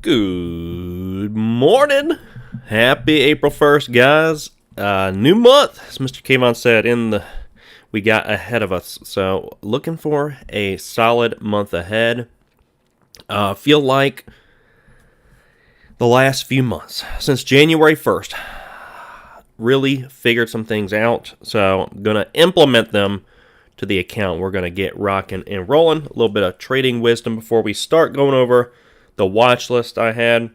Good morning. Happy April 1st, guys. New month, as Mr. Kayvon said, we got ahead of us. So, looking for a solid month ahead. Feel like the last few months, since January 1st, really figured some things out. So, I'm going to implement them to the account. We're going to get rocking and rolling. A little bit of trading wisdom before we start going over the watch list I had.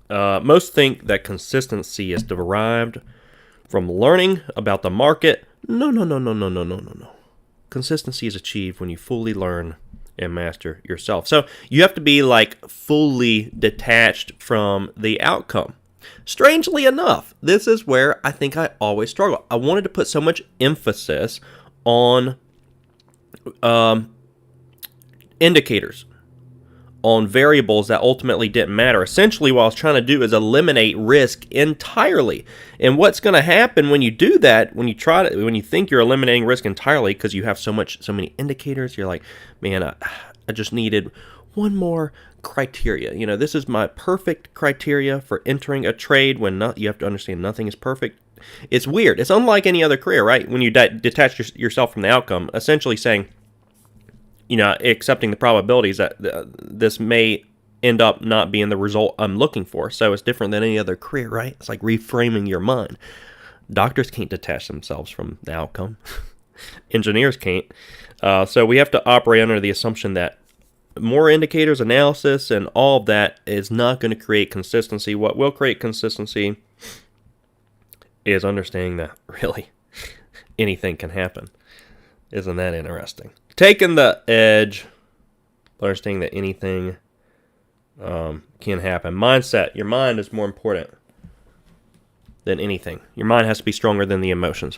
Most think that consistency is derived from learning about the market. No. Consistency is achieved when you fully learn and master yourself. So you have to be fully detached from the outcome. Strangely enough, this is where I think I always struggle. I wanted to put so much emphasis on indicators, on variables that ultimately didn't matter. Essentially, what I was trying to do is eliminate risk entirely. And what's going to happen when you do that, when you think you're eliminating risk entirely because you have so many indicators, you're like, man, I just needed one more criteria. This is my perfect criteria for entering a trade. You have to understand nothing is perfect. It's weird. It's unlike any other career, right? When you detach yourself from the outcome, essentially saying, accepting the probabilities that this may end up not being the result I'm looking for. So it's different than any other career, right? It's like reframing your mind. Doctors can't detach themselves from the outcome. Engineers can't. So we have to operate under the assumption that more indicators, analysis, and all of that is not going to create consistency. What will create consistency is understanding that really anything can happen. Isn't that interesting? Taking the edge, understanding that anything can happen. Mindset. Your mind is more important than anything. Your mind has to be stronger than the emotions.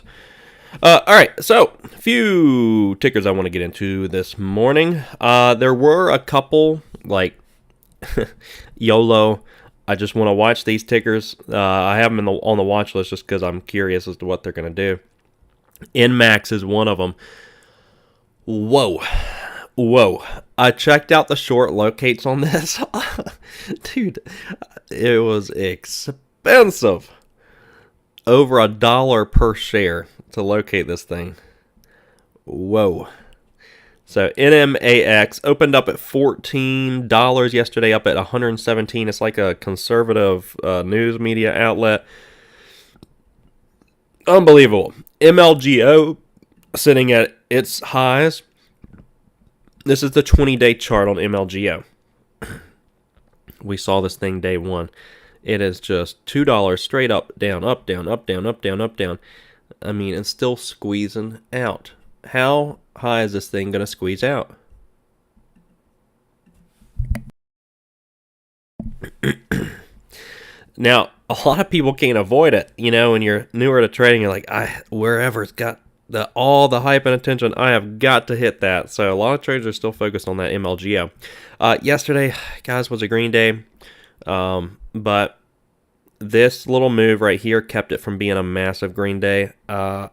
All right, so a few tickers I want to get into this morning. There were a couple, YOLO. I just want to watch these tickers. I have them on the watch list just because I'm curious as to what they're going to do. NMAX is one of them. Whoa. I checked out the short locates on this. Dude, it was expensive. Over $1 per share to locate this thing. Whoa. So NMAX opened up at $14 yesterday, up at $117. It's like a conservative news media outlet. Unbelievable. MLGO sitting at its highs. This is the 20-day chart on MLGO. We saw this thing day one. It is just $2 straight up, down, up, down, up, down, up, down, up, down. I mean, it's still squeezing out. How high is this thing going to squeeze out? Now, a lot of people can't avoid it. When you're newer to trading, you're like, wherever's got all the hype and attention, I have got to hit that. So a lot of traders are still focused on that MLGO. Yesterday, guys, was a green day. But this little move right here kept it from being a massive green day. I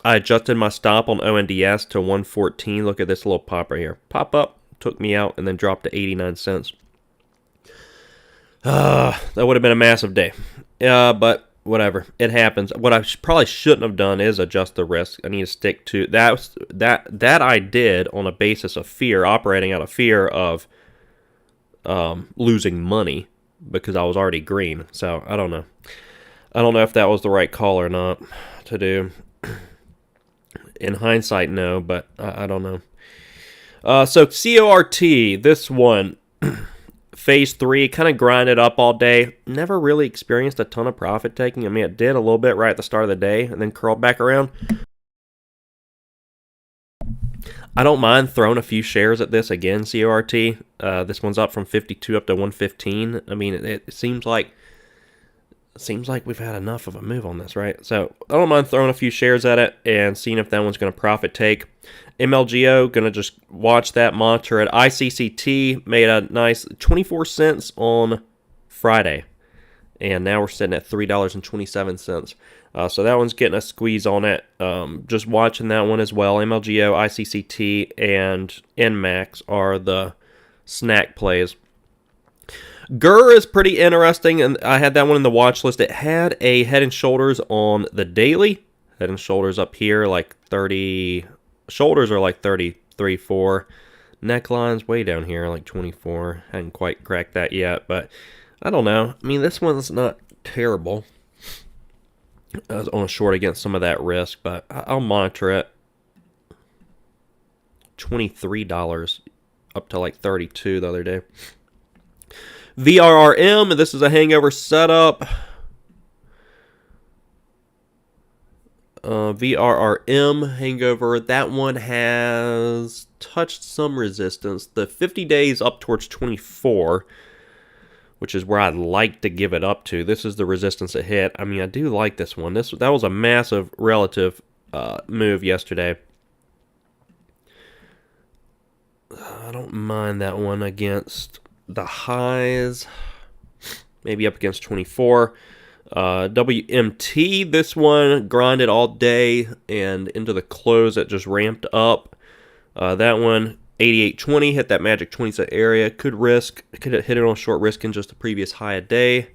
adjusted my stop on ONDS to 114. Look at this little pop right here. Pop up, took me out, and then dropped to 89 cents. That would have been a massive day. But whatever, it happens. What I probably shouldn't have done is adjust the risk. I need to stick to that I did on a basis of fear, operating out of fear of losing money because I was already green. So I don't know. I don't know if that was the right call or not to do. In hindsight, no, but I don't know. So CORT, this one, phase 3, kind of grinded up all day. Never really experienced a ton of profit taking. I mean, it did a little bit right at the start of the day and then curled back around. I don't mind throwing a few shares at this again, CORT. This one's up from 52 up to 115. I mean, it seems like we've had enough of a move on this, right? So I don't mind throwing a few shares at it and seeing if that one's going to profit take. MLGO, going to just watch that, monitor it. ICCT made a nice 24 cents on Friday. And now we're sitting at $3.27. So that one's getting a squeeze on it. Just watching that one as well. MLGO, ICCT, and NMAX are the snack plays Gurr is pretty interesting, and I had that one in the watch list. It had a Head and Shoulders on the daily. Head and Shoulders up here, like 30. Shoulders are like 33, 4. Neckline's way down here, like 24. Hadn't quite cracked that yet, but I don't know. I mean, this one's not terrible. I was on a short against some of that risk, but I'll monitor it. $23 up to like 32 the other day. VRRM, this is a hangover setup. VRRM hangover, that one has touched some resistance. The 50 days up towards 24, which is where I'd like to give it up to. This is the resistance it hit. I mean, I do like this one. That was a massive relative move yesterday. I don't mind that one against the highs. Maybe up against 24. WMT, this one grinded all day and into the close it just ramped up. That one, 88.20, hit that magic 20 cent area. Could hit it on short risk in just the previous high a day.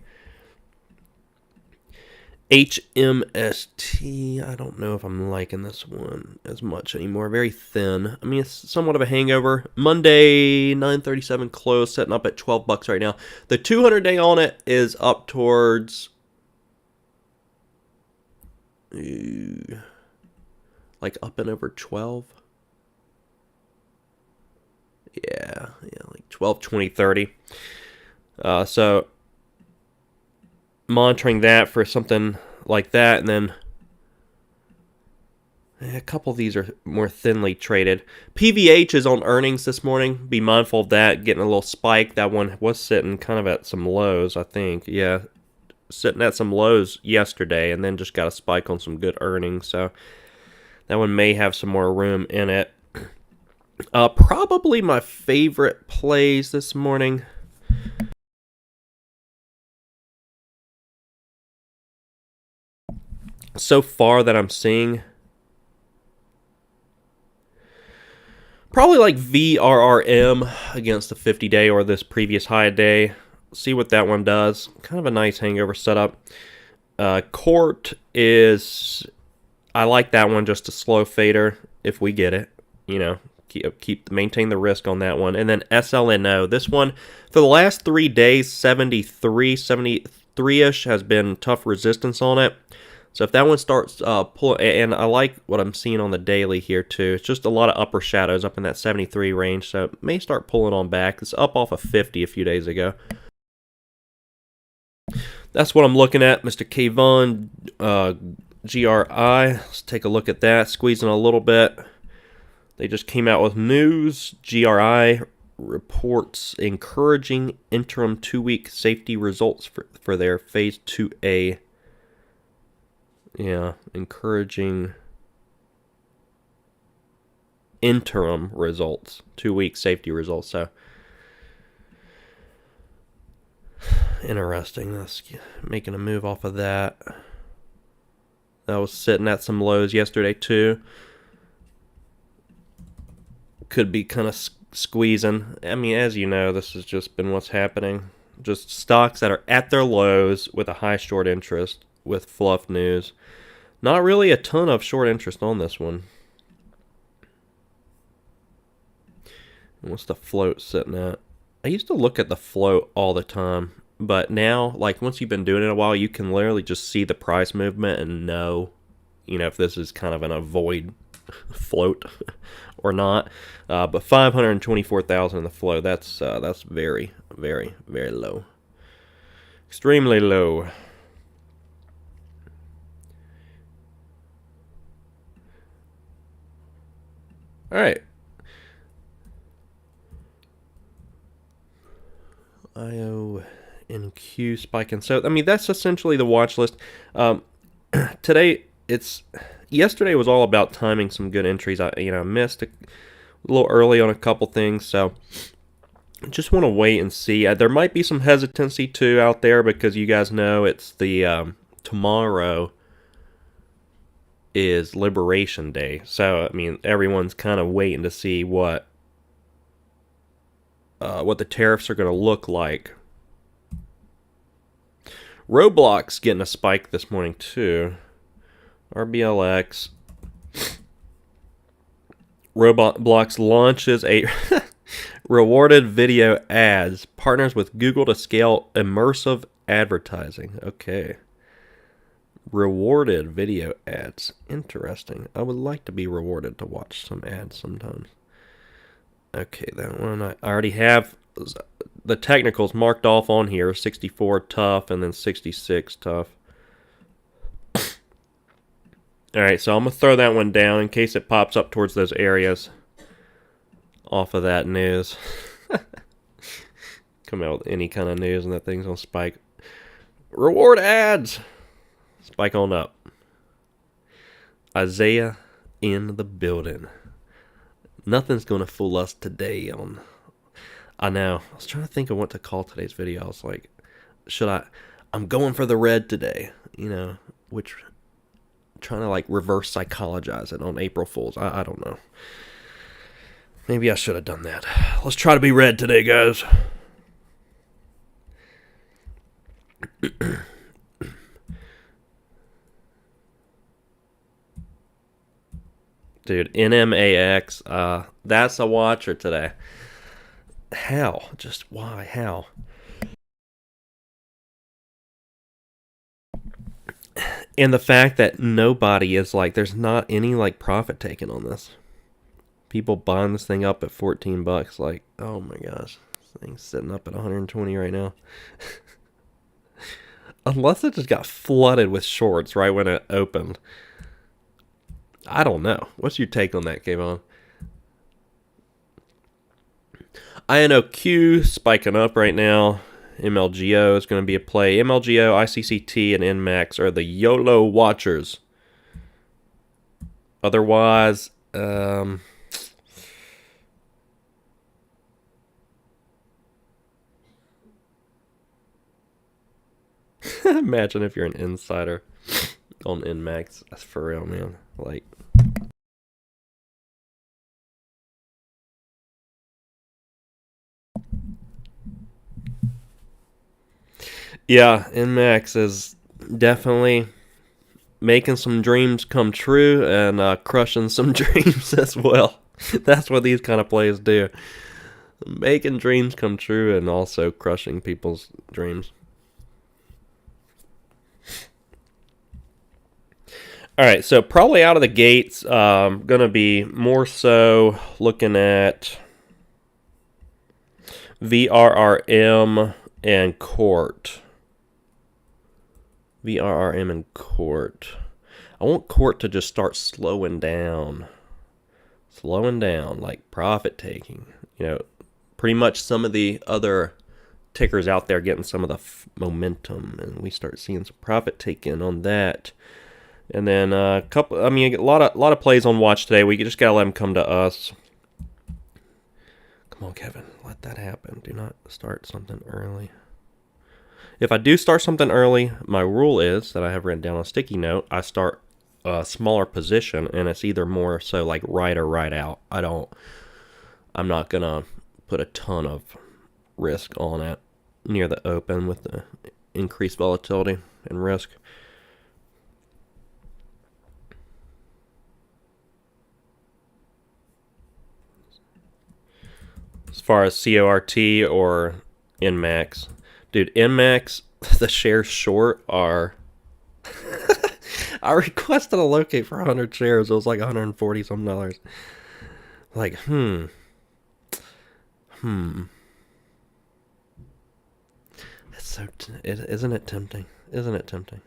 HMST, I don't know if I'm liking this one as much anymore. Very thin. I mean, it's somewhat of a hangover. Monday, 9:37 close, setting up at $12 right now. The 200-day on it is up towards like up and over 12. Yeah, like 12, 20, 30. So monitoring that for something like that, and then a couple of these are more thinly traded. PVH is on earnings this morning. Be mindful of that, getting a little spike. That one was sitting kind of at some lows, I think. Yeah, sitting at some lows yesterday, and then just got a spike on some good earnings. So that one may have some more room in it. Probably my favorite plays this morning. So far that I'm seeing, probably like VRRM against the 50-day or this previous high day. See what that one does. Kind of a nice hangover setup. Court is, I like that one, just a slow fader if we get it. You know, maintain the risk on that one. And then SLNO, this one for the last 3 days, 73-ish has been tough resistance on it. So if that one starts pulling, and I like what I'm seeing on the daily here too. It's just a lot of upper shadows up in that 73 range, so it may start pulling on back. It's up off of 50 a few days ago. That's what I'm looking at, Mr. Kayvon, GRI. Let's take a look at that. Squeezing a little bit. They just came out with news. GRI reports encouraging interim 2-week safety results for their Phase 2A. Yeah, encouraging interim results, 2-week safety results. So interesting. That's making a move off of that. That was sitting at some lows yesterday too. Could be kind of squeezing. I mean, as you know, this has just been what's happening. Just stocks that are at their lows with a high short interest with fluff news. Not really a ton of short interest on this one. What's the float sitting at? I used to look at the float all the time, but now, like, once you've been doing it a while, you can literally just see the price movement and know, you know, if this is kind of an avoid float or not. But 524,000 in the float, that's very, very, very low. Extremely low. All right. IONQ spiking. So, I mean, that's essentially the watch list. Today, yesterday was all about timing some good entries. I missed a little early on a couple things, so just want to wait and see. There might be some hesitancy too out there because you guys know it's the tomorrow is Liberation Day. So, I mean, everyone's kind of waiting to see what the tariffs are going to look like Roblox getting a spike this morning too. RBLX. Roblox launches a rewarded video ads. Partners with Google to scale immersive advertising. Okay. Rewarded video ads. Interesting. I would like to be rewarded to watch some ads sometimes. Okay, that one I already have the technicals marked off on here. 64 tough and then 66 tough. Alright, so I'm going to throw that one down in case it pops up towards those areas off of that news. Come out with any kind of news and that thing's going to spike. Reward ads! Spike on up. Isaiah in the building. Nothing's going to fool us today on... I know. I was trying to think of what to call today's video. I was like, I'm going for the red today. You know, which... trying to like reverse psychologize it on April Fools. I don't know. Maybe I should have done that. Let's try to be red today, guys. Dude, NMAX, that's a watcher today. How? Just why? How? And the fact that nobody is like, there's not any like profit taken on this. People buying this thing up at $14. Like, oh my gosh, this thing's sitting up at 120 right now. Unless it just got flooded with shorts right when it opened. I don't know. What's your take on that, Kayvon? INOQ spiking up right now. MLGO is going to be a play. MLGO, ICCT, and NMAX are the YOLO watchers. Otherwise, imagine if you're an insider on NMAX. That's for real, man. Like, yeah, NMAX is definitely making some dreams come true and crushing some dreams as well. That's what these kind of plays do. Making dreams come true and also crushing people's dreams. All right, so probably out of the gates, going to be more so looking at VRRM and Court. VRRM and Court. I want Court to just start slowing down. Slowing down, like profit taking. You know, pretty much some of the other tickers out there getting some of the momentum, and we start seeing some profit taking on that. And then a lot of plays on watch today. We just gotta let them come to us. Come on, Kevin, let that happen. Do not start something early. If I do start something early, my rule is that I have written down on a sticky note. I start a smaller position, and it's either more so like right or right out. I'm not gonna put a ton of risk on it near the open with the increased volatility and risk. As far as CORT or NMAX. Dude, NMAX, the shares short are... I requested a locate for 100 shares. It was like $140 some. Like, It's so... Isn't it tempting? Isn't it tempting?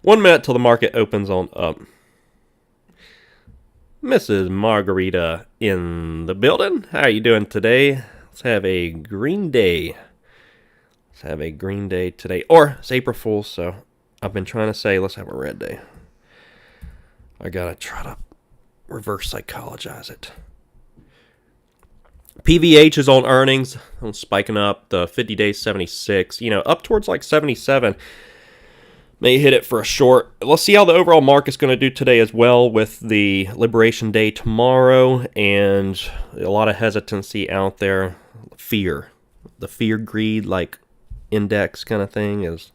1 minute till the market opens on up. Mrs. Margarita in the building. How are you doing today? Let's have a green day. Let's have a green day today. Or it's April Fool's, so I've been trying to say let's have a red day. I gotta try to reverse psychologize it. PVH is on earnings. I'm spiking up. The 50-day 76. You know, up towards like 77. May hit it for a short. Let's see how the overall market's going to do today as well with the Liberation Day tomorrow and a lot of hesitancy out there. Fear. The fear greed like index kind of thing is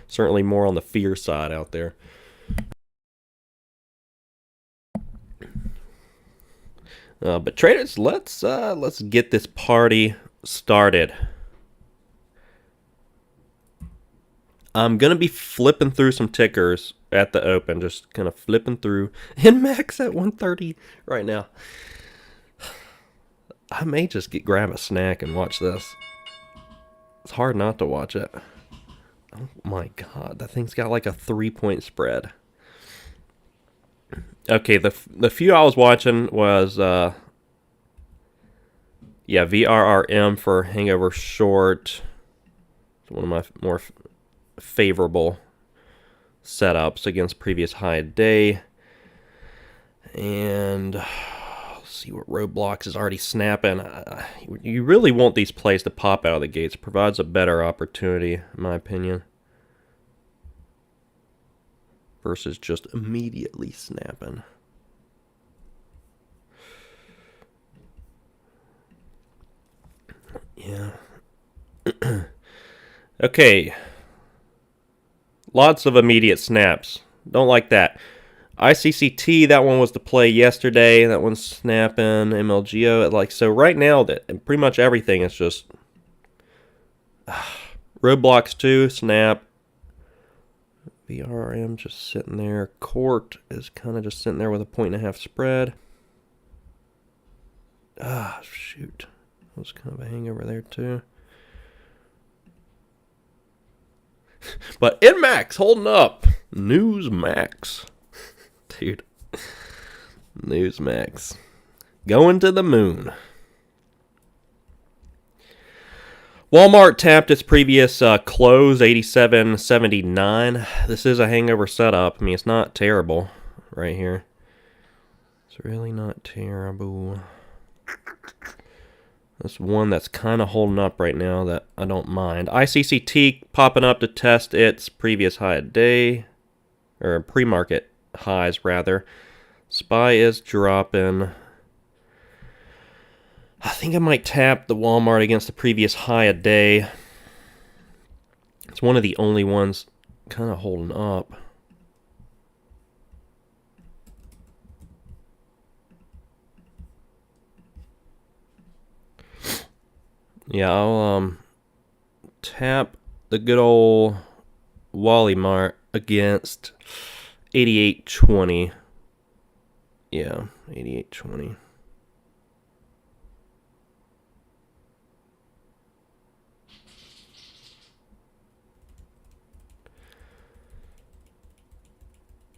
certainly more on the fear side out there. But traders, let's get this party started. I'm gonna be flipping through some tickers at the open, just kind of flipping through. Inmax at 130 right now. I may just grab a snack and watch this. It's hard not to watch it. Oh my god, that thing's got like a 3-point spread. Okay, the few I was watching was VRRM for Hangover Short. It's one of my more favorable setups against previous high day. And let's see what roadblocks is already snapping. You really want these plays to pop out of the gates. It provides a better opportunity, in my opinion, versus just immediately snapping. Yeah. Okay. Lots of immediate snaps. Don't like that. ICCT, that one was the play yesterday. That one's snapping. MLGO, so right now, that pretty much everything is just roadblocks 2, snap. VRM just sitting there. Court is kind of just sitting there with a 1.5 spread. Shoot. That was kind of a hangover there too. But Inmax holding up. Newsmax. Dude. Newsmax. Going to the moon. Walmart tapped its previous close, 87.79. This is a hangover setup. I mean, it's not terrible right here. It's really not terrible. That's one that's kind of holding up right now that I don't mind. ICCT popping up to test its previous high day, or pre-market highs, rather. SPY is dropping. I think I might tap the Walmart against the previous high a day. It's one of the only ones kind of holding up. Yeah, I'll tap the good old Wally Mart against 88.20. Yeah, 88.20.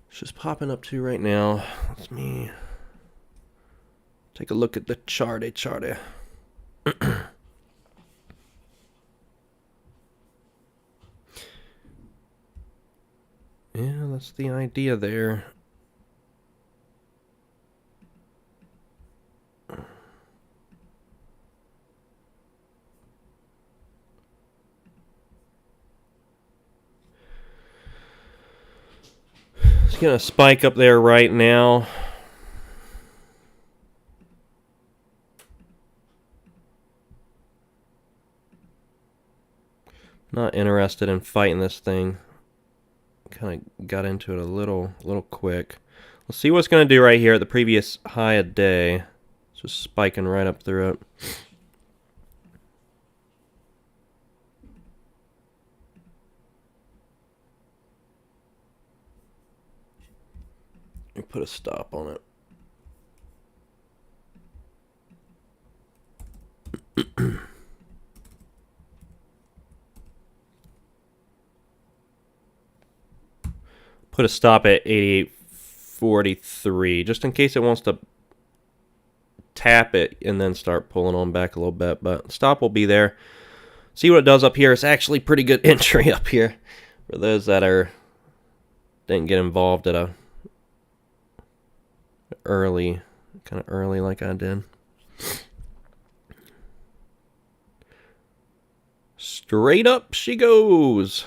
It's just popping up to right now. Let me take a look at the charty. Yeah, that's the idea there. It's gonna spike up there right now. Not interested in fighting this thing. Kind of got into it a little quick. Let's see what's going to do right here at the previous high a day. It's just spiking right up through it. Let me put a stop on it. Put a stop at 88.43, just in case it wants to tap it and then start pulling on back a little bit. But stop will be there. See what it does up here. It's actually pretty good entry up here for those that didn't get involved at a kind of early like I did. Straight up she goes.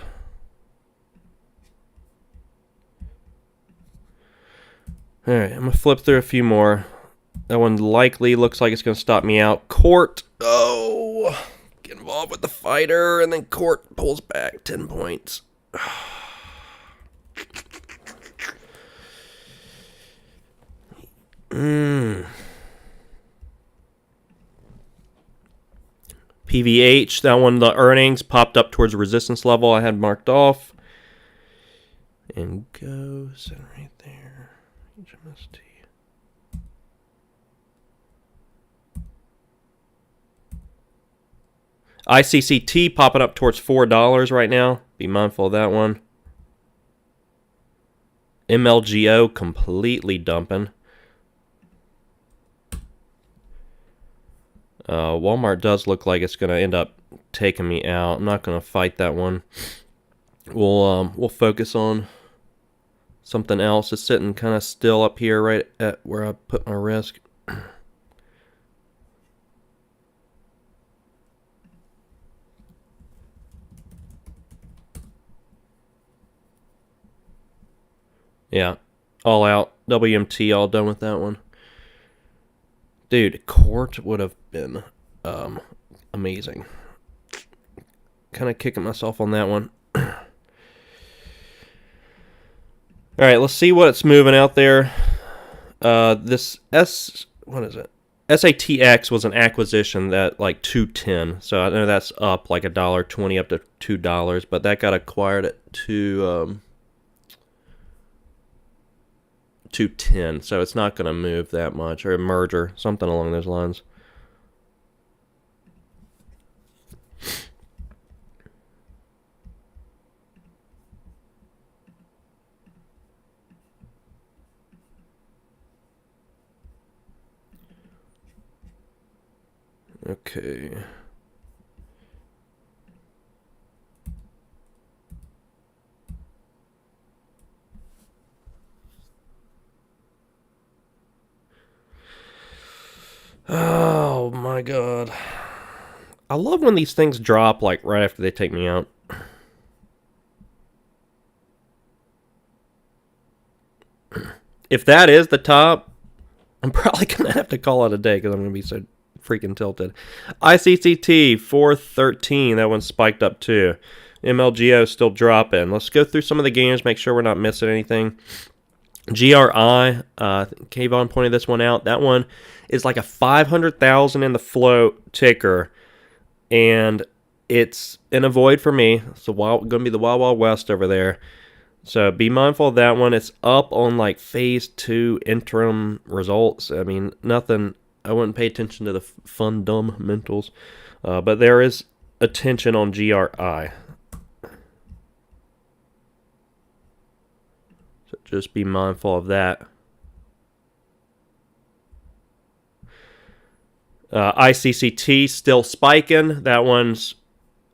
Alright, I'm going to flip through a few more. That one likely looks like it's going to stop me out. Court. Oh, get involved with the fighter, and then Court pulls back 10 points. PVH, that one, the earnings popped up towards the resistance level I had marked off. And go, sitting right there. HMST. ICCT popping up towards $4 right now. Be mindful of that one. MLGO completely dumping. Walmart does look like it's going to end up taking me out. I'm not going to fight that one. We'll focus on something else. It's sitting kind of still up here right at where I put my risk. Yeah, all out. WMT, all done with that one. Dude, Court would have been amazing. Kind of kicking myself on that one. All right, let's see what it's moving out there. What is it? SATX was an acquisition that like 210. So I know that's up like $1.20 up to $2, but that got acquired at 210. So it's not going to move that much, or a merger, something along those lines. Okay. Oh my god. I love when these things drop like right after they take me out. If that is the top, I'm probably going to have to call it a day because I'm going to be so freaking tilted. ICCT 413, that one spiked up too. MLGO still dropping. Let's go through some of the games, make sure we're not missing anything. GRI, Kayvon pointed this one out. That one is like a 500,000 in the float ticker, and it's in a void for me. It's going to be the Wild Wild West over there. So be mindful of that one. It's up on like phase 2 interim results. I mean, nothing. I wouldn't pay attention to the fundamentals, but there is attention on GRI. So just be mindful of that. ICCT still spiking. That one's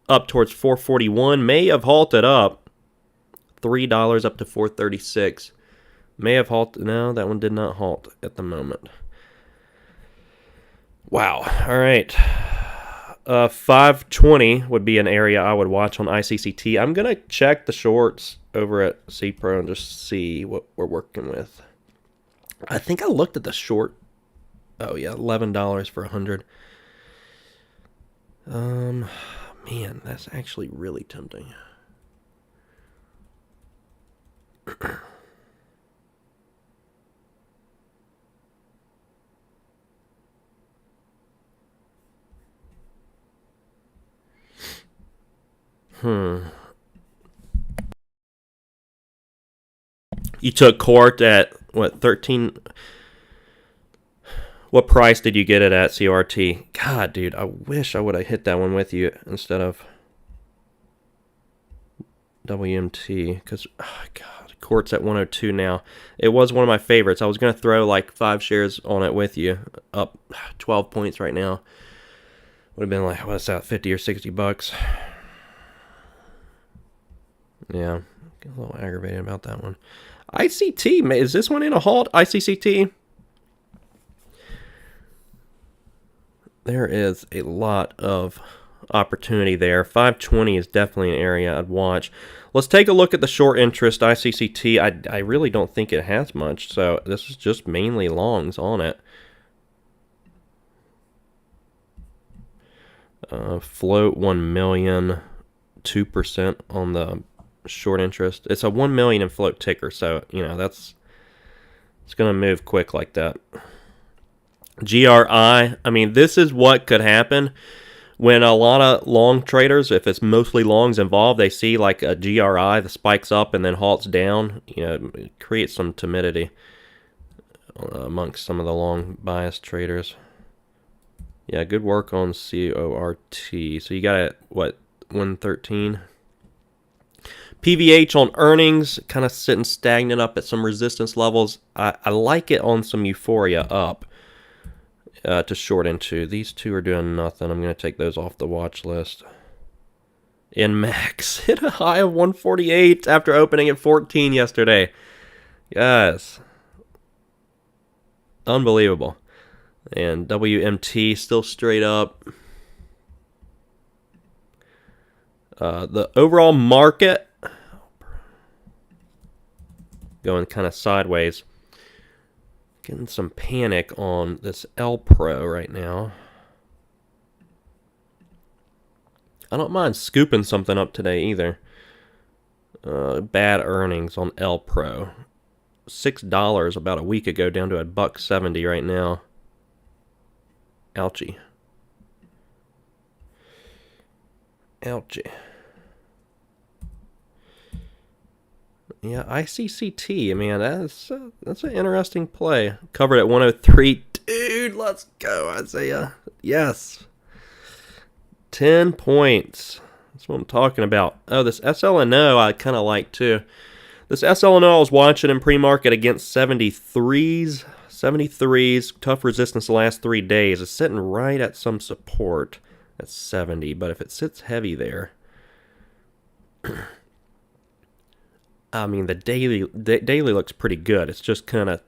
up towards 441. May have halted up $3 up to 436. May have halted. No, that one did not halt at the moment. Wow. All right. 520 would be an area I would watch on ICCT. I'm going to check the shorts over at CPro and just see what we're working with. I think I looked at the short. Oh, yeah, $11 for 100. Man, that's actually really tempting. You took Court at, what, 13? What price did you get it at, CRT? God, dude, I wish I would have hit that one with you instead of WMT. Because, oh, God, Court's at 102 now. It was one of my favorites. I was going to throw like 5 shares on it with you. Up 12 points right now. Would have been like, what's that, 50 or 60 bucks? Yeah, get a little aggravated about that one. ICT, is this one in a halt? ICCT? There is a lot of opportunity there. 520 is definitely an area I'd watch. Let's take a look at the short interest ICCT. I really don't think it has much, so this is just mainly longs on it. Float 1 million, 2% on the short interest. It's a 1 million in float ticker, so you know it's gonna move quick like that. GRI, I mean, this is what could happen when a lot of long traders, if it's mostly longs involved, they see like a GRI that spikes up and then halts down. It creates some timidity amongst some of the long bias traders. Yeah, good work on CORT. So you got it, what, 113? PVH on earnings, kind of sitting stagnant up at some resistance levels. I like it on some euphoria up to short into. These two are doing nothing. I'm going to take those off the watch list. Max hit a high of 148 after opening at 14 yesterday. Yes. Unbelievable. And WMT still straight up. The overall market going kind of sideways. Getting some panic on this CPro right now. I don't mind scooping something up today either. Bad earnings on CPro. $6 about a week ago, down to $1.70 right now. Ouchie. Ouchie. Yeah, ICCT, man, that's an interesting play. Covered at 103. Dude, let's go, Isaiah. Yes. 10 points. That's what I'm talking about. Oh, this SLNO I kind of like too. This SLNO I was watching in pre-market against 73s. 73s, tough resistance the last 3 days. It's sitting right at some support at 70, but if it sits heavy there... I mean, the daily looks pretty good. It's just kind of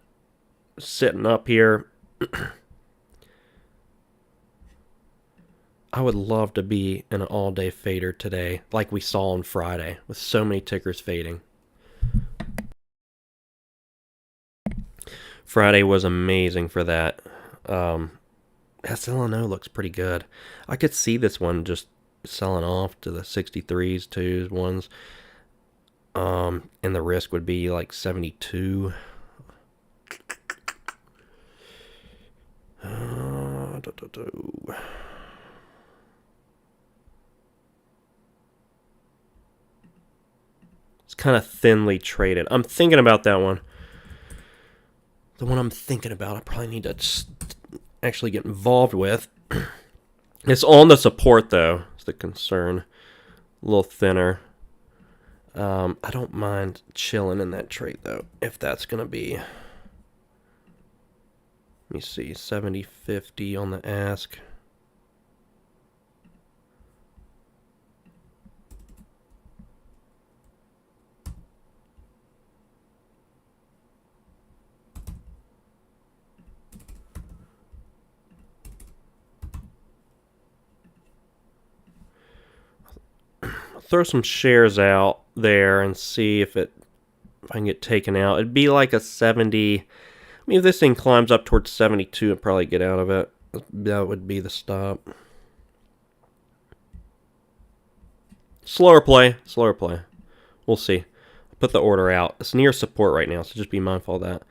sitting up here. I would love to be in an all-day fader today, like we saw on Friday, with so many tickers fading. Friday was amazing for that. SLNO looks pretty good. I could see this one just selling off to the 63s, 2s, 1s. And the risk would be like 72. It's kind of thinly traded. I'm thinking about that one. The one I'm thinking about, I probably need to actually get involved with. It's on the support, though. It's the concern. A little thinner. I don't mind chilling in that trade, though, if that's going to be... Let me see, 70.50 on the ask. Throw some shares out there and see if I can get taken out. It'd be like a 70. I mean, if this thing climbs up towards 72, I'd probably get out of it. That would be the stop. Slower play. We'll see. I'll put the order out. It's near support right now, so just be mindful of that.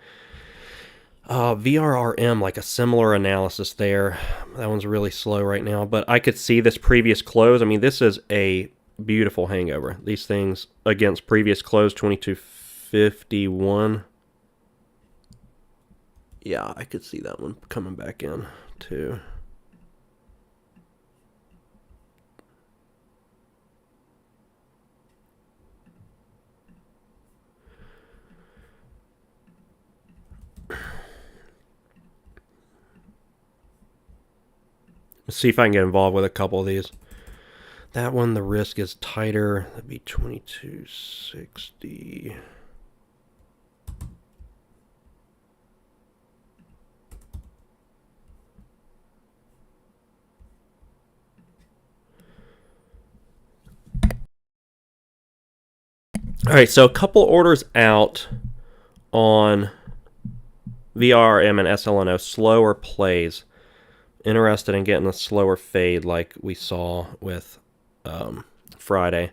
VRRM, like a similar analysis there. That one's really slow right now, but I could see this previous close. I mean, this is a beautiful hangover. These things against previous close, 22.51. Yeah, I could see that one coming back in too. Let's see if I can get involved with a couple of these. That one, the risk is tighter. That'd be 22.60. All right, so a couple orders out on VRM and SLNO, slower plays. Interested in getting a slower fade like we saw with Friday.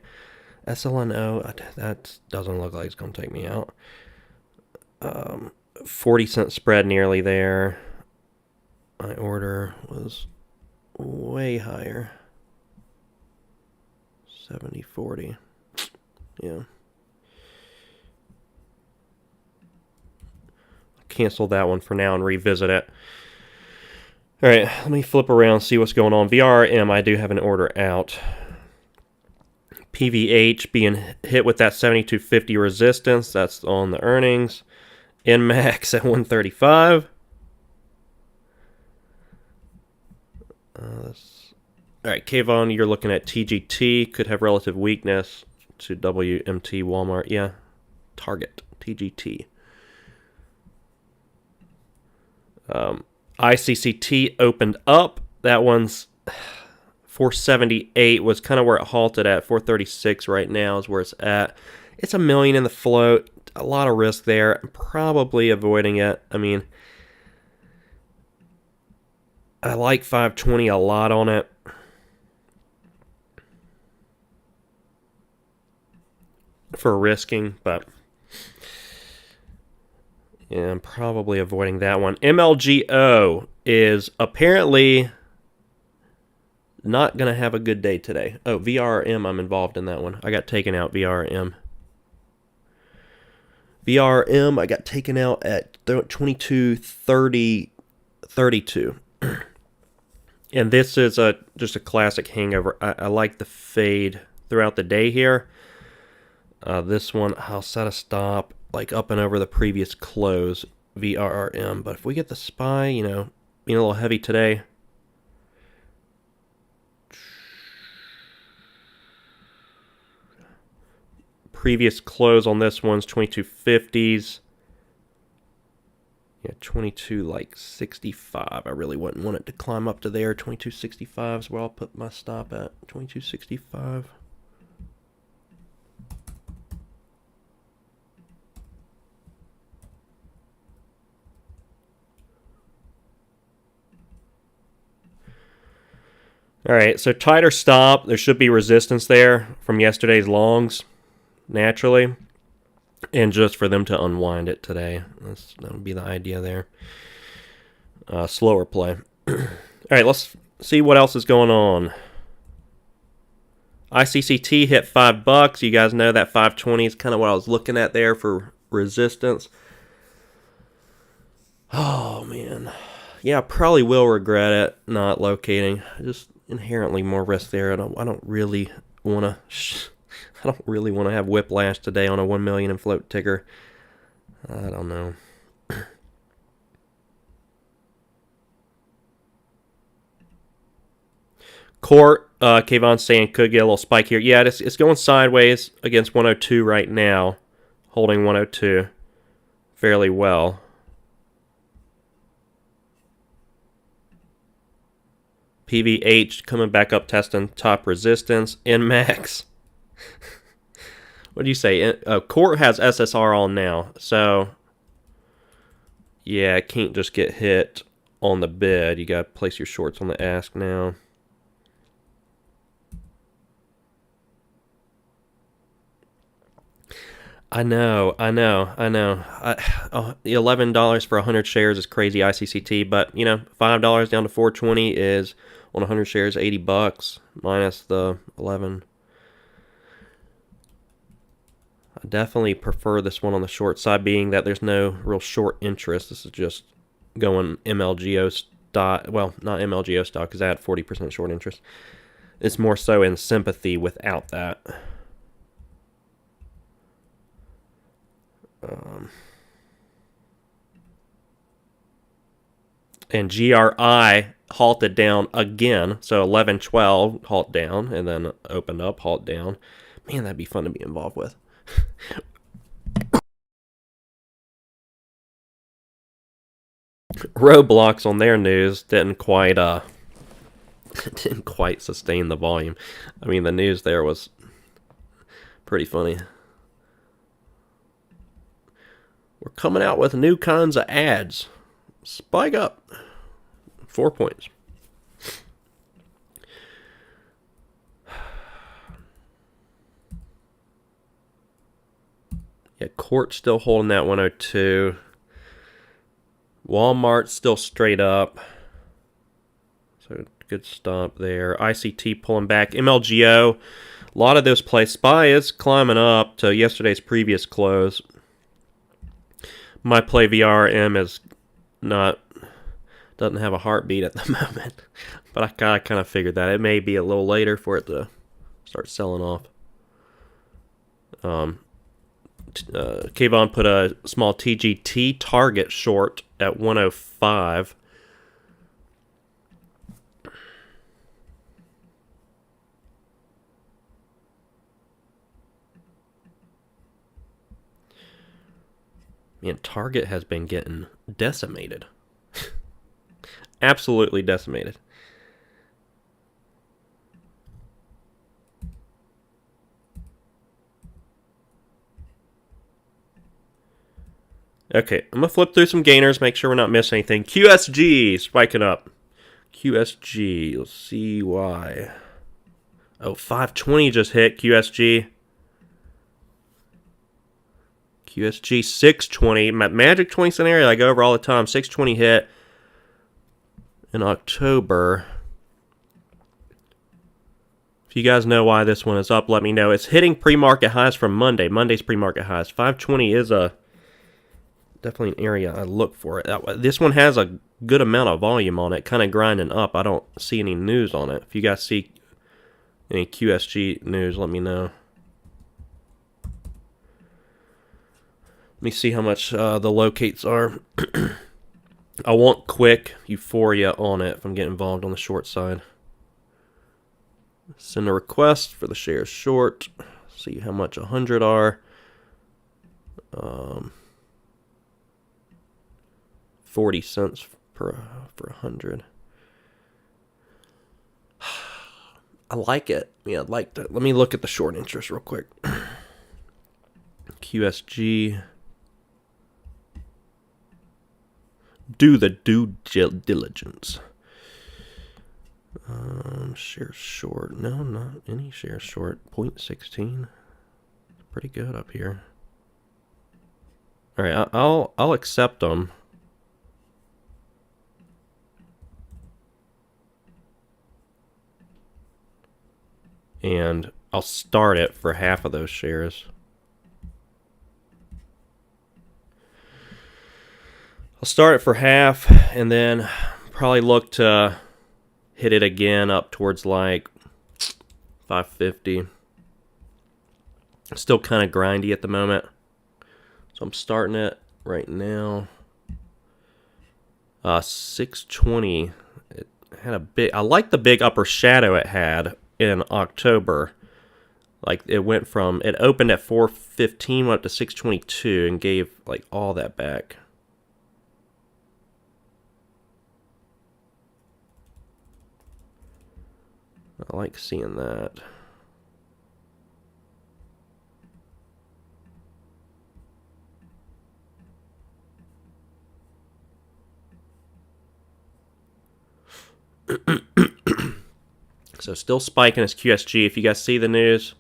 SLNO, that doesn't look like it's going to take me out. 40-cent spread nearly there. My order was way higher. 70.40. Yeah. Cancel that one for now and revisit it. All right, let me flip around, see what's going on. VRM, I do have an order out. PVH being hit with that 72.50 resistance. That's on the earnings. NMAX at 135. All right, Kayvon, you're looking at TGT. Could have relative weakness to WMT, Walmart. Yeah, Target, TGT. ICCT opened up. That one's 478 was kind of where it halted at. 436 right now is where it's at. It's $1 million in the float. A lot of risk there. I'm probably avoiding it. I mean, I like 520 a lot on it. For risking, but yeah, I'm probably avoiding that one. MLGO is apparently not going to have a good day today. Oh, VRM, I'm involved in that one. I got taken out, VRM. VRM, I got taken out at 22.30.32. And this is just a classic hangover. I like the fade throughout the day here. This one, I'll set a stop like up and over the previous close, VRM. But if we get the SPY, being a little heavy today. Previous close on this one's 22.50s. Yeah, 22.65. I really wouldn't want it to climb up to there. 22.65 is where I'll put my stop at. 22.65. All right, so tighter stop. There should be resistance there from yesterday's longs, naturally. And just for them to unwind it today. That would be the idea there. Slower play. All right, let's see what else is going on. ICCT hit $5. You guys know that 520 is kind of what I was looking at there for resistance. Oh, man. Yeah, I probably will regret it not locating. Just inherently more risk there. I don't really want to have whiplash today on a 1 million in float ticker. I don't know. Court, Kayvon's saying could get a little spike here. Yeah, it's going sideways against 102 right now, holding 102 fairly well. PVH coming back up, testing top resistance. NMAX. What do you say? Court has SSR on now, so yeah, it can't just get hit on the bid. You got to place your shorts on the ask now. I know. $11 for 100 shares is crazy, ICCT, but $5 down to 420 is on 100 shares, $80 minus the 11. I definitely prefer this one on the short side, being that there's no real short interest. This is just going MLGO stock. Well, not MLGO stock because I had 40% short interest. It's more so in sympathy without that. And GRI halted down again. So 11.12 halt down and then opened up, halt down. Man, that'd be fun to be involved with. Roblox on their news didn't quite sustain the volume. I mean, the news there was pretty funny. We're coming out with new kinds of ads. Spike up. 4 points. Yeah, Court still holding that 102. Walmart still straight up. Good stop there. ICT pulling back. MLGO, a lot of those plays. SPY is climbing up to yesterday's previous close. My play VRM is not, doesn't have a heartbeat at the moment. But I kind of figured that. It may be a little later for it to start selling off. Kayvon put a small TGT target short at 105. Man, Target has been getting decimated. Absolutely decimated. Okay, I'm going to flip through some gainers, make sure we're not missing anything. QSG spiking up. QSG, let's see why. Oh, 520 just hit QSG. QSG 620. Magic 20 scenario I go over all the time. 620 hit in October. If you guys know why this one is up, let me know. It's hitting pre-market highs from Monday. Monday's pre-market highs. 520 is definitely an area I look for. This one has a good amount of volume on it, kind of grinding up. I don't see any news on it. If you guys see any QSG news, let me know. Let me see how much the locates are. I want quick euphoria on it if I'm getting involved on the short side. Send a request for the shares short. See how much 100 are. 40 cents for 100. I like it. Yeah, I like that. Let me look at the short interest real quick. QSG. Do the due diligence. Shares short. No, not any shares short. 0.16. Pretty good up here. All right, I'll accept them. And I'll start it for half of those shares. I'll start it for half and then probably look to hit it again up towards like 550. Still kind of grindy at the moment. So I'm starting it right now. 620. It had a big, I like the big upper shadow it had in October. Like it went from, it opened at 415, went up to 622 and gave like all that back. I like seeing that. So still spiking as QSG. If you guys see the news,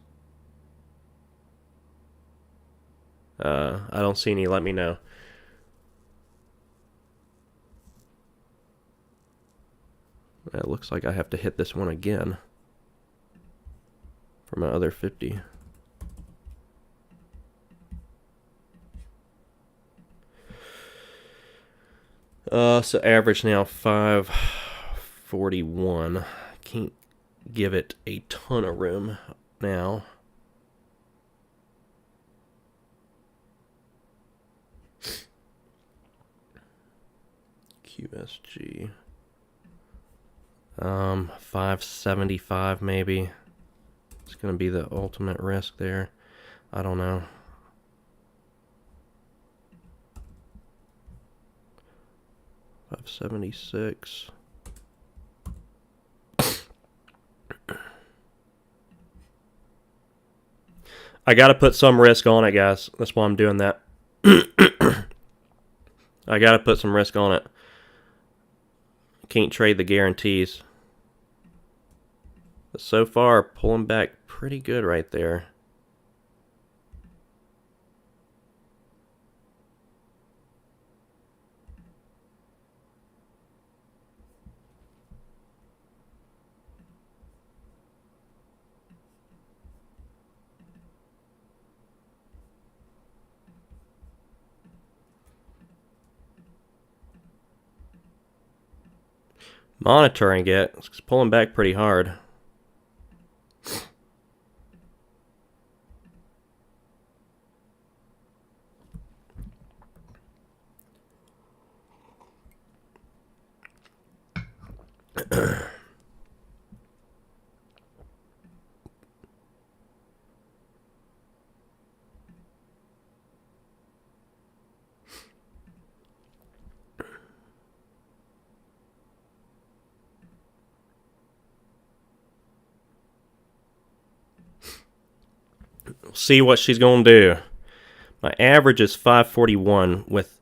I don't see any. Let me know. It looks like I have to hit this one again for my other 50. So average now 541. Can't give it a ton of room now. QSG. 575 maybe. It's going to be the ultimate risk there. I don't know. $576. I got to put some risk on it, guys. That's why I'm doing that. I got to put some risk on it. Can't trade the guarantees. But so far, pulling back pretty good right there. Monitoring it. It's pulling back pretty hard. See what she's going to do. My average is 541 with...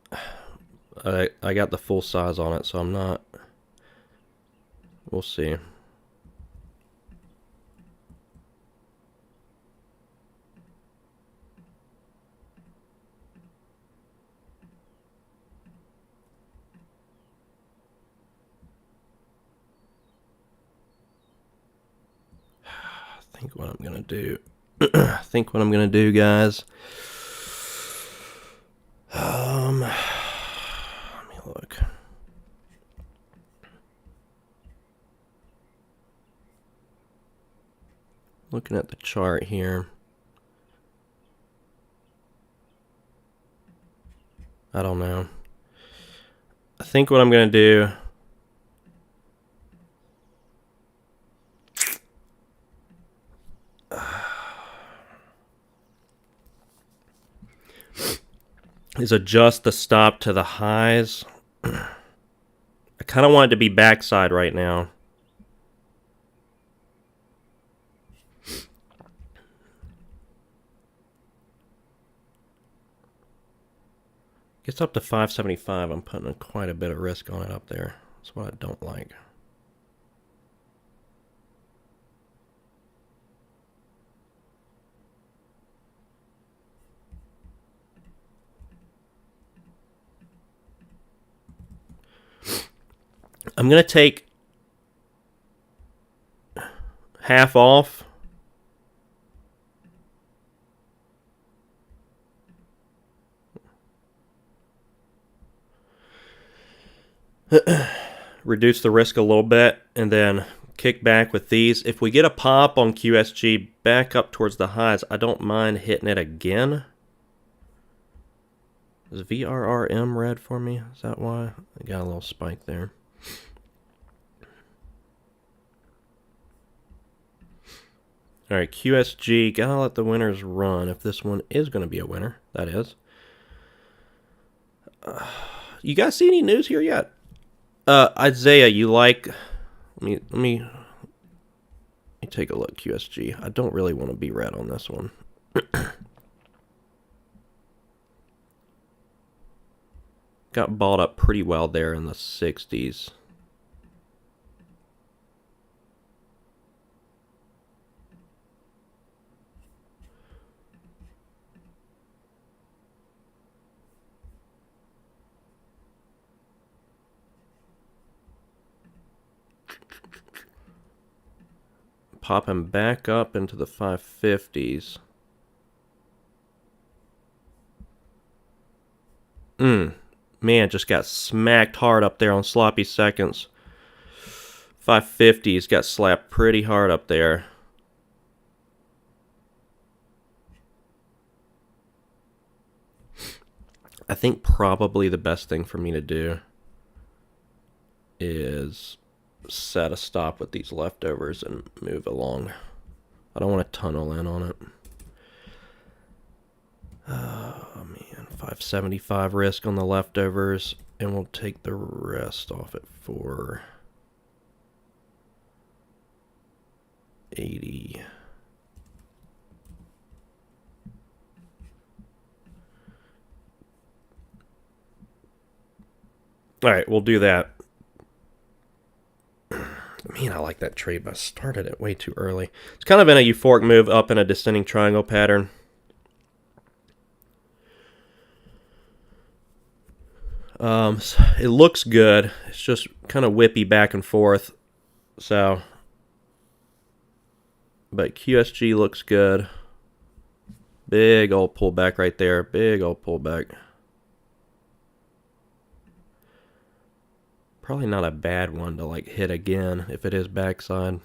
I got the full size on it, so I'm not... We'll see. I think what I'm going to do... guys... let me look. Looking at the chart here. I don't know. I think what I'm going to do... is adjust the stop to the highs. I kind of want it to be backside right now. Gets up to 575. I'm putting quite a bit of risk on it up there. That's what I don't like. I'm going to take half off. Reduce the risk a little bit and then kick back with these. If we get a pop on QSG back up towards the highs, I don't mind hitting it again. Is VRRM red for me? Is that why? I got a little spike there. Alright, QSG, gotta let the winners run if this one is going to be a winner. That is. You guys see any news here yet? Isaiah, you like... Let me take a look, QSG. I don't really want to be red on this one. Got balled up pretty well there in the 60s. Popping back up into the 550s. Man, just got smacked hard up there on sloppy seconds. 550s got slapped pretty hard up there. I think probably the best thing for me to do is set a stop with these leftovers and move along. I don't want to tunnel in on it. Oh man, 575 risk on the leftovers, and we'll take the rest off at 480. All right, we'll do that. Man, I like that trade, but I started it way too early. It's kind of been a euphoric move up in a descending triangle pattern. It looks good. It's just kind of whippy back and forth. So, but QSG looks good. Big old pullback right there. Big old pullback. Probably not a bad one to like hit again if it is backside.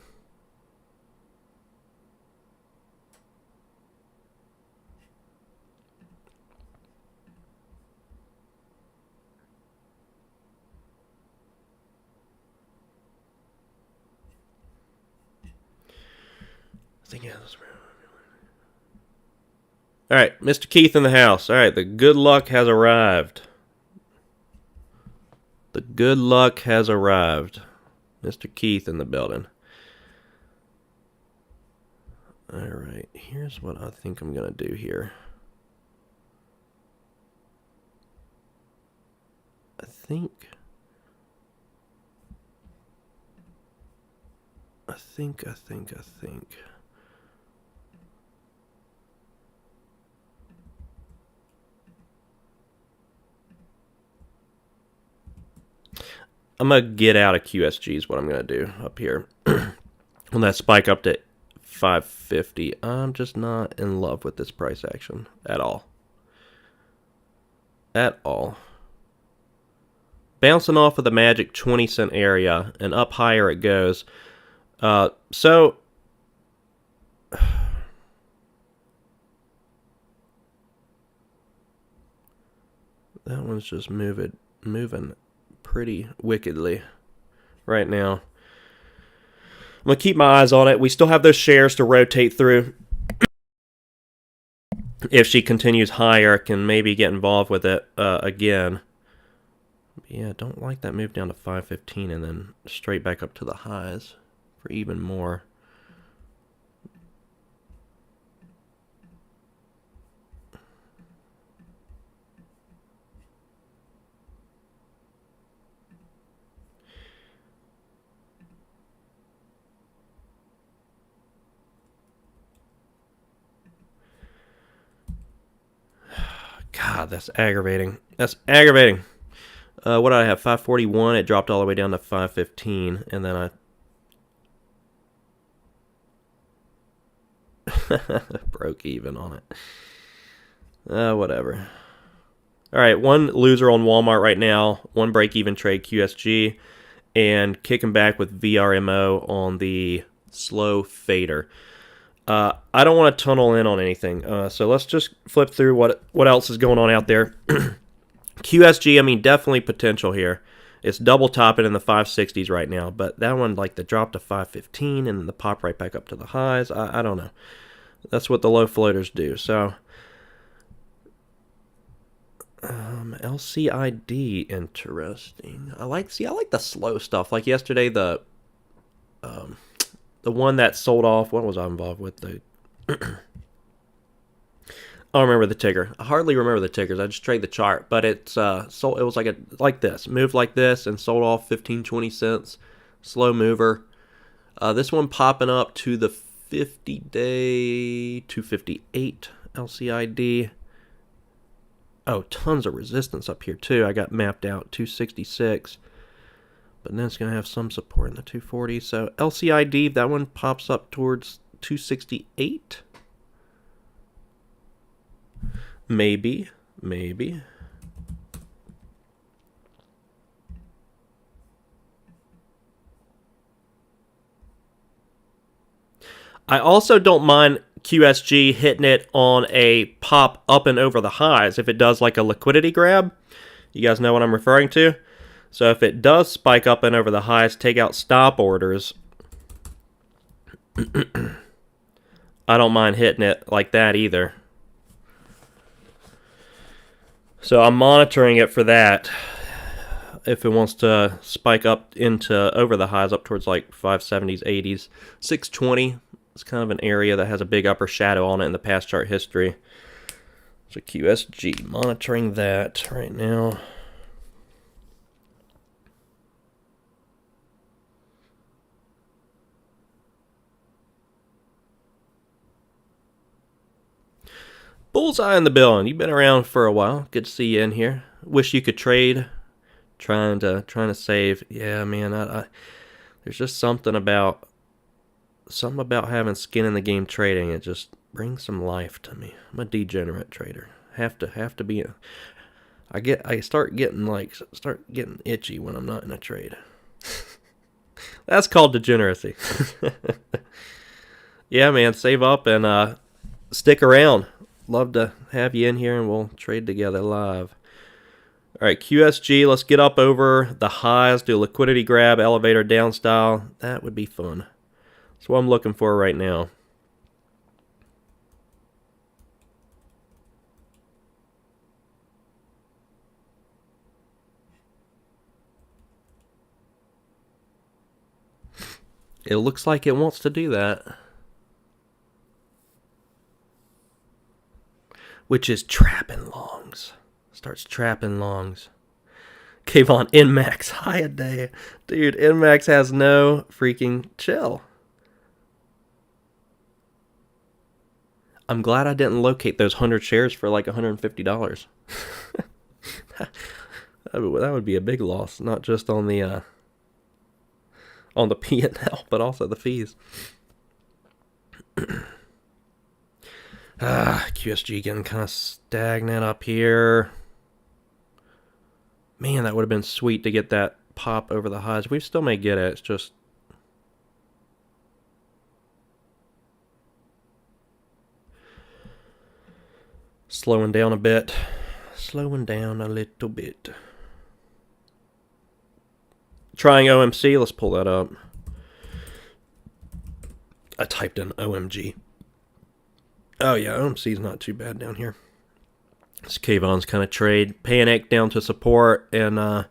I think all right, Mr. Keith in the house. All right, the good luck has arrived. The good luck has arrived. Mr. Keith in the building. All right, here's what I think I'm going to do here. I think I'm going to get out of QSG is what I'm going to do up here. When that spike up to 550, I'm just not in love with this price action at all. At all. Bouncing off of the magic 20-cent area and up higher it goes. So that one's just moving pretty wickedly right now. I'm going to keep my eyes on it. We still have those shares to rotate through. If she continues higher, can maybe get involved with it again. Yeah, don't like that move down to 515 and then straight back up to the highs for even more. God, that's aggravating. That's aggravating. What did I have? 541. It dropped all the way down to 515, and then I broke even on it. Whatever. All right, one loser on Walmart right now, one break-even trade QSG, and kicking back with VRMO on the slow fader. I don't want to tunnel in on anything, so let's just flip through what else is going on out there. QSG, I mean, definitely potential here. It's double topping in the 560s right now, but that one, like the drop to 515 and then the pop right back up to the highs, I don't know. That's what the low floaters do. So, LCID, interesting. I like the slow stuff. Like yesterday, the one that sold off. What was I involved with? I don't remember the ticker. I hardly remember the tickers. I just trade the chart. But it's sold. It was like this. Moved like this and sold off 15, 20 cents. Slow mover. This one popping up to the 50-day 258 LCID. Oh, tons of resistance up here too. I got mapped out 266. But then it's going to have some support in the 240. So LCID, that one pops up towards 268. Maybe. I also don't mind QSG hitting it on a pop up and over the highs if it does like a liquidity grab. You guys know what I'm referring to? So if it does spike up and over the highs, take out stop orders. I don't mind hitting it like that either. So I'm monitoring it for that. If it wants to spike up into over the highs up towards like 570s, 80s, 620. It's kind of an area that has a big upper shadow on it in the past chart history. So QSG, monitoring that right now. Bullseye in the building. You've been around for a while. Good to see you in here. Wish you could trade. Trying to save. Yeah, man. There's just something about having skin in the game trading. It just brings some life to me. I'm a degenerate trader. Have to be. I start getting itchy when I'm not in a trade. That's called degeneracy. Yeah, man, save up and stick around. Love to have you in here and we'll trade together live. All right, QSG, let's get up over the highs, do a liquidity grab, elevator down style. That would be fun. That's what I'm looking for right now. It looks like it wants to do that. Which is trapping longs. Starts trapping longs. Kayvon, NMAX, high a day. Dude, NMAX has no freaking chill. I'm glad I didn't locate those 100 shares for like $150. That would be a big loss, not just on the P&L, but also the fees. QSG getting kind of stagnant up here. Man, that would have been sweet to get that pop over the highs. We still may get it. It's just slowing down a bit. Slowing down a little bit. Trying OMC. Let's pull that up. I typed in OMG. Oh, yeah, OMC's not too bad down here. This Kayvon's kind of trade. Panic down to support and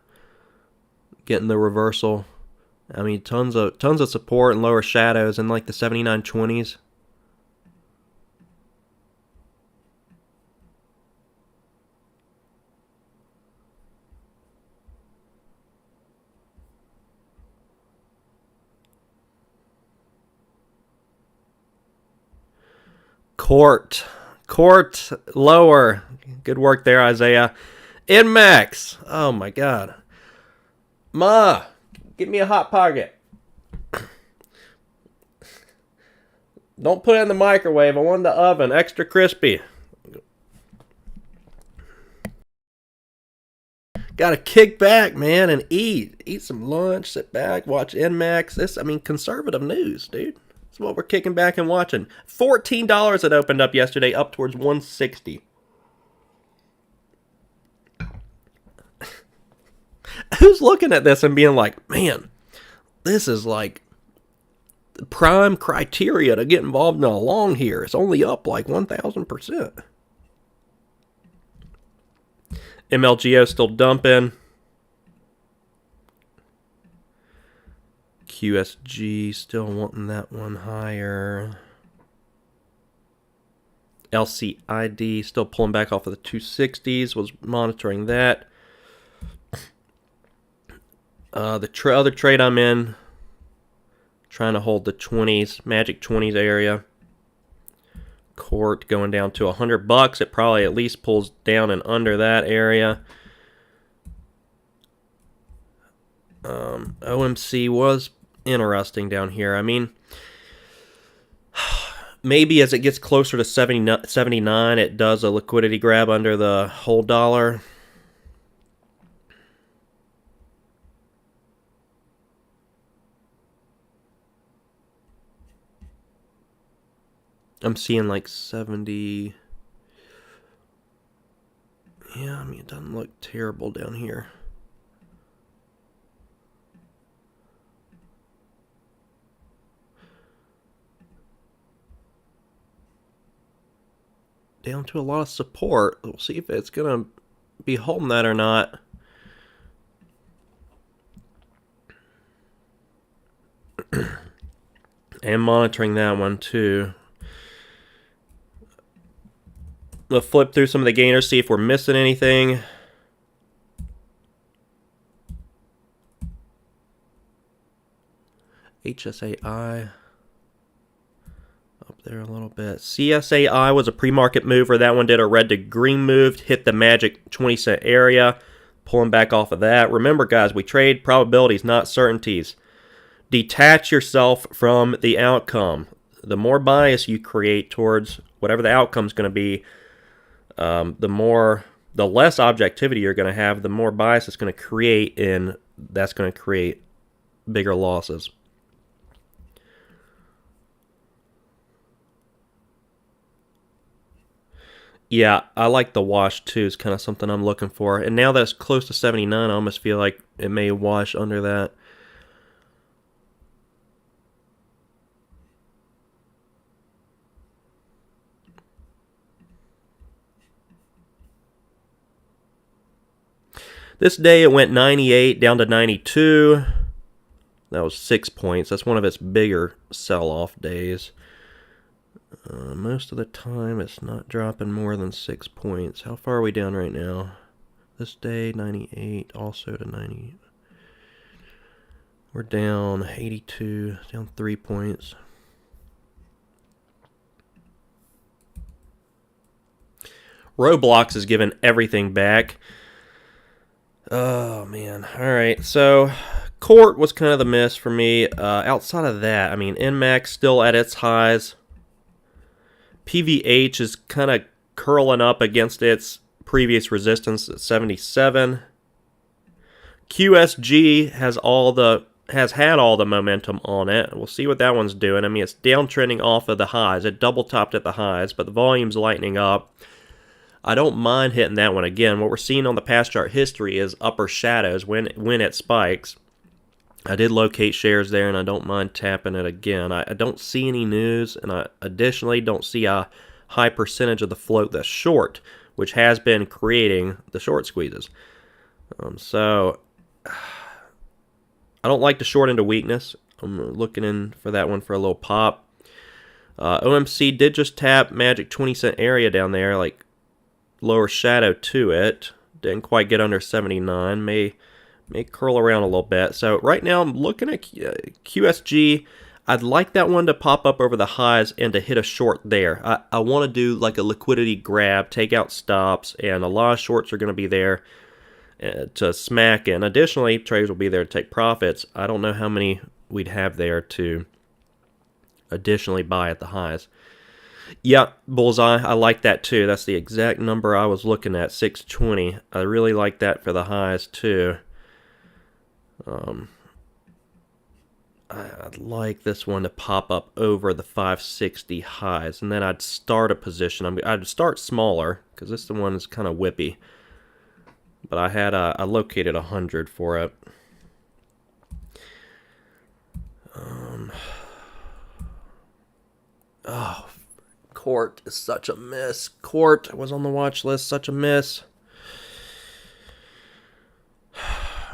getting the reversal. I mean, tons of support and lower shadows in like the 79.20s. Court lower. Good work there, Isaiah. NMAX. Oh my God. Ma, give me a hot pocket. Don't put it in the microwave. I want the oven, extra crispy. Gotta kick back, man, and eat. Eat some lunch, sit back, watch NMAX. Conservative news, dude. That's what we're kicking back and watching. $14 it opened up yesterday, up towards 160. Who's looking at this and being like, man, this is like prime criteria to get involved in a long here. It's only up like 1,000%. MLGO still dumping. QSG still wanting that one higher. LCID still pulling back off of the 260s. Was monitoring that. The other trade I'm in, trying to hold the 20s, magic 20s area. Court going down to $100. It probably at least pulls down and under that area. OMC was interesting down here. I mean, maybe as it gets closer to 79, it does a liquidity grab under the whole dollar. I'm seeing like 70. Yeah, I mean, it doesn't look terrible down here. Down to a lot of support. We'll see if it's going to be holding that or not. And monitoring that one too. We'll flip through some of the gainers, see if we're missing anything. HSAI. Up there a little bit. CSAI was a pre-market mover. That one did a red to green move, hit the magic 20-cent area, pulling back off of that. Remember, guys, we trade probabilities, not certainties. Detach yourself from the outcome. The more bias you create towards whatever the outcome is going to be, the more the less objectivity you're going to have, the more bias it's going to create, and that's going to create bigger losses. Yeah, I like the wash too. It's kind of something I'm looking for. And now that it's close to 79, I almost feel like it may wash under that. This day it went 98 down to 92. That was 6 points. That's one of its bigger sell-off days. Most of the time it's not dropping more than 6 points. How far are we down right now? This day, 98, also to 90. We're down 82, down 3 points. Roblox is giving everything back. Oh, man. All right, so Court was kind of the miss for me. Outside of that, I mean, NMAX still at its highs. PVH is kind of curling up against its previous resistance at 77. QSG has had all the momentum on it. We'll see what that one's doing. I mean, it's downtrending off of the highs. It double topped at the highs, but the volume's lightening up. I don't mind hitting that one again. What we're seeing on the past chart history is upper shadows when it spikes. I did locate shares there, and I don't mind tapping it again. I don't see any news, and I additionally don't see a high percentage of the float that's short, which has been creating the short squeezes. So I don't like to short into weakness. I'm looking in for that one for a little pop. OMC did just tap magic 20-cent area down there, like lower shadow to it. Didn't quite get under 79. May curl around a little bit. So right now I'm looking at QSG. I'd like that one to pop up over the highs and to hit a short there. I want to do like a liquidity grab, take out stops, and a lot of shorts are going to be there to smack in. Additionally, traders will be there to take profits. I don't know how many we'd have there to additionally buy at the highs. Yeah, bullseye. I like that too. That's the exact number I was looking at, 620. I really like that for the highs too. I'd like this one to pop up over the 560 highs, and then I'd start a position. I'd start smaller because this one is kind of whippy. But I located 100 for it. Oh, Court is such a miss. Court was on the watch list, such a miss.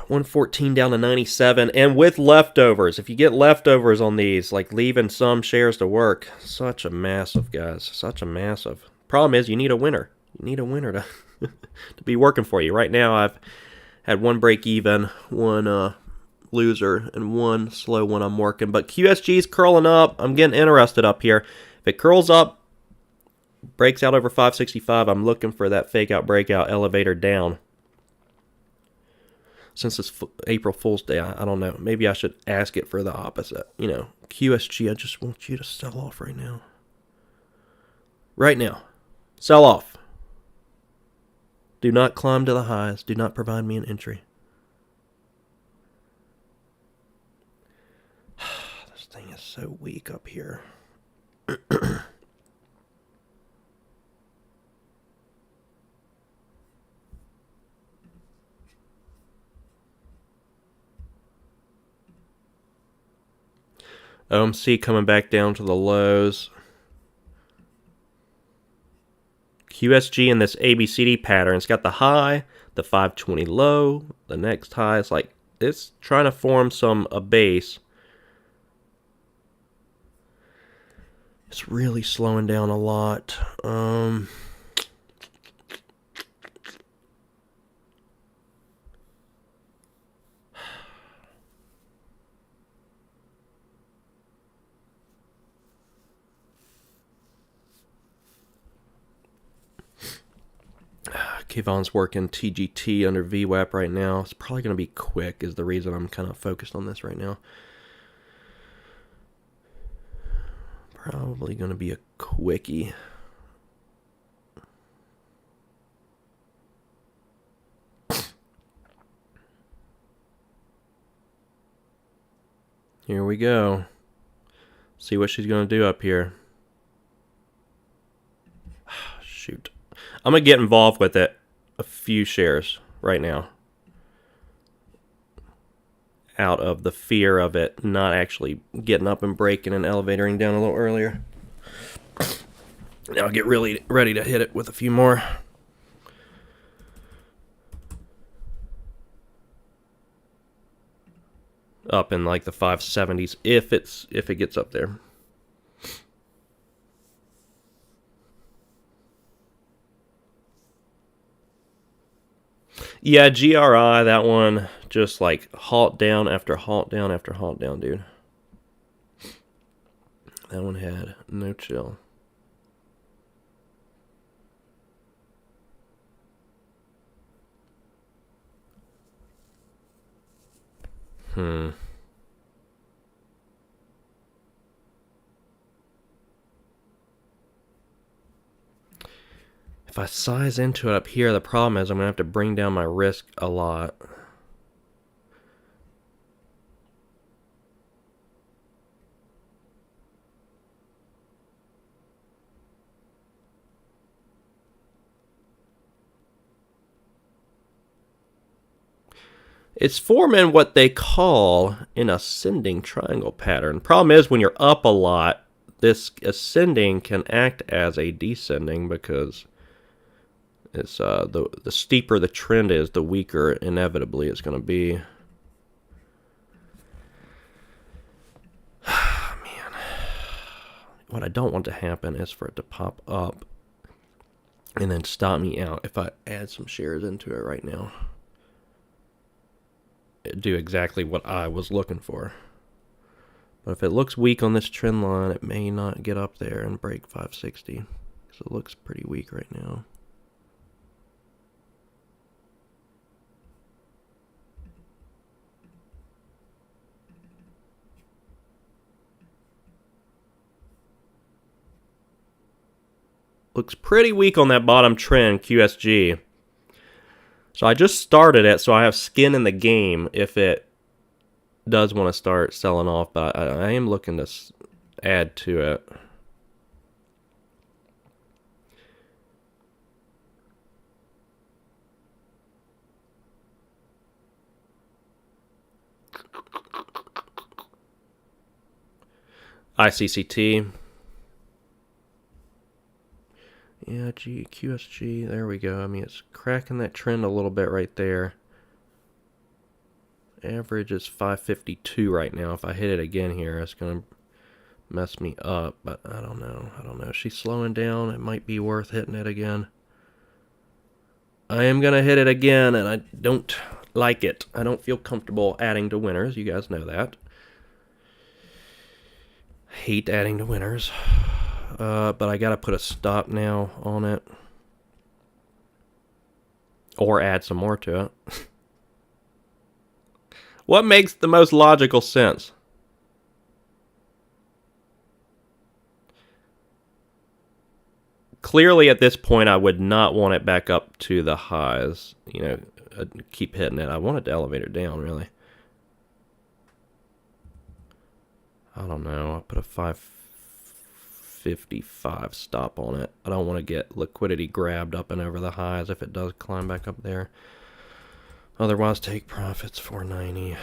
114 down to 97, and with leftovers. If you get leftovers on these, like leaving some shares to work, such a massive, guys. Such a massive. Problem is, you need a winner. You need a winner to to be working for you. Right now, I've had one break even, one loser, and one slow one I'm working. But QSG's curling up. I'm getting interested up here. If it curls up, breaks out over 565, I'm looking for that fake out breakout elevator down. Since it's April Fool's Day, I don't know. Maybe I should ask it for the opposite. You know, QSG, I just want you to sell off right now. Right now. Sell off. Do not climb to the highs. Do not provide me an entry. This thing is so weak up here. OMC coming back down to the lows. QSG in this ABCD pattern. It's got the high, the 520 low, the next high. It's like it's trying to form a base. It's really slowing down a lot. Kayvon's working TGT under VWAP right now. It's probably going to be quick is the reason I'm kind of focused on this right now. Probably going to be a quickie. Here we go. See what she's going to do up here. Shoot. I'm going to get involved with it. A few shares right now. Out of the fear of it not actually getting up and breaking and elevatoring down a little earlier. Now I'll get really ready to hit it with a few more. Up in like the 570s if it gets up there. Yeah, GRI, that one just like halt down after halt down after halt down, dude. That one had no chill. If I size into it up here, the problem is I'm going to have to bring down my risk a lot. It's forming what they call an ascending triangle pattern. Problem is, when you're up a lot, this ascending can act as a descending because it's the steeper the trend is, the weaker inevitably it's going to be. Man, what I don't want to happen is for it to pop up and then stop me out. If I add some shares into it right now, it'd do exactly what I was looking for. But if it looks weak on this trend line, it may not get up there and break 560 because it looks pretty weak right now. Looks pretty weak on that bottom trend, QSG. So I just started it, so I have skin in the game if it does want to start selling off, but I am looking to add to it. ICCT. Yeah, QSG, there we go. I mean, it's cracking that trend a little bit right there. Average is 552 right now. If I hit it again here, it's going to mess me up, but I don't know. She's slowing down. It might be worth hitting it again. I am going to hit it again, and I don't like it. I don't feel comfortable adding to winners. You guys know that. Hate adding to winners. But I gotta put a stop now on it. Or add some more to it. What makes the most logical sense? Clearly at this point I would not want it back up to the highs. You know, keep hitting it. I wanted to elevate it down, really. I don't know. I'll put a 555 stop on it. I don't want to get liquidity grabbed up and over the highs if it does climb back up there. Otherwise, take profits 490.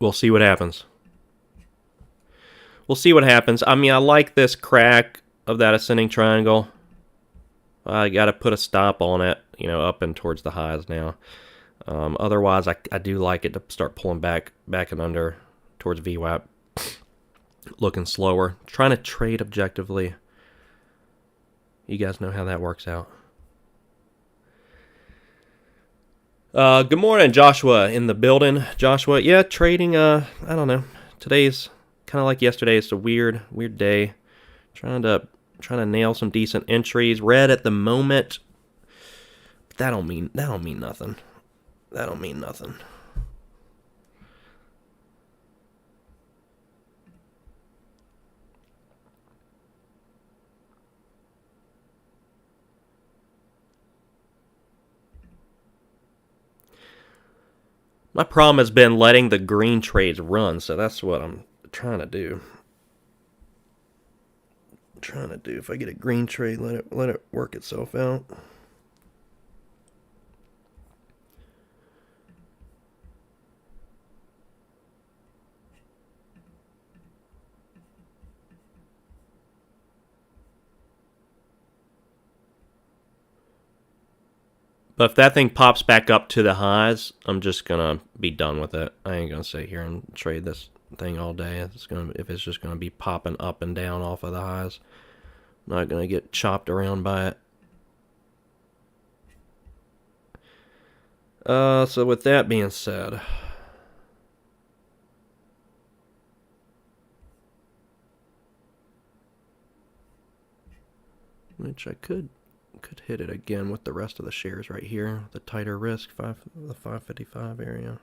We'll see what happens. We'll see what happens. I mean, I like this crack of that ascending triangle. I got to put a stop on it, you know, up and towards the highs now. Otherwise, I do like it to start pulling back and under towards VWAP. Looking slower. Trying to trade objectively. You guys know how that works out. Good morning, Joshua, in the building. Joshua, yeah, trading, I don't know. Today's kind of like yesterday. It's a weird day. Trying to nail some decent entries. Red at the moment. That don't mean nothing. That don't mean nothing. My problem has been letting the green trades run, so that's what I'm trying to do. If I get a green trade, let it work itself out. But if that thing pops back up to the highs, I'm just gonna be done with it. I ain't gonna sit here and trade this thing all day. If it's just gonna be popping up and down off of the highs, I'm not gonna get chopped around by it. So with that being said, which I could hit it again with the rest of the shares right here, the tighter risk, the 555 area.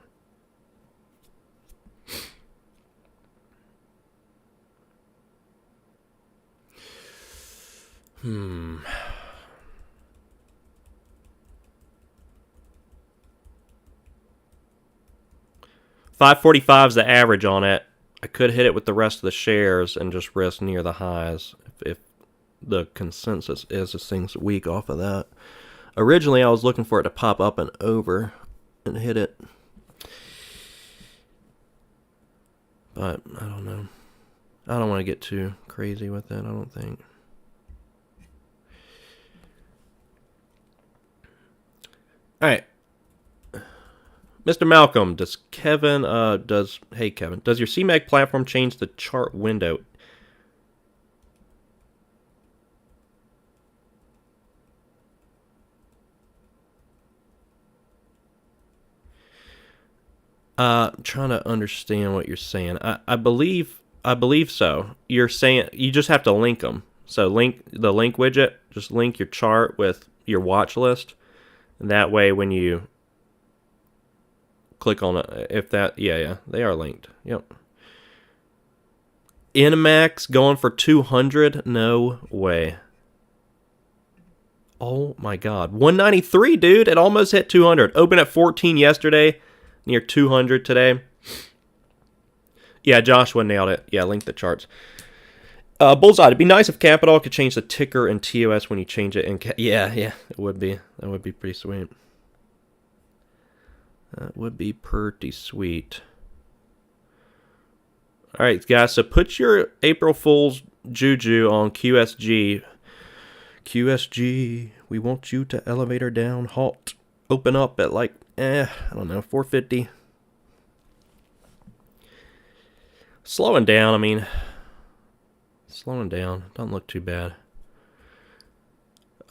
$5.45 is the average on it. I could hit it with the rest of the shares and just risk near the highs if the consensus is this thing's weak off of that. Originally, I was looking for it to pop up and over and hit it. But I don't know. I don't want to get too crazy with it, I don't think. Alright. Mr. Malcolm, hey Kevin, does your CMAG platform change the chart window? Trying to understand what you're saying. I believe so. You're saying you just have to link them. So link the link widget, just link your chart with your watch list. And that way when you click on it, if that, yeah, they are linked. Yep. Inmax going for 200? No way. Oh my god. 193, dude. It almost hit 200. Opened at 14 yesterday. Near 200 today. Yeah, Joshua nailed it. Yeah, link the charts. Bullseye. It'd be nice if Capital could change the ticker and TOS when you change it. Yeah, it would be. That would be pretty sweet. That would be pretty sweet. All right, guys. So put your April Fool's juju on QSG. QSG. We want you to elevator down, halt, open up at like, I don't know, 450. Slowing down, I mean. Slowing down. Doesn't look too bad.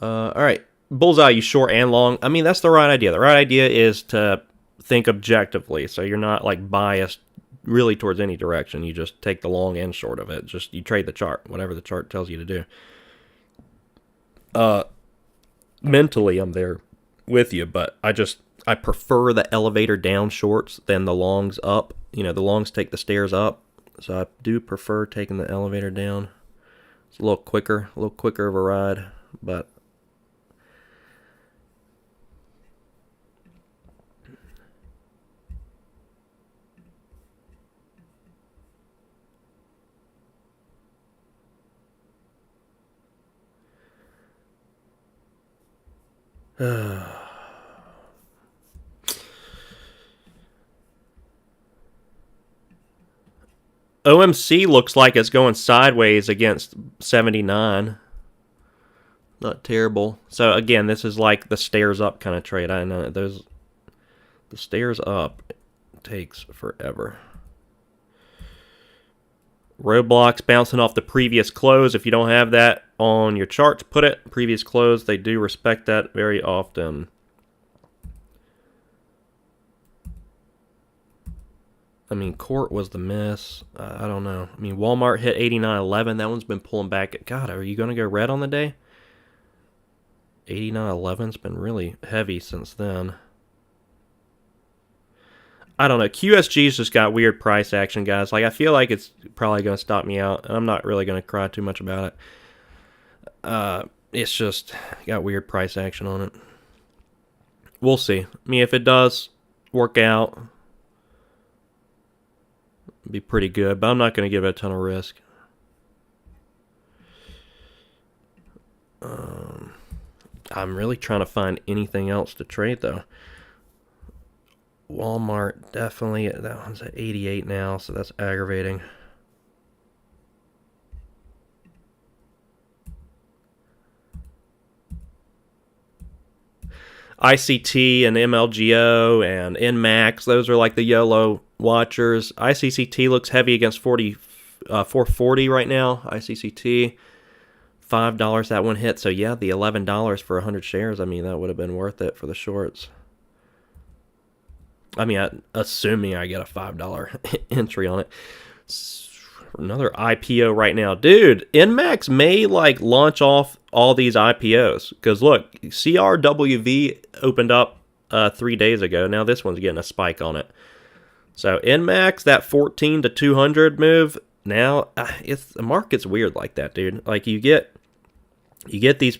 Alright. Bullseye, you short and long. I mean, that's the right idea. The right idea is to think objectively. So you're not like biased really towards any direction. You just take the long and short of it. Just you trade the chart, whatever the chart tells you to do. Mentally, I'm there with you, but I prefer the elevator down shorts than the longs up. You know, the longs take the stairs up, so I do prefer taking the elevator down. It's a little quicker of a ride, but OMC looks like it's going sideways against 79. Not terrible. So again, this is like the stairs up kind of trade. I know the stairs up takes forever. Roadblocks bouncing off the previous close. If you don't have that on your charts, put it previous close. They do respect that very often. I mean, Court was the miss. I don't know. I mean, Walmart hit 89.11. That one's been pulling back. God, are you going to go red on the day? 89.11's been really heavy since then. I don't know. QSG's just got weird price action, guys. Like, I feel like it's probably going to stop me out, and I'm not really going to cry too much about it. It's just got weird price action on it. We'll see. I mean, if it does work out, be pretty good, but I'm not going to give it a ton of risk. I'm really trying to find anything else to trade, though. Walmart, definitely. That one's at 88 now, so that's aggravating. ICT and MLGO and NMAX, those are like the YOLO watchers. ICCT looks heavy against 440 right now. ICCT, $5 that one hit. So yeah, the $11 for 100 shares, I mean, that would have been worth it for the shorts. I mean, assuming I get a $5 entry on it. Another IPO right now. Dude, NMAX may like launch off all these IPOs. Because look, CRWV opened up 3 days ago. Now this one's getting a spike on it. So NMAX, that 14 to 200 move, now the market's weird like that, dude. Like you get these...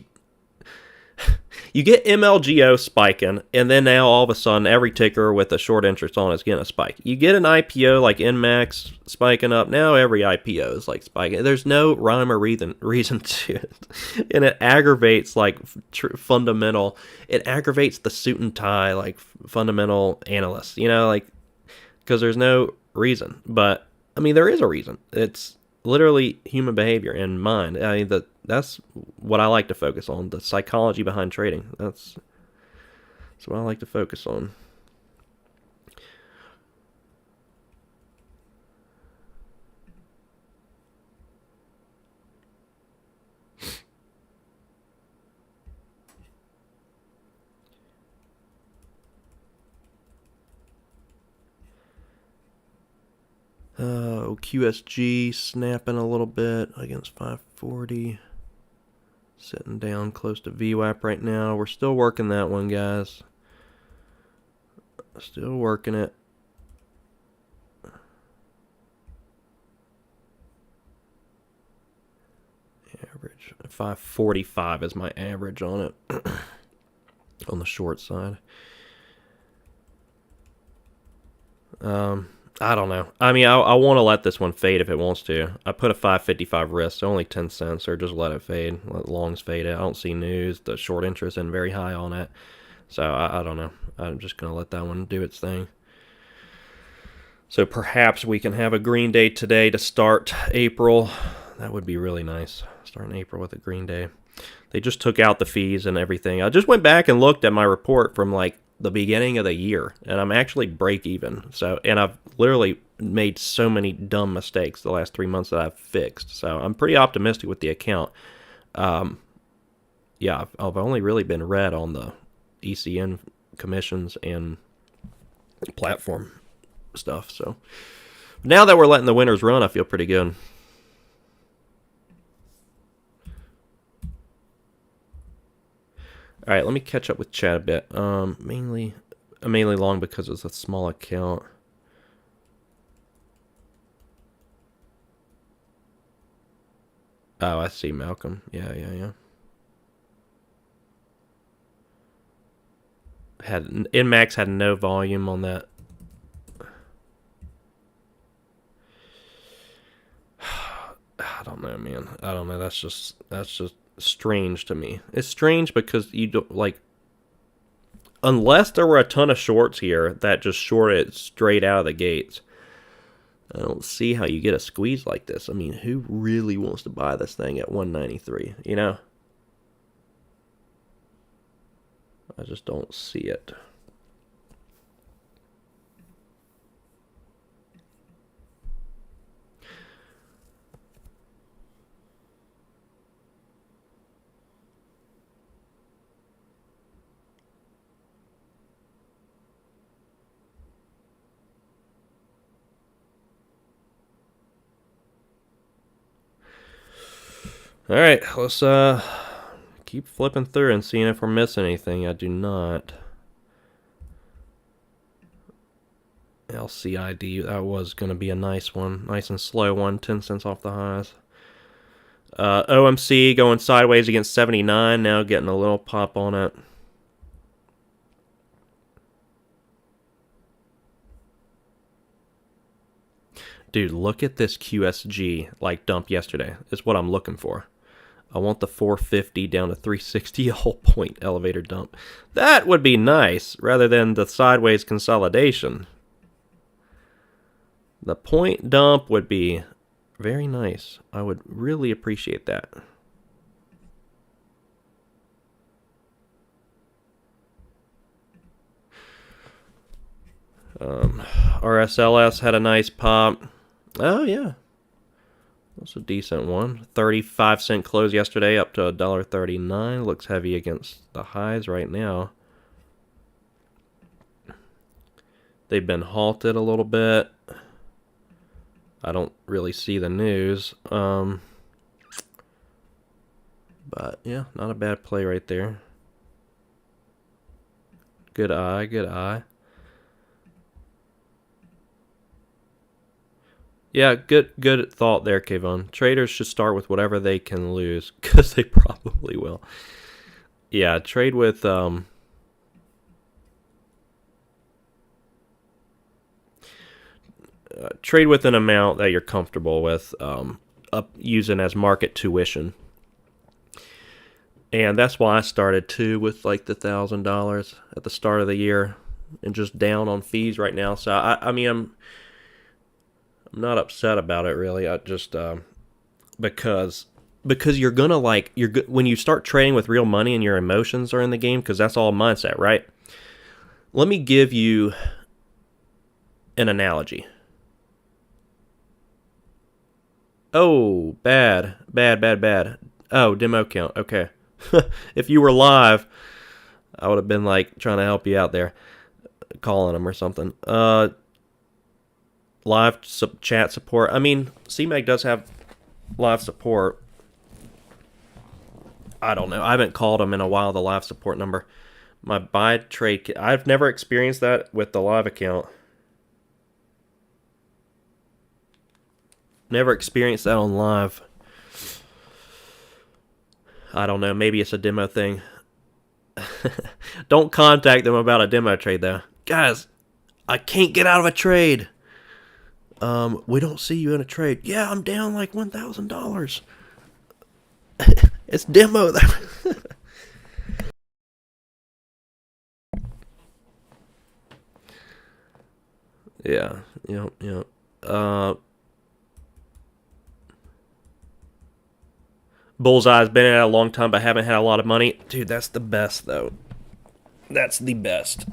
You get MLGO spiking, and then now all of a sudden every ticker with a short interest on is getting a spike. You get an IPO like NMAX spiking up, now every IPO is like spiking. There's no rhyme or reason to it. And it aggravates like fundamental, it aggravates the suit and tie like fundamental analysts, you know, like, because there's no reason. But, I mean, there is a reason. It's literally human behavior and mind. I mean, that's what I like to focus on, the psychology behind trading. That's what I like to focus on. QSG snapping a little bit against 540. Sitting down close to VWAP right now. We're still working that one, guys. Still working it. Average 545 is my average on it. On the short side. I don't know. I mean, I want to let this one fade if it wants to. I put a 555 risk, so only 10 cents, or just let it fade. Let longs fade it. I don't see news. The short interest isn't very high on it. So I don't know. I'm just going to let that one do its thing. So perhaps we can have a green day today to start April. That would be really nice. Starting April with a green day. They just took out the fees and everything. I just went back and looked at my report from like the beginning of the year, and I'm actually break even. So, and I've literally made so many dumb mistakes the last 3 months that I've fixed. So I'm pretty optimistic with the account. Yeah, I've only really been red on the ECN commissions and platform stuff. So now that we're letting the winners run, I feel pretty good. All right, let me catch up with chat a bit. Mainly long because it's a small account. Oh, I see, Malcolm. Yeah. NMAX had no volume on that. I don't know, man. I don't know. That's just strange to me. It's strange because you don't like, unless there were a ton of shorts here that just shorted straight out of the gates. I don't see how you get a squeeze like this. I mean, who really wants to buy this thing at 193? You know, I just don't see it. All right, let's keep flipping through and seeing if we're missing anything. I do not. LCID, that was going to be a nice one. Nice and slow one, 10 cents off the highs. OMC going sideways against 79, now getting a little pop on it. Dude, look at this QSG like dump yesterday. Is what I'm looking for. I want the 450 down to 360 a whole point elevator dump. That would be nice rather than the sideways consolidation. The point dump would be very nice. I would really appreciate that. RSLS had a nice pop. Oh, yeah. That's a decent one. 35-cent close yesterday, up to $1.39. Looks heavy against the highs right now. They've been halted a little bit. I don't really see the news. But, yeah, not a bad play right there. Good eye, good eye. Yeah, good thought there, Kayvon. Traders should start with whatever they can lose, because they probably will. Yeah, trade with trade with an amount that you're comfortable with, using as market tuition. And that's why I started too with like the $1,000 at the start of the year, and just down on fees right now. So I mean I'm not upset about it really. I just because you're gonna when you start trading with real money and your emotions are in the game, because that's all mindset, right? Let me give you an analogy. Oh, bad. Oh, demo count. Okay. If you were live, I would have been like trying to help you out there, calling them or something. Live chat support. I mean, CMAG does have live support. I don't know. I haven't called them in a while, the live support number. My buy trade, I've never experienced that with the live account. Never experienced that on live. I don't know. Maybe it's a demo thing. Don't contact them about a demo trade, though. Guys, I can't get out of a trade. We don't see you in a trade. Yeah, I'm down like $1,000. It's demo. Yeah. Bullseye's been in it a long time, but haven't had a lot of money. Dude, that's the best, though. That's the best.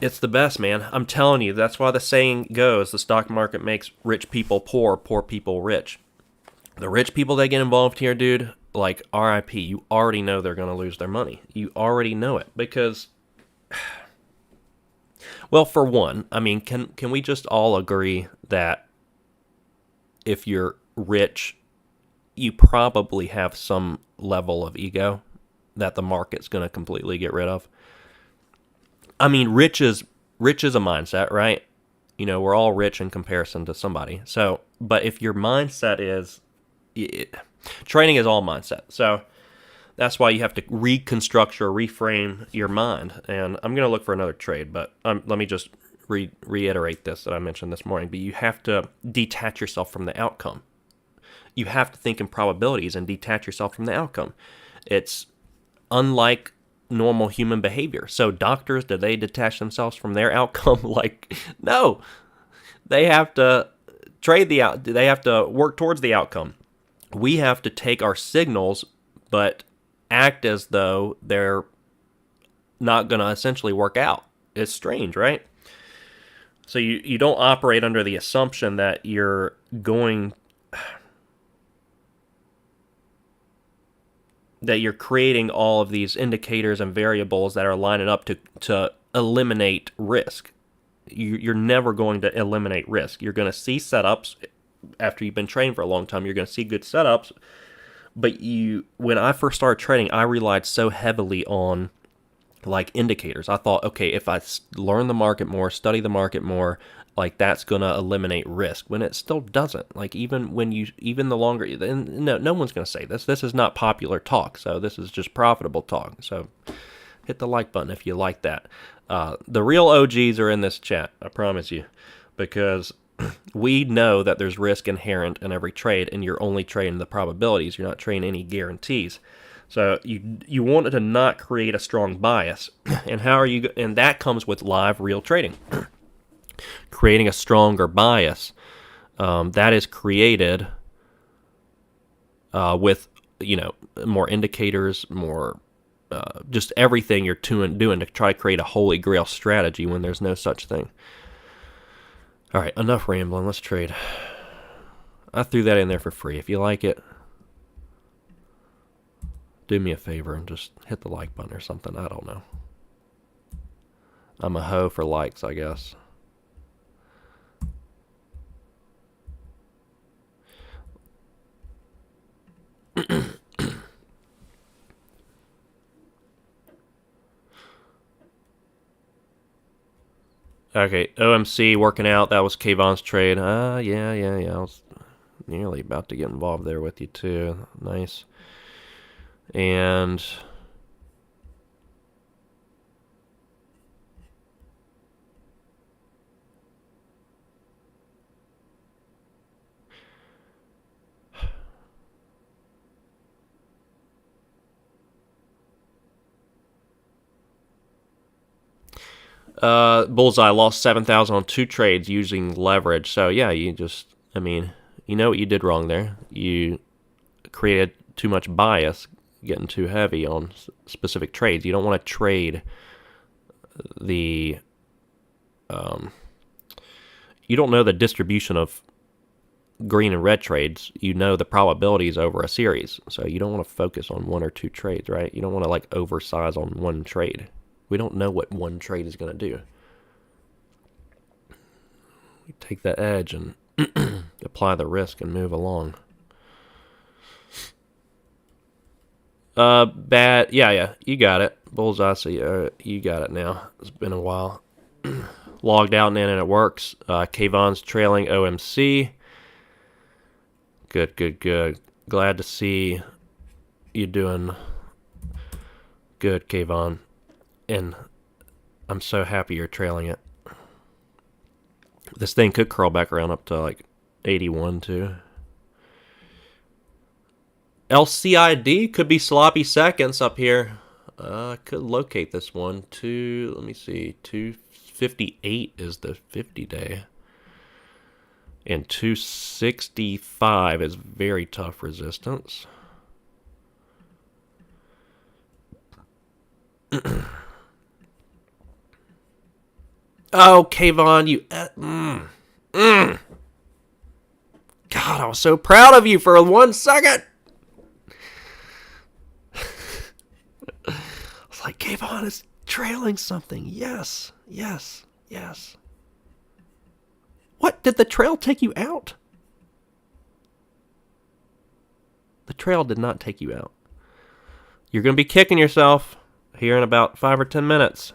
It's the best, man. I'm telling you. That's why the saying goes, the stock market makes rich people poor, poor people rich. The rich people that get involved here, dude, like RIP, you already know they're going to lose their money. You already know it because, well, for one, I mean, can we just all agree that if you're rich, you probably have some level of ego that the market's going to completely get rid of? I mean, rich is a mindset, right? You know, we're all rich in comparison to somebody. So, but if your mindset is, trading is all mindset. So that's why you have to reconstruct or reframe your mind. And I'm going to look for another trade, but let me just reiterate this that I mentioned this morning. But you have to detach yourself from the outcome. You have to think in probabilities and detach yourself from the outcome. It's unlike normal human behavior. So doctors, do they detach themselves from their outcome? Like, no. They have to they have to work towards the outcome. We have to take our signals, but act as though they're not going to essentially work out. It's strange, right? So you don't operate under the assumption that you're going, that you're creating all of these indicators and variables that are lining up to eliminate risk. You're never going to eliminate risk. You're going to see setups after you've been trading for a long time. You're going to see good setups. But when I first started trading, I relied so heavily on like indicators. I thought, okay, if I learn the market more, study the market more, like that's going to eliminate risk, when it still doesn't. Like even the longer, no one's going to say this. This is not popular talk. So this is just profitable talk. So Hit the like button if you like that. The real OGs are in this chat, I promise you, because we know that there's risk inherent in every trade, and you're only trading the probabilities. You're not trading any guarantees. So you want to not create a strong bias, and how are you? And that comes with live real trading. Creating a stronger bias that is created with more indicators, more just everything you're doing to try to create a holy grail strategy when there's no such thing. All right, enough rambling. Let's trade. I threw that in there for free. If you like it, do me a favor and just hit the like button or something. I don't know. I'm a hoe for likes, I guess. Okay, OMC working out. That was Kayvon's trade. Yeah. I was nearly about to get involved there with you too. Nice. And Bullseye lost 7,000 on 2 trades using leverage. So yeah, you know what you did wrong there. You created too much bias, getting too heavy on specific trades. You don't want to trade the you don't know the distribution of green and red trades. You know the probabilities over a series, so you don't want to focus on 1 or 2 trades, right? You don't want to like oversize on 1 trade. We don't know what 1 trade is going to do. We take the edge and apply the risk and move along. Bad. Yeah, you got it. Bullseye, so you got it now. It's been a while. Logged out and in, and it works. Kayvon's trailing OMC. Good. Glad to see you doing good, Kayvon. And I'm so happy you're trailing it. This thing could curl back around up to like 81 too. LCID could be sloppy seconds up here. I could locate this one. Let me see. 258 is the 50-day. And 265 is very tough resistance. Oh, Kayvon, you... God, I was so proud of you for 1 second. I was like, Kayvon is trailing something. Yes. What? Did the trail take you out? The trail did not take you out. You're going to be kicking yourself here in about 5 or 10 minutes.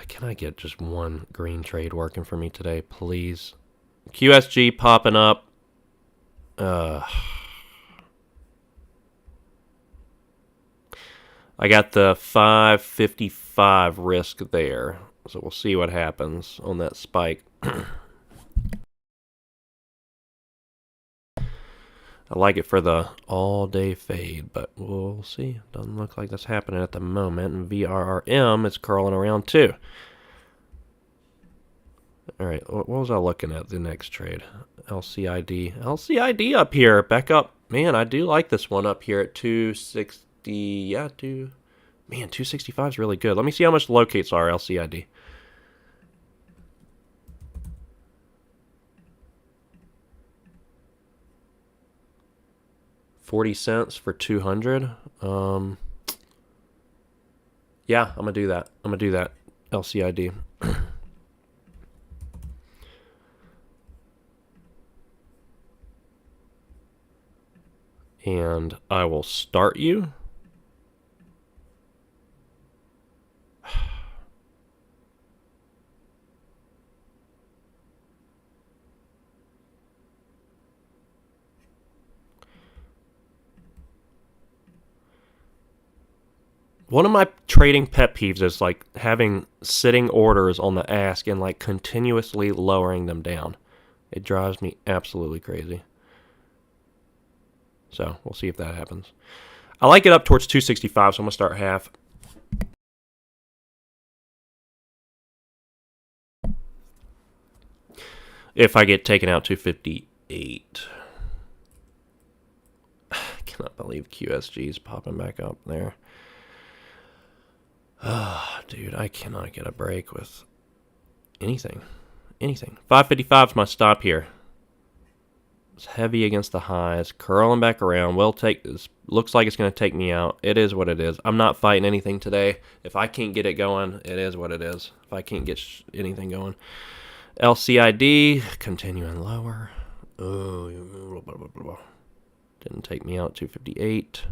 Can I get just 1 green trade working for me today, please? QSG popping up. I got the 555 risk there, so we'll see what happens on that spike. I like it for the all-day fade, but we'll see. Doesn't look like that's happening at the moment. And VRRM is curling around too. All right, what was I looking at the next trade? LCID up here, back up. Man, I do like this one up here at 260. Yeah, 265 is really good. Let me see how much locates are LCID. $0.40 for 200. Yeah, I'm gonna do that. LCID. And I will start you. One of my trading pet peeves is like having sitting orders on the ask and like continuously lowering them down. It drives me absolutely crazy. So we'll see if that happens. I like it up towards 265, so I'm going to start half. If I get taken out 258. I cannot believe QSG is popping back up there. Dude, I cannot get a break with anything. 555 is my stop here. It's heavy against the highs, curling back around. Looks like it's going to take me out. It is what it is. I'm not fighting anything today. If I can't get it going, it is what it is. If I can't get anything going. LCID, continuing lower. Oh, didn't take me out. 258.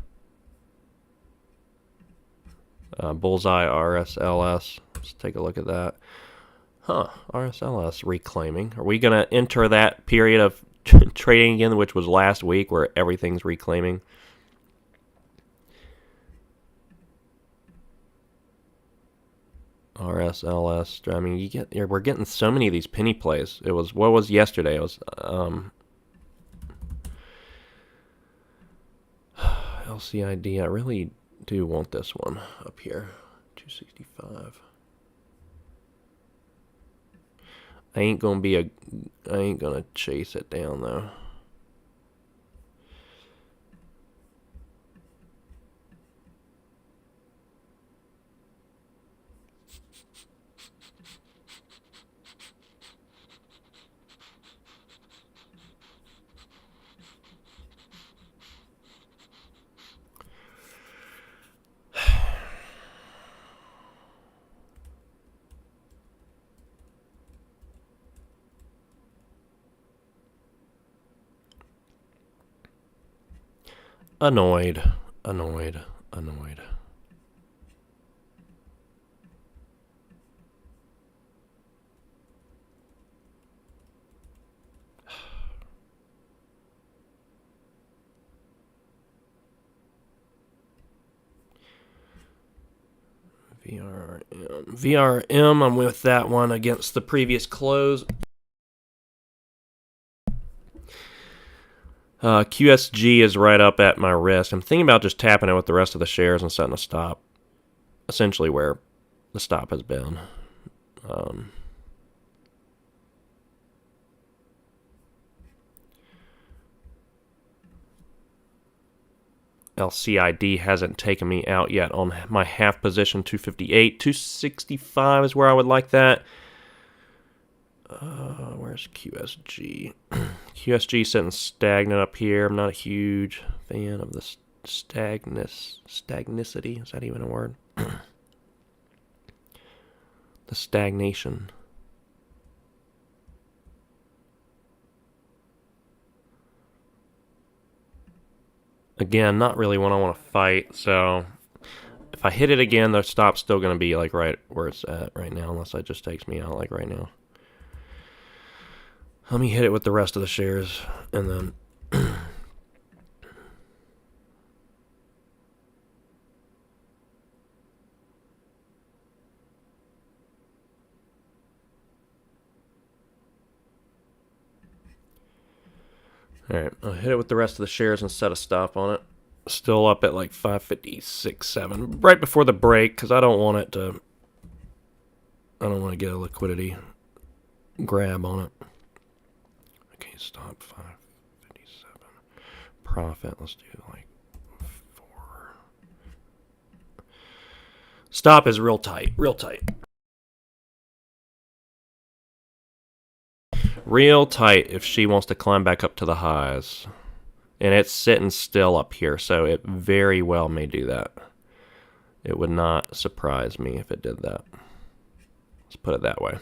Bullseye RSLS. Let's take a look at that. RSLS reclaiming. Are we going to enter that period of trading again, which was last week, where everything's reclaiming? RSLS. I mean, we're getting so many of these penny plays. What was yesterday? It was LCID. I really do want this one up here. 265. I ain't gonna chase it down though. Annoyed. VRM, I'm with that one against the previous close. QSG is right up at my wrist. I'm thinking about just tapping it with the rest of the shares and setting a stop. Essentially where the stop has been. LCID hasn't taken me out yet on my half position. 258. 265 is where I would like that. Where's QSG? QSG sitting stagnant up here. I'm not a huge fan of the stagnicity. Is that even a word? The stagnation. Again, not really one I want to fight, so if I hit it again, the stop's still going to be like right where it's at right now, unless it just takes me out like right now. Let me hit it with the rest of the shares, and then alright, I'll hit it with the rest of the shares and set a stop on it. Still up at like 556, 7, right before the break, because I don't want to get a liquidity grab on it. Okay, stop 557. Profit, let's do like 4. Stop is real tight. Real tight if she wants to climb back up to the highs. And it's sitting still up here, so it very well may do that. It would not surprise me if it did that. Let's put it that way.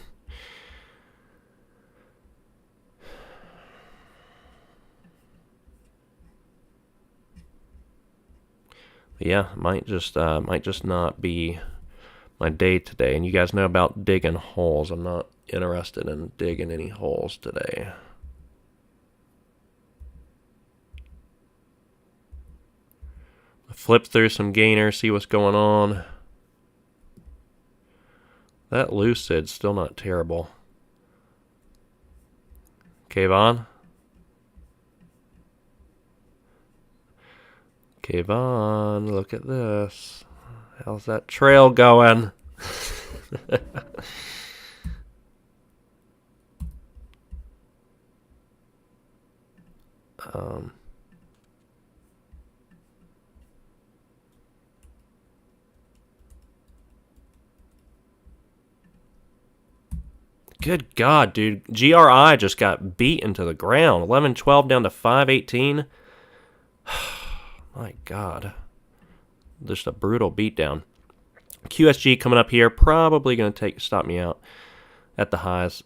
But yeah, might just not be my day today. And you guys know about digging holes. I'm not interested in digging any holes today. Flip through some gainers, see what's going on. That Lucid's still not terrible. Kayvon. Kayvon, look at this. How's that trail going? Good God, dude. GRI just got beaten to the ground. 11.12 down to 5.18. My God. Just a brutal beatdown. QSG coming up here. Probably going to stop me out at the highs.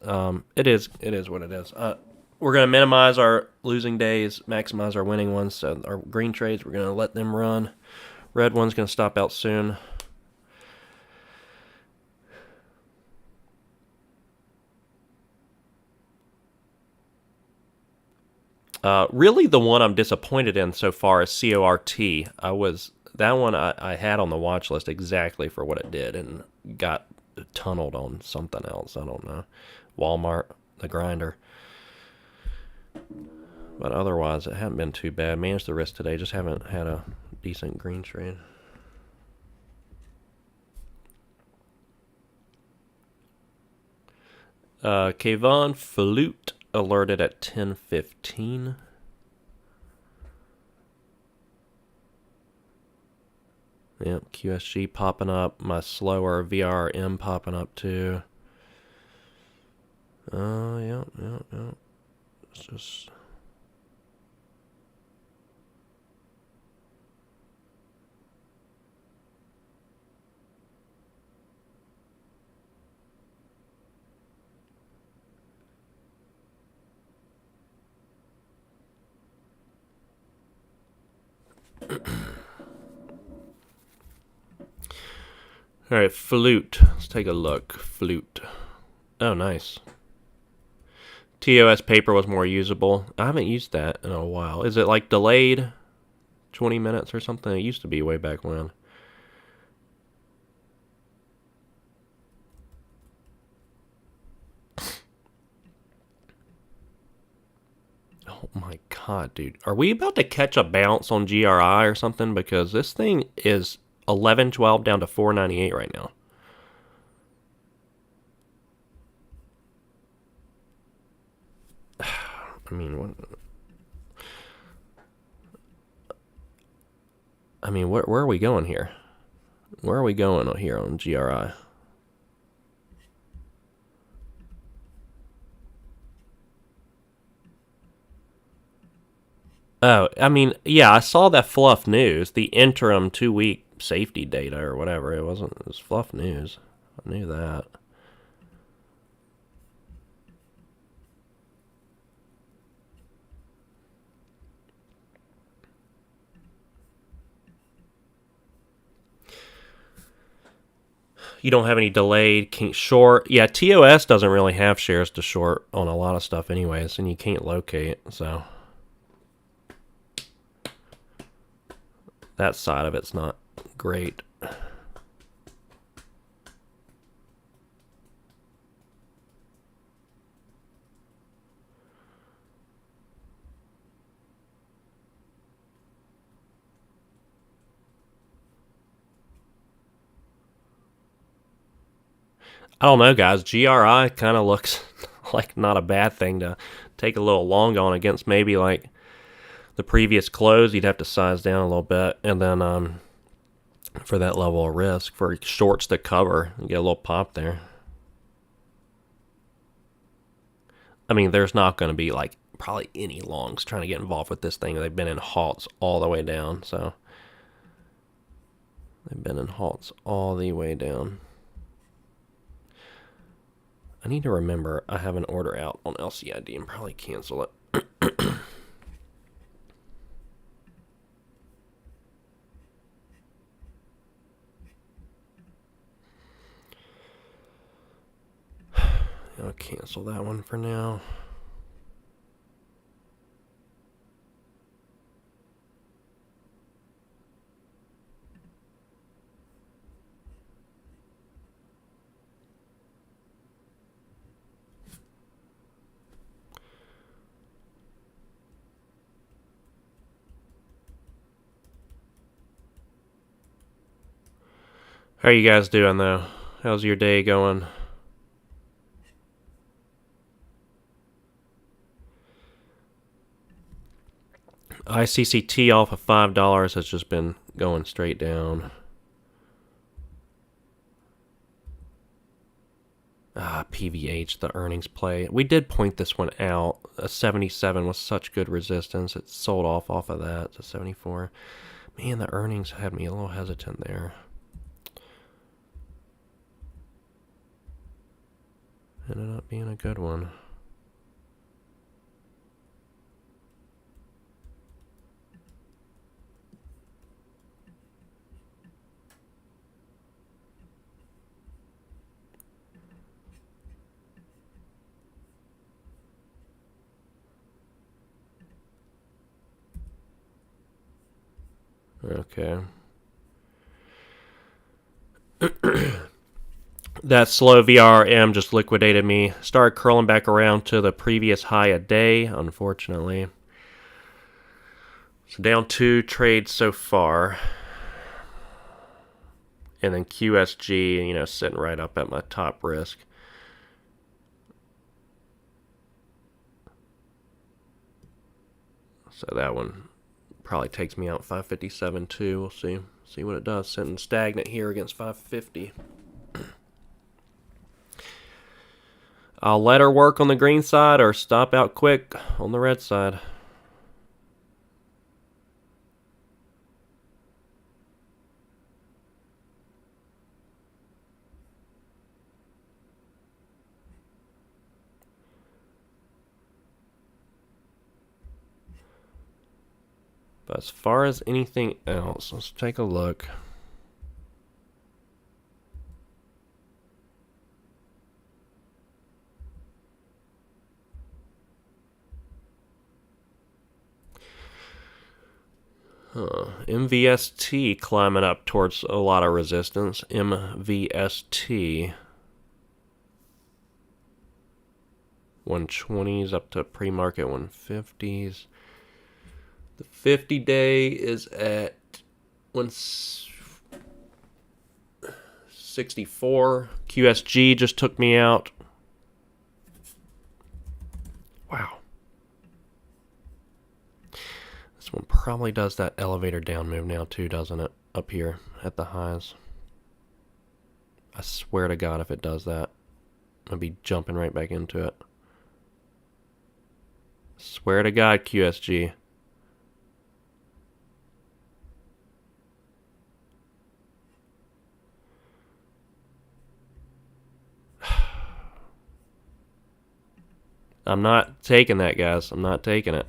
It is what it is. We're going to minimize our losing days, maximize our winning ones. So our green trades, we're going to let them run. Red one's going to stop out soon. Really, the one I'm disappointed in so far is CORT. That one I had on the watch list exactly for what it did and got tunneled on something else. I don't know. Walmart, the grinder. But otherwise, it hasn't been too bad. Managed the risk today. Just haven't had a decent green trade. Kayvon Flute alerted at 10:15. Yep, QSG popping up. My slower VRM popping up too. Yep. It's just... All right, Flute. Let's take a look. Flute. Oh, nice. TOS paper was more usable. I haven't used that in a while. Is it like delayed 20 minutes or something? It used to be way back when. Oh my God, dude. Are we about to catch a bounce on GRI or something? Because this thing is 11.12 down to 4.98 right now. I mean, what? I mean, where are we going here? Where are we going here on GRI? Oh, I mean, yeah, I saw that fluff news, the interim 2-week safety data or whatever. It was fluff news. I knew that. You don't have any delayed, can't short. Yeah, TOS doesn't really have shares to short on a lot of stuff anyways, and you can't locate, so that side of it's not great. I don't know, guys. GRI kind of looks like not a bad thing to take a little long on against maybe like the previous close. You'd have to size down a little bit, and then for that level of risk, for shorts to cover, you get a little pop there. I mean, there's not going to be like probably any longs trying to get involved with this thing. They've been in halts all the way down, so they've been in halts all the way down. I need to remember I have an order out on LCID and probably cancel it. I'll cancel that one for now. How are you guys doing, though? How's your day going? ICCT off of $5 has just been going straight down. PVH, the earnings play. We did point this one out. A 77 was such good resistance. It sold off of that to 74. Man, the earnings had me a little hesitant there. Ended up being a good one. Okay. That slow VRM just liquidated me. Started curling back around to the previous high a day, unfortunately. So down 2 trades so far. And then QSG, sitting right up at my top risk. So that one probably takes me out 557 too. We'll see what it does. Sitting stagnant here against 550. I'll let her work on the green side or stop out quick on the red side. But as far as anything else, let's take a look. MVST climbing up towards a lot of resistance. MVST 120s up to pre-market 150s. The 50-day is at 164. QSG just took me out. Wow. This one probably does that elevator down move now too, doesn't it? Up here at the highs. I swear to God if it does that, I'll be jumping right back into it. Swear to God, QSG. I'm not taking that, guys. I'm not taking it.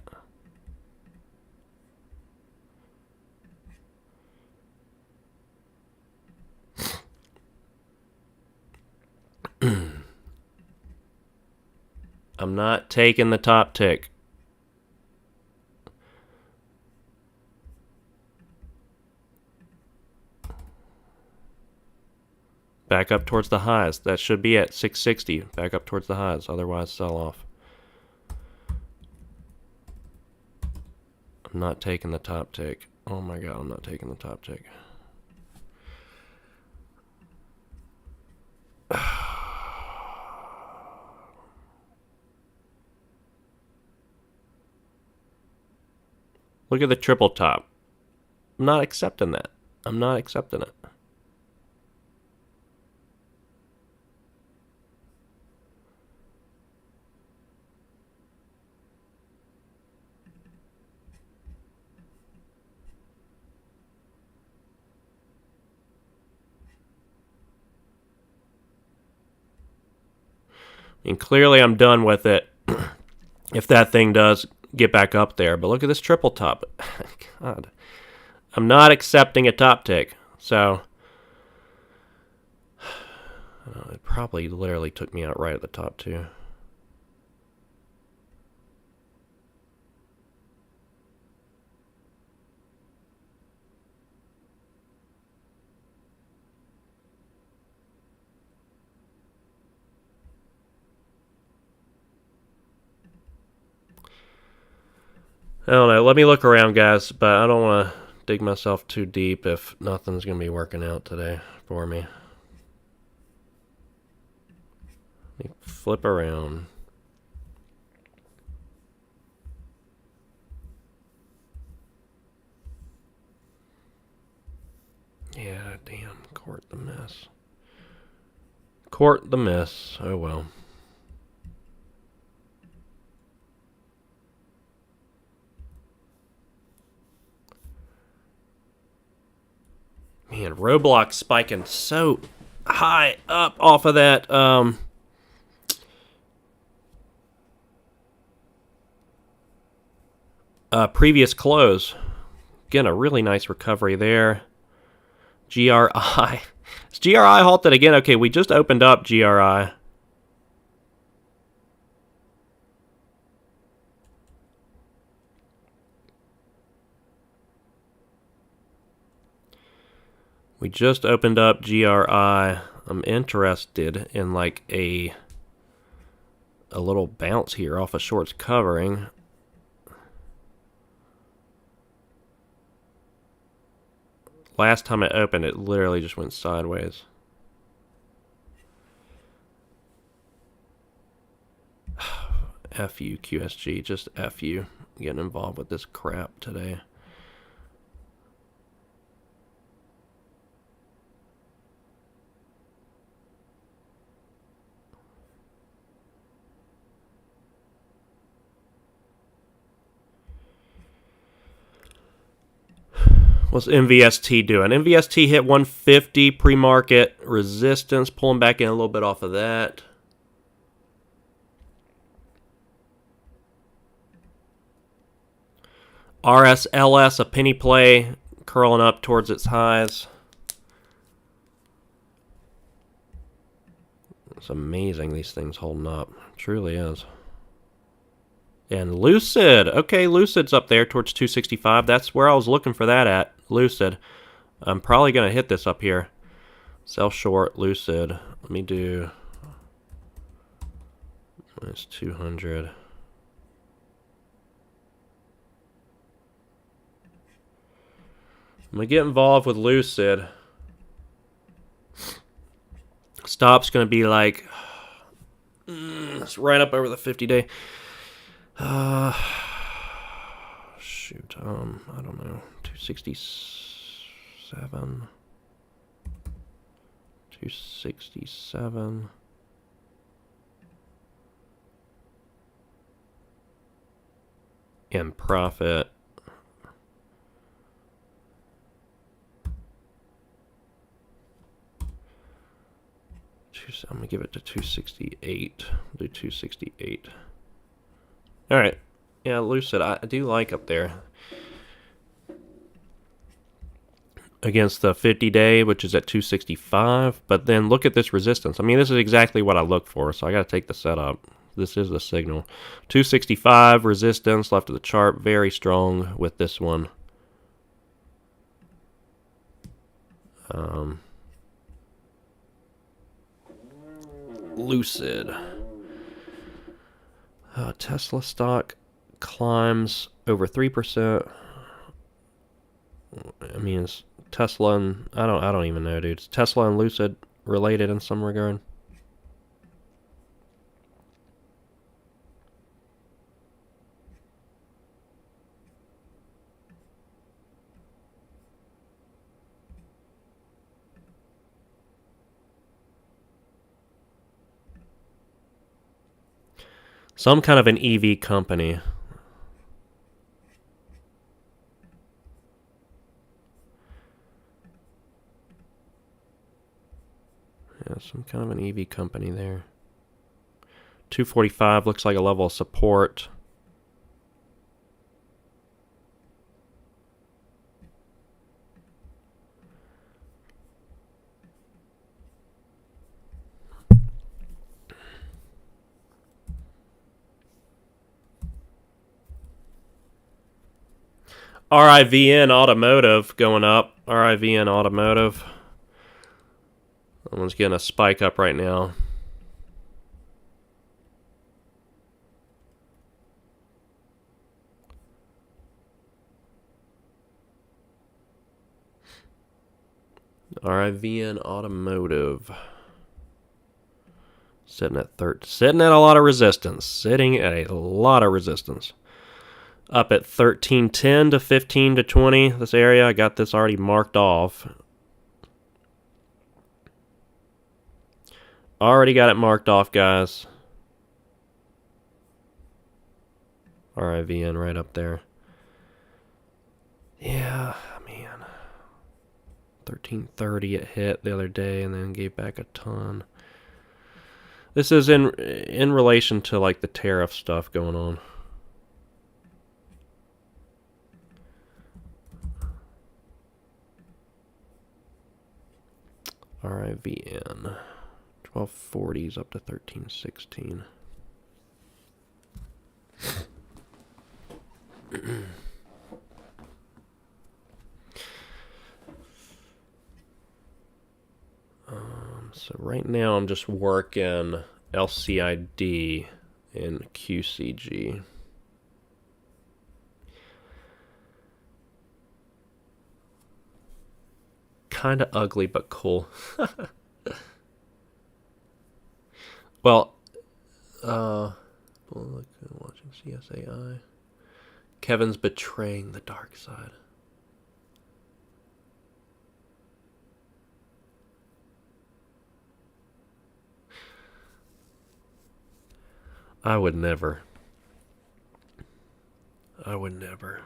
I'm not taking the top tick. Back up towards the highs. That should be at 660. Back up towards the highs. Otherwise, sell off. I'm not taking the top tick. Oh my God, I'm not taking the top tick. Look at the triple top. I'm not accepting that. I'm not accepting it. And clearly I'm done with it if that thing does get back up there. But look at this triple top. God. I'm not accepting a top tick. So it probably literally took me out right at the top too. I don't know. Let me look around, guys, but I don't want to dig myself too deep if nothing's going to be working out today for me. Let me flip around. Yeah, damn. Court the miss. Court the miss. Oh well. Man, Roblox spiking so high up off of that previous close. Again, a really nice recovery there. GRI. Is GRI halted again? Okay, we just opened up GRI. We just opened up GRI. I'm interested in like a little bounce here off of shorts covering. Last time it opened, it literally just went sideways. F you, QSG. Just F you. Getting involved with this crap today. What's MVST doing? MVST hit 150 pre-market resistance, pulling back in a little bit off of that. RSLS, a penny play, curling up towards its highs. It's amazing these things holding up. It truly is. And Lucid. Okay, Lucid's up there towards 265. That's where I was looking for that at. Lucid. I'm probably going to hit this up here. Sell short, Lucid. Let me do minus 200. I'm going to get involved with Lucid. Stop's going to be like... it's right up over the 50-day. Shoot, I don't know, 267, 267, and profit, I'm gonna give it to 268, do 268. All right. Yeah, Lucid, I do like up there. Against the 50-day, which is at 265. But then look at this resistance. I mean, this is exactly what I look for, so I got to take the setup. This is the signal. 265 resistance left of the chart. Very strong with this one. Lucid. Tesla stock climbs over 3%. I mean, it's Tesla and I don't even know, dude. It's Tesla and Lucid related in some regard. Some kind of an EV company. Yeah, some kind of an EV company there. 245 looks like a level of support. RIVN Automotive going up. RIVN Automotive. That one's getting a spike up right now. RIVN Automotive. Sitting at a lot of resistance. Sitting at a lot of resistance. Up at 1310 to 15 to 20. This area, I got this already marked off. Already got it marked off, guys. RIVN right up there. Yeah, man. 1330 it hit the other day and then gave back a ton. This is in relation to like the tariff stuff going on. RIVN 1240s up to 1316. So right now I'm just working LCID and QCG. Kind of ugly, but cool. Well, watching CSAI. Kevin's betraying the dark side. I would never. I would never.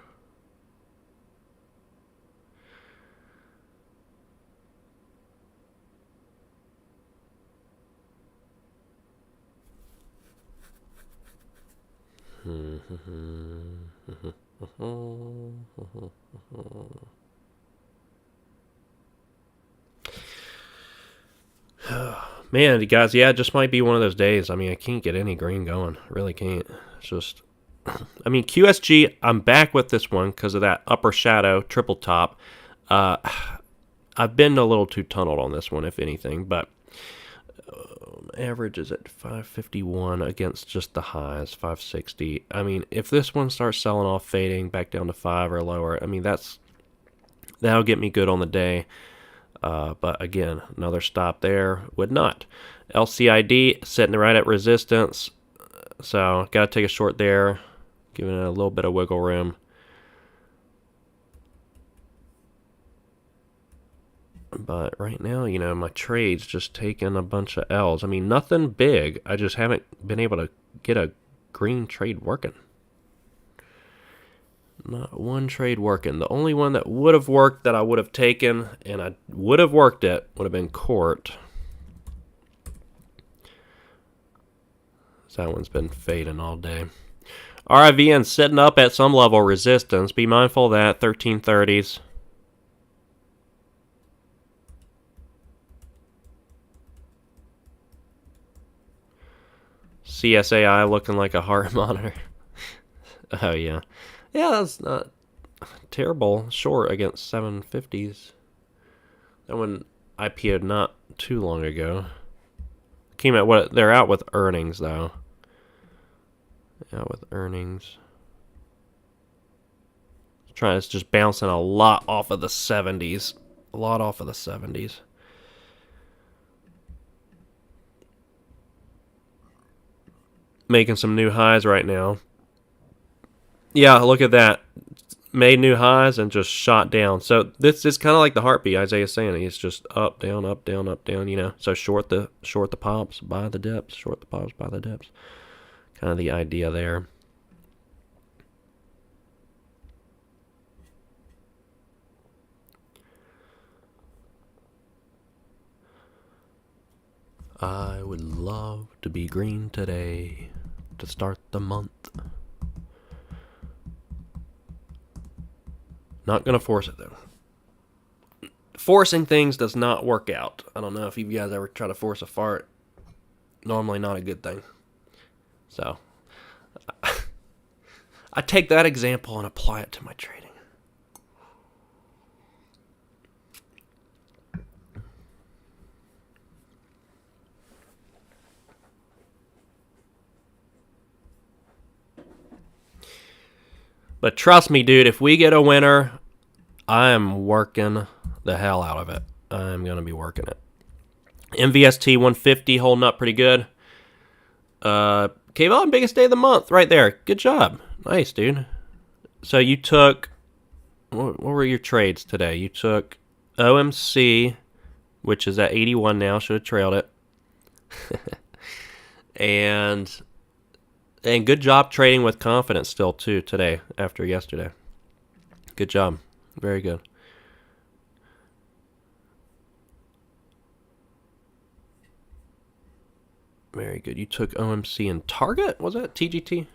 Man, guys, yeah, it just might be one of those days. I mean, I can't get any green going. I really can't. It's just, I mean, QSG, I'm back with this one because of that upper shadow, triple top. I've been a little too tunneled on this one, if anything, but average is at 551 against just the highs, 560. I mean, if this one starts selling off, fading back down to 5 or lower, I mean, that'll get me good on the day. But again, another stop there would not. LCID sitting right at resistance, so got to take a short there, giving it a little bit of wiggle room. But right now, you know, my trade's just taking a bunch of L's. I mean, nothing big. I just haven't been able to get a green trade working. Not one trade working. The only one that would have worked that I would have taken, and I would have worked it, would have been Court. So that one's been fading all day. RIVN setting up at some level resistance. Be mindful of that, 1330s. CSAI looking like a heart monitor. Oh, yeah. Yeah, that's not terrible. Short against 750s. That one IPO'd not too long ago. Came out what they're out with earnings though. Out with earnings. It's just bouncing a lot off of the 70s. A lot off of the 70s. Making some new highs right now. Yeah, look at that. Made new highs and just shot down. So this is kind of like the heartbeat Isaiah's saying. He's just up, down, up, down, up, down, you know. So short the pops, buy the dips. Short the pops, buy the dips. Kind of the idea there. I would love to be green today to start the month. Not going to force it, though. Forcing things does not work out. I don't know if you guys ever try to force a fart. Normally not a good thing. So, I take that example and apply it to my trading. But trust me, dude, if we get a winner, I am working the hell out of it. I'm going to be working it. MVST 150 holding up pretty good. Kayvon, biggest day of the month right there. Good job. Nice, dude. So you took, what were your trades today? You took OMC, which is at 81 now. Should have trailed it. and good job trading with confidence still, too, today after yesterday. Good job. Very good. Very good. You took OMC and Target? Was that TGT?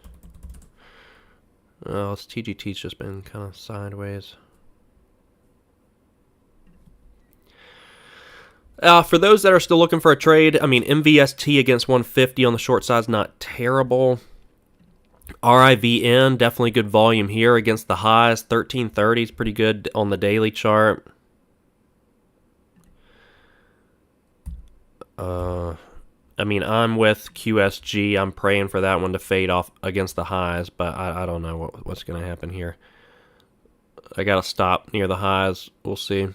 Oh, it's TGT's just been kind of sideways. For those that are still looking for a trade, I mean, MVST against 150 on the short side is not terrible. RIVN, definitely good volume here against the highs. 1330 is pretty good on the daily chart. I mean, I'm with QSG. I'm praying for that one to fade off against the highs, but I don't know what's going to happen here. I got to stop near the highs. We'll see.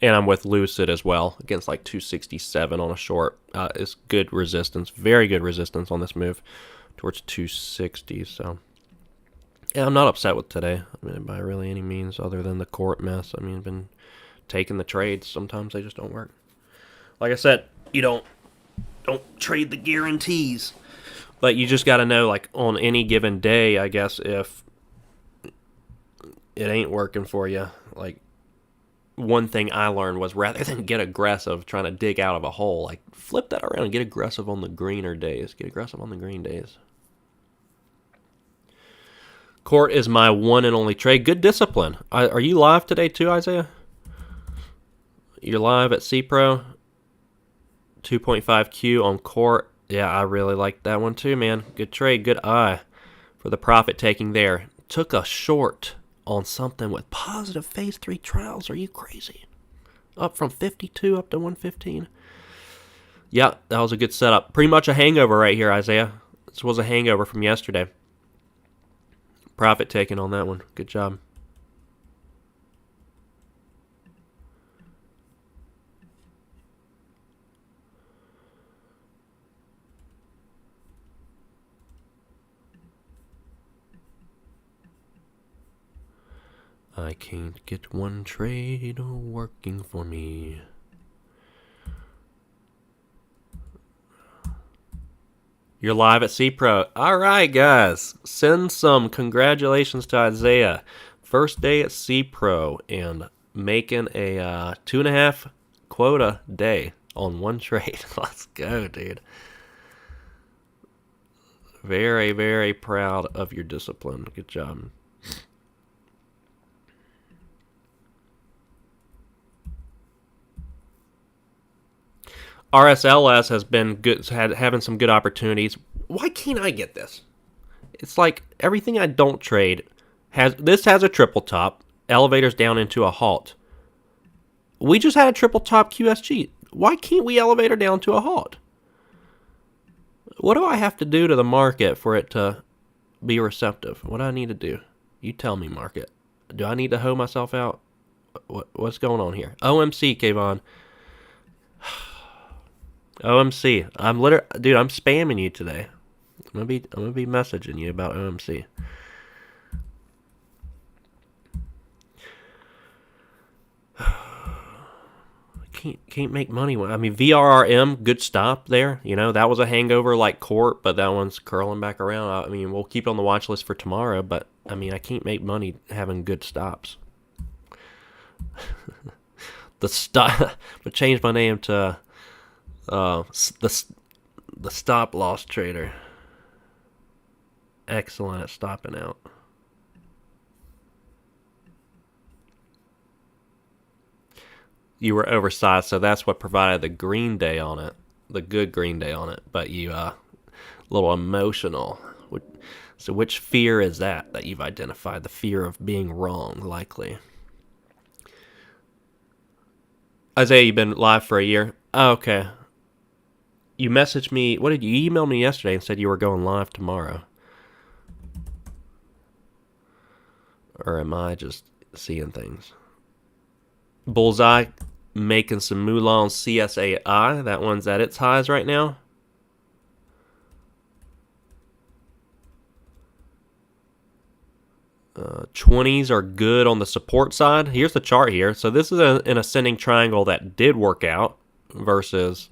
And I'm with Lucid as well against like 267 on a short. It's good resistance, very good resistance on this move towards 260. So, yeah, I'm not upset with today. I mean, by really any means, other than the court mess. I mean, I've been taking the trades. Sometimes they just don't work. Like I said, you don't trade the guarantees, but you just got to know, like, on any given day, I guess, if it ain't working for you. Like, one thing I learned was rather than get aggressive trying to dig out of a hole, like, flip that around and get aggressive on the greener days. Get aggressive on the green days. Court is my one and only trade. Good discipline. Are you live today too, Isaiah? You're live at CPro. 2.5Q on Court. Yeah, I really like that one too, man. Good trade, good eye for the profit taking there. Took a short on something with positive phase 3 trials. Are you crazy? Up from 52 up to 115. Yeah, that was a good setup. Pretty much a hangover right here, Isaiah. This was a hangover from yesterday. Profit taken on that one. Good job. I can't get one trade working for me. You're live at CPro. All right, guys. Send some congratulations to Isaiah. First day at CPro and making a 2.5 quota day on one trade. Let's go, dude. Very, very proud of your discipline. Good job. RSLS has been good, having some good opportunities. Why can't I get this? It's like everything I don't trade has a triple top, elevators down into a halt. We just had a triple top QSG. Why can't we elevator down to a halt? What do I have to do to the market for it to be receptive? What do I need to do? You tell me, market. Do I need to hoe myself out? What's going on here? OMC, Kayvon. OMC. I'm spamming you today. I'm gonna be messaging you about OMC. Can't make money. I mean, VRRM, good stop there. You know, that was a hangover like Court, but that one's curling back around. I mean, we'll keep it on the watch list for tomorrow, but I mean, I can't make money having good stops. But change my name to the stop loss trader. Excellent at stopping out. You were oversized, so that's what provided the green day on it, the good green day on it. But you a little emotional. So which fear is that you've identified? The fear of being wrong, likely. Isaiah, you've been live for a year. Oh, okay. You messaged me. What did you email me yesterday and said you were going live tomorrow? Or am I just seeing things. Bullseye making some moolah on CSAI. That one's at its highs right now. Uh, 20s are good on the support side. Here's the chart here. So this is an ascending triangle that did work out versus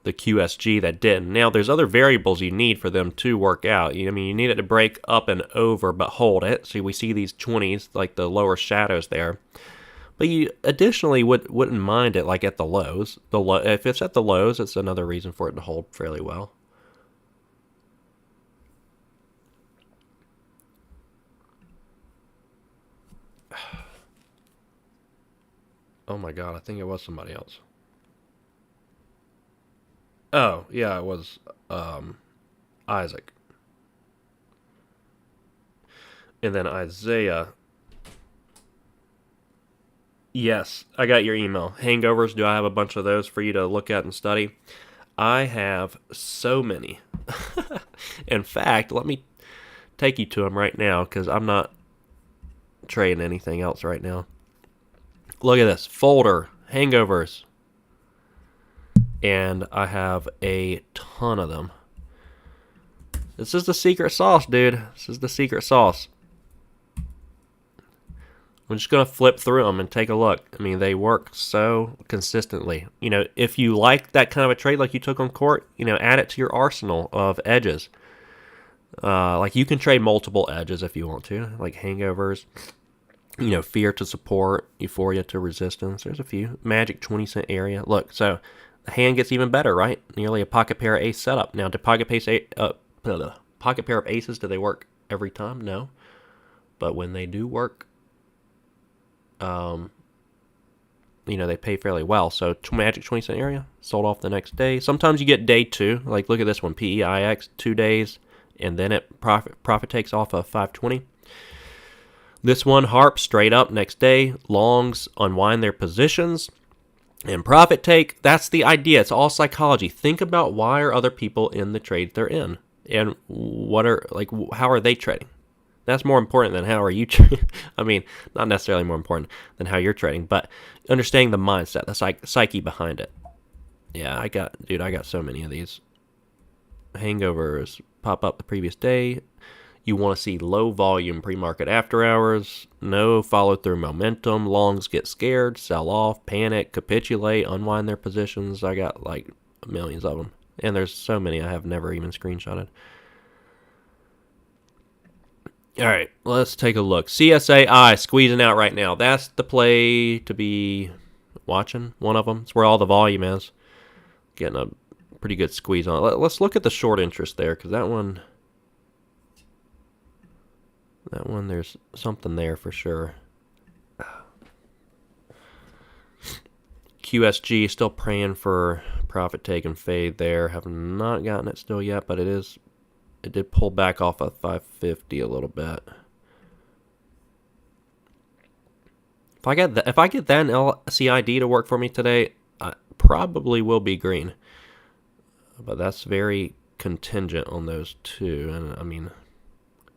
the QSG that didn't. Now, there's other variables you need for them to work out. I mean, you need it to break up and over, but hold it. So we see these 20s, like the lower shadows there. But you additionally wouldn't mind it like at the lows. If it's at the lows, it's another reason for it to hold fairly well. Oh my god, I think it was somebody else. Oh, yeah, it was Isaac. And then Isaiah. Yes, I got your email. Hangovers, do I have a bunch of those for you to look at and study? I have so many. In fact, let me take you to them right now because I'm not trading anything else right now. Look at this folder, hangovers. And I have a ton of them. This is the secret sauce, dude. This is the secret sauce. I'm just going to flip through them and take a look. I mean, they work so consistently. You know, if you like that kind of a trade like you took on court, you know, add it to your arsenal of edges. Like you can trade multiple edges if you want to, like hangovers, you know, fear to support, euphoria to resistance. There's a few. Magic 20-cent area. Look, so the hand gets even better, right? Nearly a pocket pair of ace setup. Now, do pocket pair of aces, do they work every time? No. But when they do work, you know, they pay fairly well. So Magic 20-cent area, sold off the next day. Sometimes you get day two. Like, look at this one, PEIX, 2 days, and then it profit takes off of 520. This one, harp, straight up next day. Longs unwind their positions. And profit take, that's the idea. It's all psychology. Think about why are other people in the trades they're in? And how are they trading? That's more important than how are you trading. I mean, not necessarily more important than how you're trading, but understanding the mindset, the psyche behind it. Yeah, I got so many of these. Hangovers pop up the previous day. You want to see low volume pre-market after hours, no follow-through momentum, longs get scared, sell off, panic, capitulate, unwind their positions. I got like millions of them. And there's so many I have never even screenshotted. All right, let's take a look. CSAI squeezing out right now. That's the play to be watching, one of them. It's where all the volume is. Getting a pretty good squeeze on it. Let's look at the short interest there, because that one, there's something there for sure. QSG, still praying for profit take and fade there. Have not gotten it still yet, but it did pull back off of 550 a little bit. If I get that LCID to work for me today, I probably will be green. But that's very contingent on those two. And I mean,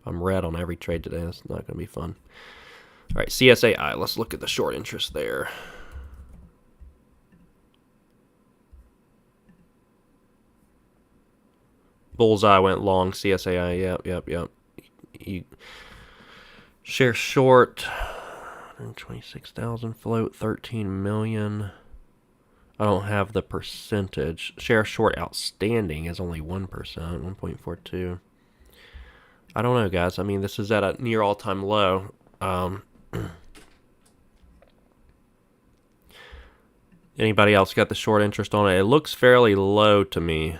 I'm red on every trade today. That's not going to be fun. All right, CSAI. Let's look at the short interest there. Bullseye went long. CSAI. Yep. You share short. 126,000 float. 13 million. I don't have the percentage. Share short outstanding is only 1%. 1.42. I don't know, guys. I mean, this is at a near all-time low. Anybody else got the short interest on it? It looks fairly low to me.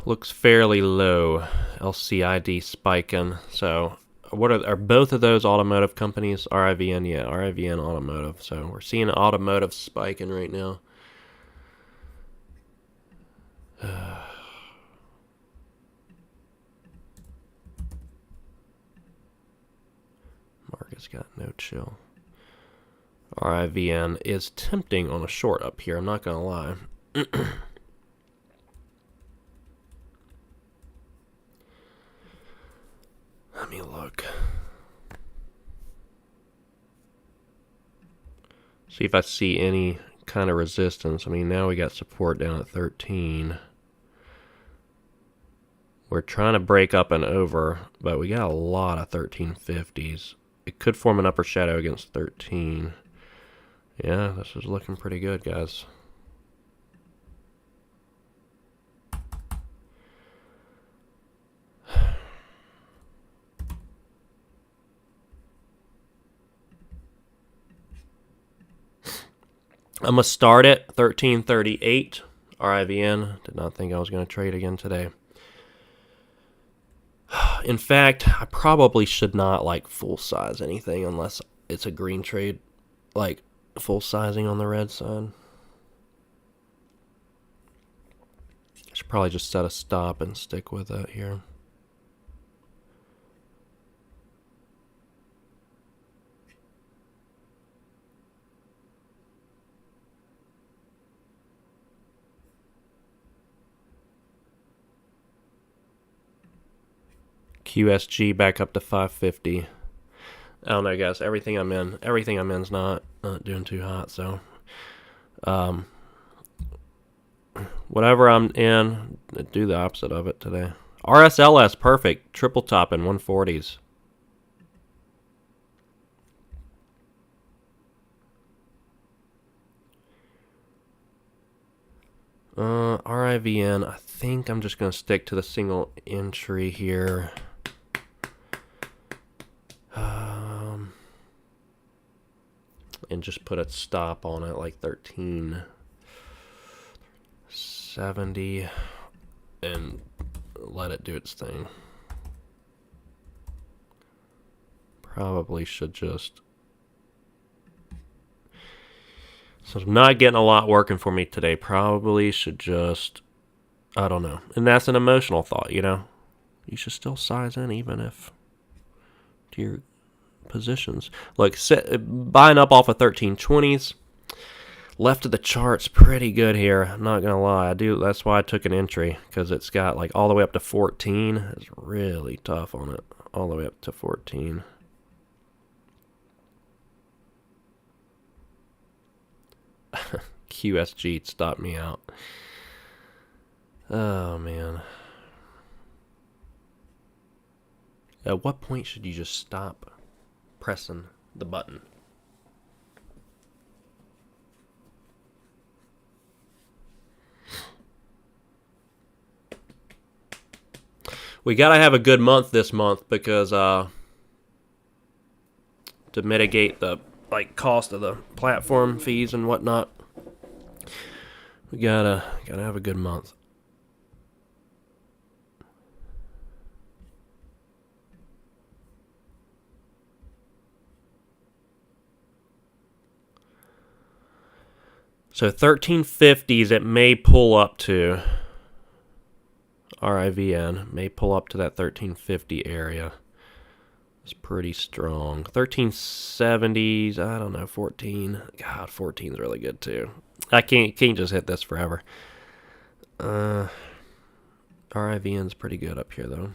Looks fairly low. LCID spiking. So, what are both of those automotive companies? RIVN, yeah, RIVN Automotive. So we're seeing automotive spiking right now. got no chill. RIVN is tempting on a short up here, I'm not going to lie. Let me look. See if I see any kind of resistance. I mean, now we got support down at 13. We're trying to break up and over, but we got a lot of 1350s. It could form an upper shadow against 13. Yeah, this is looking pretty good, guys. I'm going to start it 1338. RIVN. Did not think I was going to trade again today. In fact, I probably should not like full size anything unless it's a green trade, like full sizing on the red side. I should probably just set a stop and stick with that here. QSG back up to 550. I don't know, guys. Everything I'm in's not doing too hot. So, whatever I'm in, do the opposite of it today. RSLS perfect, triple top in 140s. RIVN. I think I'm just gonna stick to the single entry here. And just put a stop on it like 1370 and let it do its thing. Probably should just... So I'm not getting a lot working for me today. Probably should just... I don't know. And that's an emotional thought, you know? You should still size in even if... to your positions. Look, buying up off of 1320s. Left of the chart's pretty good here. I'm not gonna lie. That's why I took an entry, because it's got like all the way up to 14. It's really tough on it. All the way up to 14. QSG stopped me out. Oh man. At what point should you just stop pressing the button? We gotta have a good month this month because to mitigate the cost of the platform fees and whatnot, we gotta have a good month. So 1350s it may pull up to. RIVN may pull up to that 1350 area. It's pretty strong. 1370s, I don't know, 14. God, 14 is really good too. I can't just hit this forever. RIVN's pretty good up here though.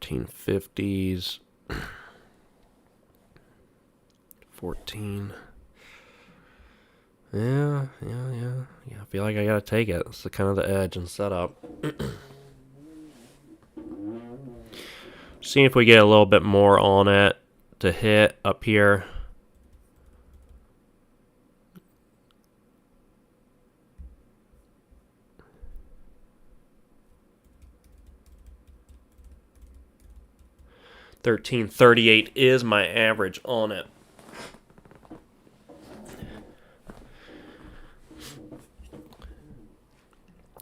$13.50s. 14. Yeah. I feel like I gotta take it. It's the kind of the edge and setup. See if we get a little bit more on it to hit up here. $13.38 is my average on it.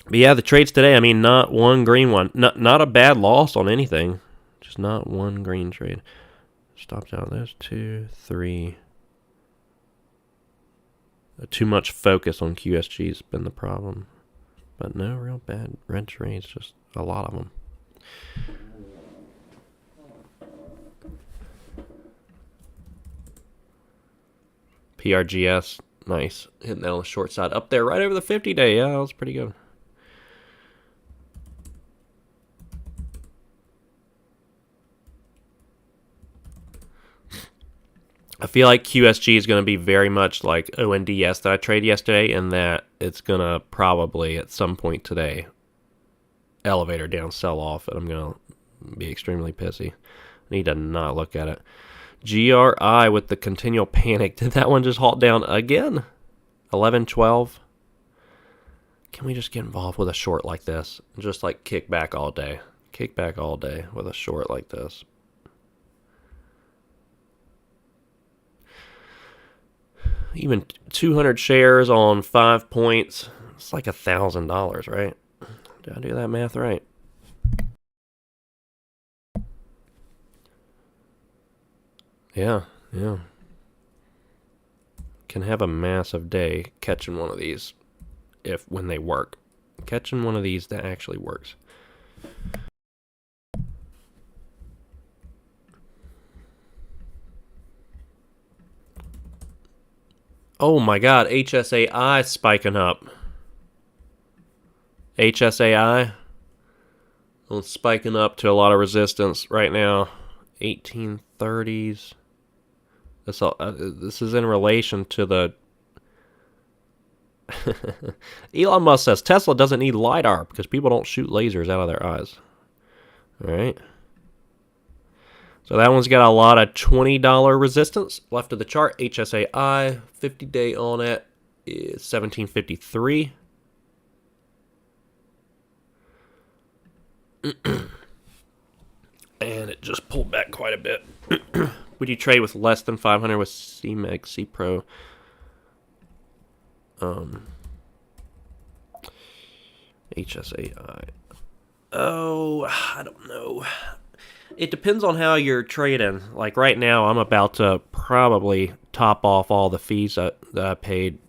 But yeah, the trades today, I mean, not one green one. Not a bad loss on anything. Just not one green trade. Stopped out. There's 2, 3. Too much focus on QSG has been the problem. But no real bad red trades, just a lot of them. PRGS, nice. Hitting that on the short side. Up there right over the 50-day. Yeah, that was pretty good. I feel like QSG is going to be very much like ONDS that I traded yesterday, and that it's going to probably at some point today elevator down, sell off, and I'm going to be extremely pissy. I need to not look at it. GRI with the continual panic. Did that one just halt down again? 11, 12. Can we just get involved with a short like this? Just like kick back all day. Kick back all day with a short like this. Even 200 shares on 5 points. It's like $1,000, right? Did I do that math right? Yeah. Can have a massive day catching one of these when they work. Catching one of these that actually works. Oh my god, HSAI spiking up. HSAI spiking up to a lot of resistance right now. 1830s. This is in relation to the... Elon Musk says Tesla doesn't need LiDAR because people don't shoot lasers out of their eyes. Alright. So that one's got a lot of $20 resistance left of the chart. HSAI, 50-day on it is 1753. And it just pulled back quite a bit. Would you trade with less than 500 with CPro? HSAI. Oh, I don't know. It depends on how you're trading. Like right now, I'm about to probably top off all the fees that I paid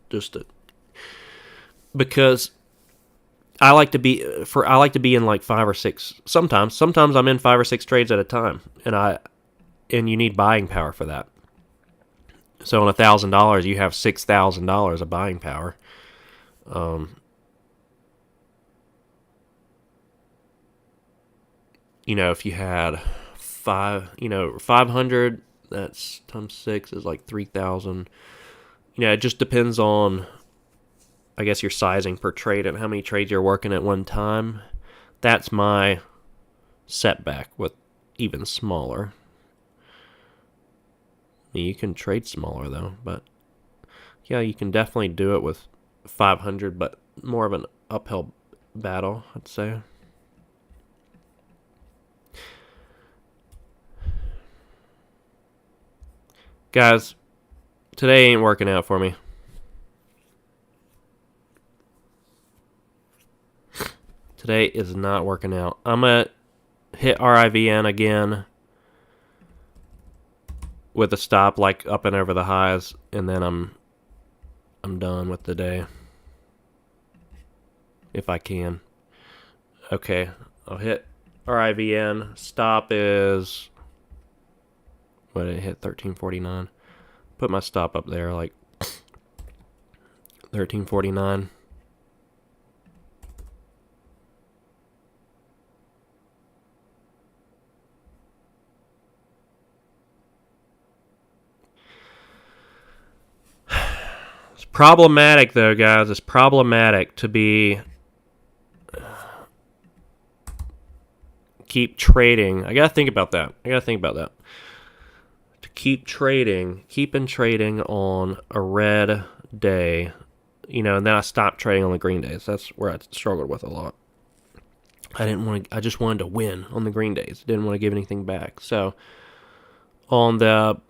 because I like to be in like 5 or 6. Sometimes I'm in 5 or 6 trades at a time, and you need buying power for that. So on $1,000, you have $6,000 of buying power. If you had 500, that's times 6 is like 3,000. It just depends on, I guess, your sizing per trade and how many trades you're working at one time. That's my setback with even smaller. You can trade smaller though, but yeah, you can definitely do it with 500, but more of an uphill battle, I'd say. Guys, today ain't working out for me. Today is not working out. I'm going to hit RIVN again with a stop like up and over the highs, and then I'm done with the day. If I can. Okay, I'll hit RIVN. Stop is... What did it hit? 1349. Put my stop up there, like 1349. It's problematic, though, guys. It's problematic to keep trading. I gotta think about that. Keeping trading on a red day, and then I stopped trading on the green days. That's where I struggled with a lot. I just wanted to win on the green days. Didn't want to give anything back. So on the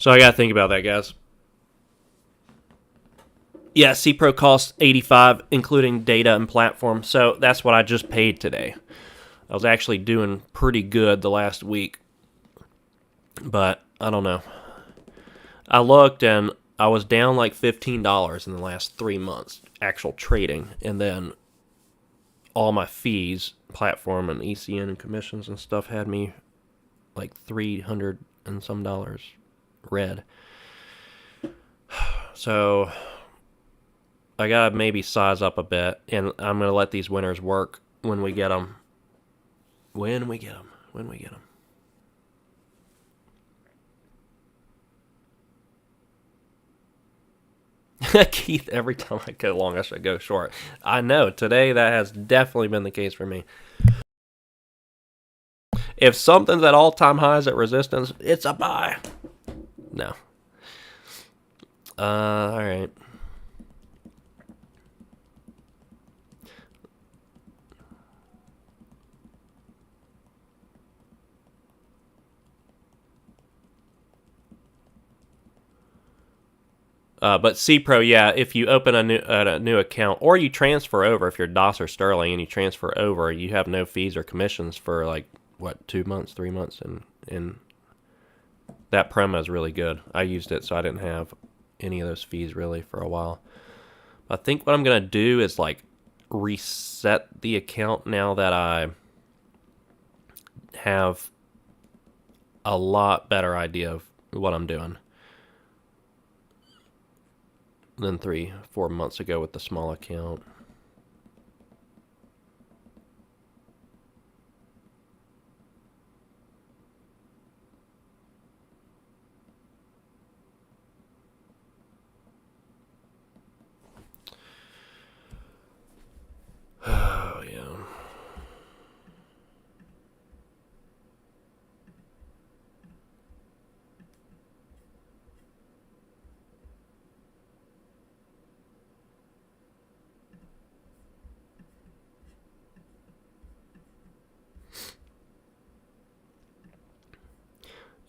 So I got to think about that, guys. Yeah, CPro costs $85, including data and platform. So that's what I just paid today. I was actually doing pretty good the last week, but I don't know. I looked and I was down like $15 in the last 3 months, actual trading, and then all my fees, platform and ECN and commissions and stuff had me like $300 and some dollars red. So I gotta maybe size up a bit, and I'm gonna let these winners work when we get them. When we get them. Keith, every time I go long, I should go short. I know, today that has definitely been the case for me. If something's at all-time highs at resistance, it's a buy. No. All right. But CPro, yeah, if you open a new account or you transfer over, if you're DOS or Sterling and you transfer over, you have no fees or commissions for like, what, 2 months, 3 months? And that promo is really good. I used it, so I didn't have any of those fees really for a while. I think what I'm going to do is like reset the account now that I have a lot better idea of what I'm doing than 3-4 months ago with the small account. Oh, yeah.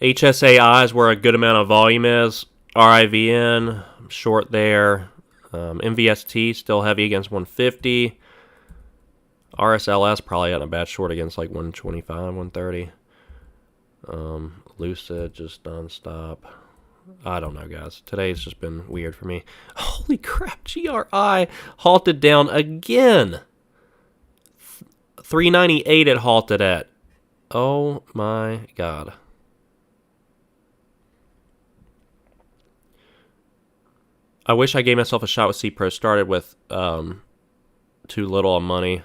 HSAI is where a good amount of volume is. RIVN, I'm short there. MVST, still heavy against 150. RSLS, probably got a bad short against like 125, 130. Lucid, just nonstop. I don't know, guys. Today's just been weird for me. Holy crap, GRI halted down again. 398 it halted at. Oh my god. I wish I gave myself a shot with CPro. Started with too little on money.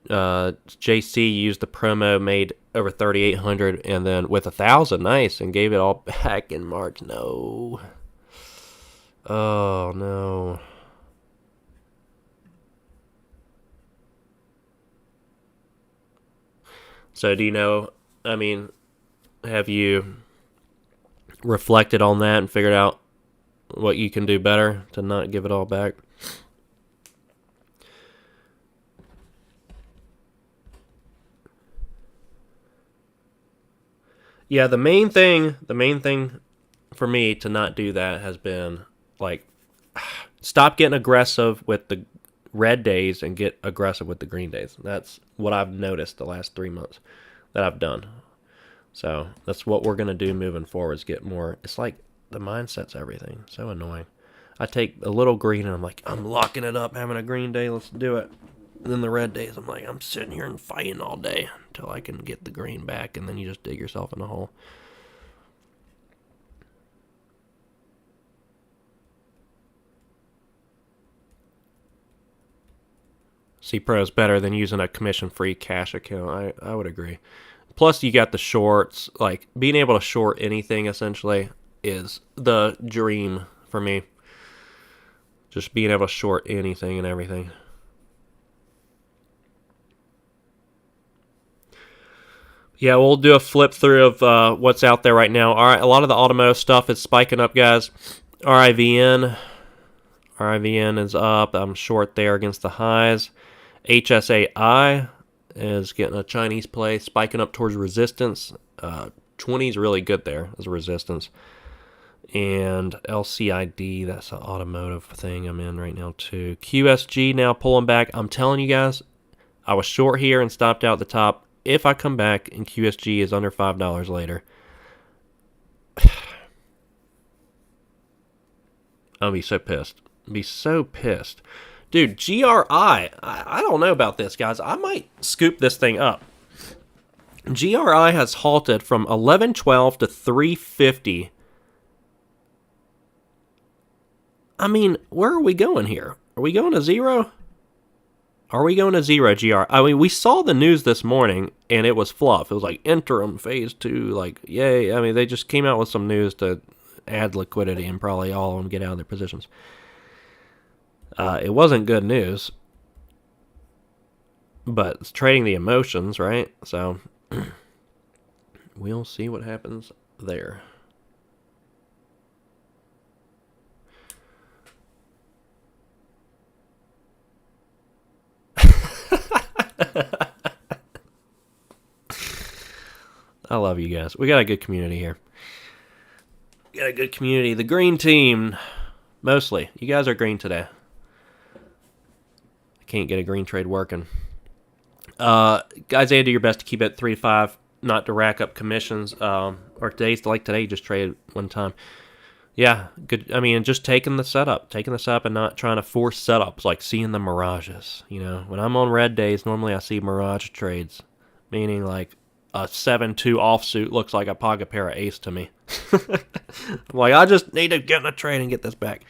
JC used the promo, made over 3,800, and then with 1,000, nice, and gave it all back in March. No. Oh no. So do you know? I mean, have you reflected on that and figured out what you can do better to not give it all back? Yeah, the main thing for me to not do that has been like stop getting aggressive with the red days and get aggressive with the green days. That's what I've noticed the last 3 months that I've done. So that's what we're going to do moving forward is get more. It's like the mindset's everything. So annoying. I take a little green and I'm like, I'm locking it up, having a green day. Let's do it. And then the red days, I'm like, I'm sitting here and fighting all day until I can get the green back. And then you just dig yourself in a hole. CPro is better than using a commission-free cash account. I would agree. Plus, you got the shorts. Like, being able to short anything, essentially, is the dream for me. Just being able to short anything and everything. Yeah, we'll do a flip through of what's out there right now. All right, a lot of the automotive stuff is spiking up, guys. RIVN is up. I'm short there against the highs. HSAI is getting a Chinese play, spiking up towards resistance. 20 is really good there as a resistance. And LCID, that's an automotive thing I'm in right now too. QSG now pulling back. I'm telling you guys, I was short here and stopped out at the top. If I come back and QSG is under $5 later, I'll be so pissed. Be so pissed. Dude, GRI, I don't know about this, guys. I might scoop this thing up. GRI has halted from 11.12 to 3.50. I mean, where are we going here? Are we going to zero? Are we going to zero, GR? I mean, we saw the news this morning, and it was fluff. It was like interim phase 2, like, yay. I mean, they just came out with some news to add liquidity and probably all of them get out of their positions. It wasn't good news, but it's trading the emotions, right? So we'll see what happens there. I love you guys. We got a good community here. We got a good community. The green team, mostly. You guys are green today. I can't get a green trade working. Guys, do your best to keep it 3 to 5, not to rack up commissions. Or days like today, you just traded one time. Yeah, good. I mean, just taking the setup and not trying to force setups, like seeing the mirages. You know, when I'm on red days, normally I see mirage trades, meaning like a 7-2 offsuit looks like a pocket pair of ace to me. I'm like, I just need to get in a trade and get this back.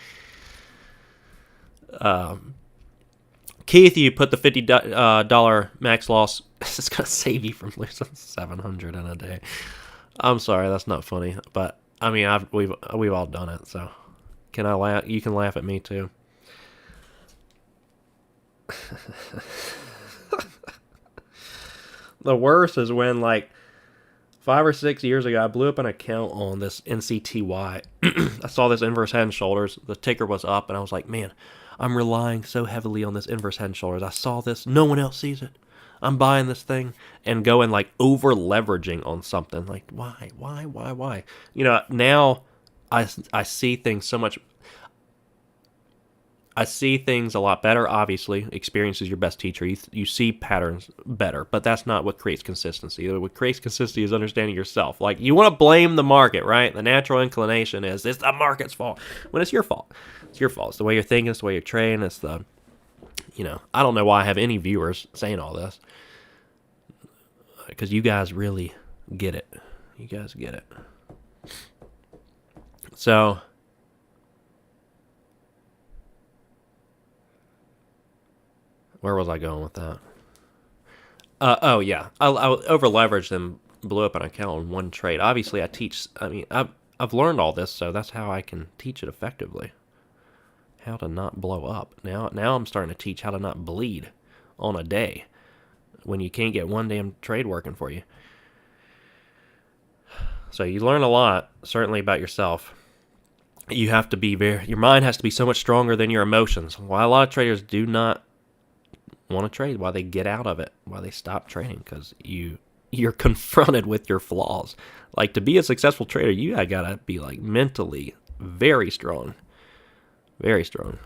Keith, you put the $50 max loss. This is gonna save you from losing $700 in a day. I'm sorry, that's not funny, but I mean, we've all done it. So, can I laugh? You can laugh at me too. The worst is when, like, 5 or 6 years ago, I blew up an account on this NCTY. I saw this inverse head and shoulders. The ticker was up, and I was like, man, I'm relying so heavily on this inverse head and shoulders. I saw this. No one else sees it. I'm buying this thing and going, like, over-leveraging on something. Like, why? You know, now I see things so much... I see things a lot better, obviously. Experience is your best teacher. You see patterns better, but that's not what creates consistency. What creates consistency is understanding yourself. Like, you want to blame the market, right? The natural inclination is, it's the market's fault. When it's your fault. It's your fault. It's the way you're thinking. It's the way you're trading. It's the, you know, I don't know why I have any viewers saying all this. Because you guys really get it. You guys get it. So... where was I going with that? Oh, yeah. I over-leveraged and blew up an account in one trade. Obviously, I've learned all this, so that's how I can teach it effectively. How to not blow up. Now I'm starting to teach how to not bleed on a day when you can't get one damn trade working for you. So you learn a lot, certainly about yourself. You have to be your mind has to be so much stronger than your emotions. Why a lot of traders do not want to trade, why they get out of it, why they stop trading, because you're confronted with your flaws. Like, to be a successful trader, you gotta be, like, mentally very strong. Very strong.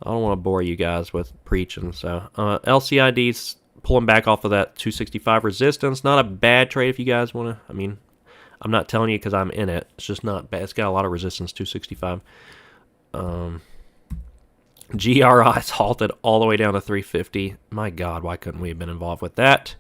I don't want to bore you guys with preaching, so LCID's pulling back off of that 265 resistance. Not a bad trade if you guys want to. I mean, I'm not telling you because I'm in it. It's just not bad. It's got a lot of resistance, 265. GRI's halted all the way down to 350. My God, why couldn't we have been involved with that?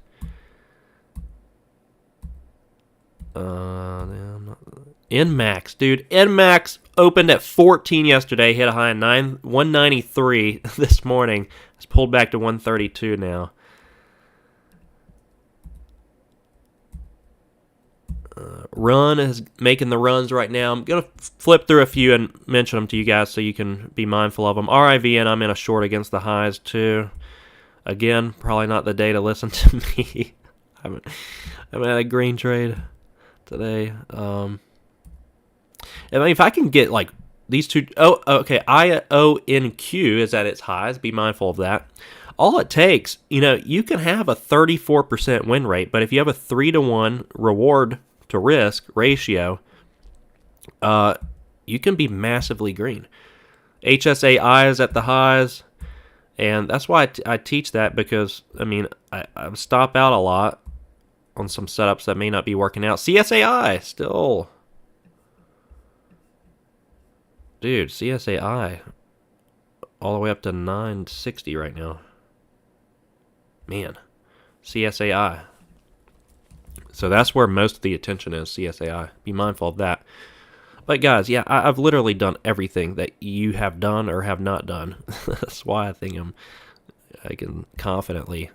NMAX, dude. NMAX opened at 14 yesterday, hit a high of 193 this morning. It's pulled back to 132 now. Run is making the runs right now. I'm going to flip through a few and mention them to you guys so you can be mindful of them. RIVN, I'm in a short against the highs too. Again, probably not the day to listen to me. I'm at a green trade today. I mean, if I can get like these two... Oh, okay. IONQ is at its highs. Be mindful of that. All it takes, you can have a 34% win rate, but if you have a 3-to-1 reward to risk ratio, you can be massively green. HSAI is at the highs, and that's why I teach that, because, I stop out a lot on some setups that may not be working out. CSAI, still. Dude, CSAI, all the way up to 960 right now. Man, CSAI. So that's where most of the attention is, CSAI. Be mindful of that. But guys, yeah, I've literally done everything that you have done or have not done. That's why I think I can confidently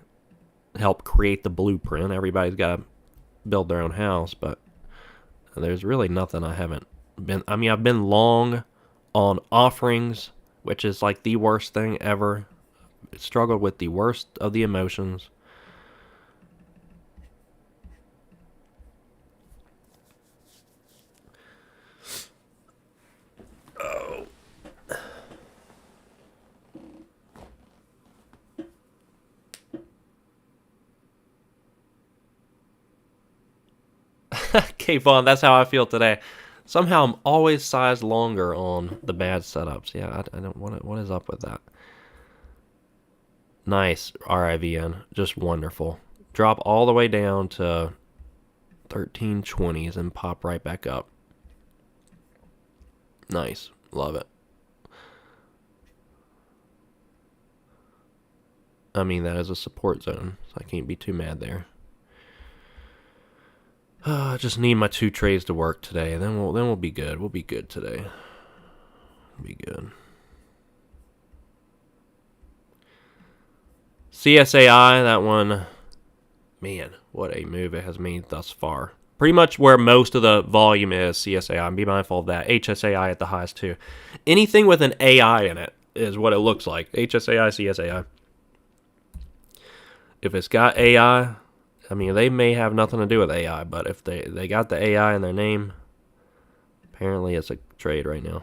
help create the blueprint. Everybody's got to build their own house, but there's really nothing I haven't been. I've been long on offerings, which is like the worst thing ever. Struggled with the worst of the emotions. Oh. Okay, Vaughn, that's how I feel today. Somehow I'm always sized longer on the bad setups. Yeah, I don't. What is up with that? Nice, RIVN, just wonderful. Drop all the way down to 1320s and pop right back up. Nice, love it. That is a support zone, so I can't be too mad there. I just need my 2 trades to work today. Then we'll be good. We'll be good today. We'll be good. CSAI, that one, man, what a move it has made thus far. Pretty much where most of the volume is, CSAI. Be mindful of that. HSAI at the highest too. Anything with an AI in it is what it looks like. HSAI, CSAI. If it's got AI, they may have nothing to do with AI, but if they got the AI in their name, apparently it's a trade right now.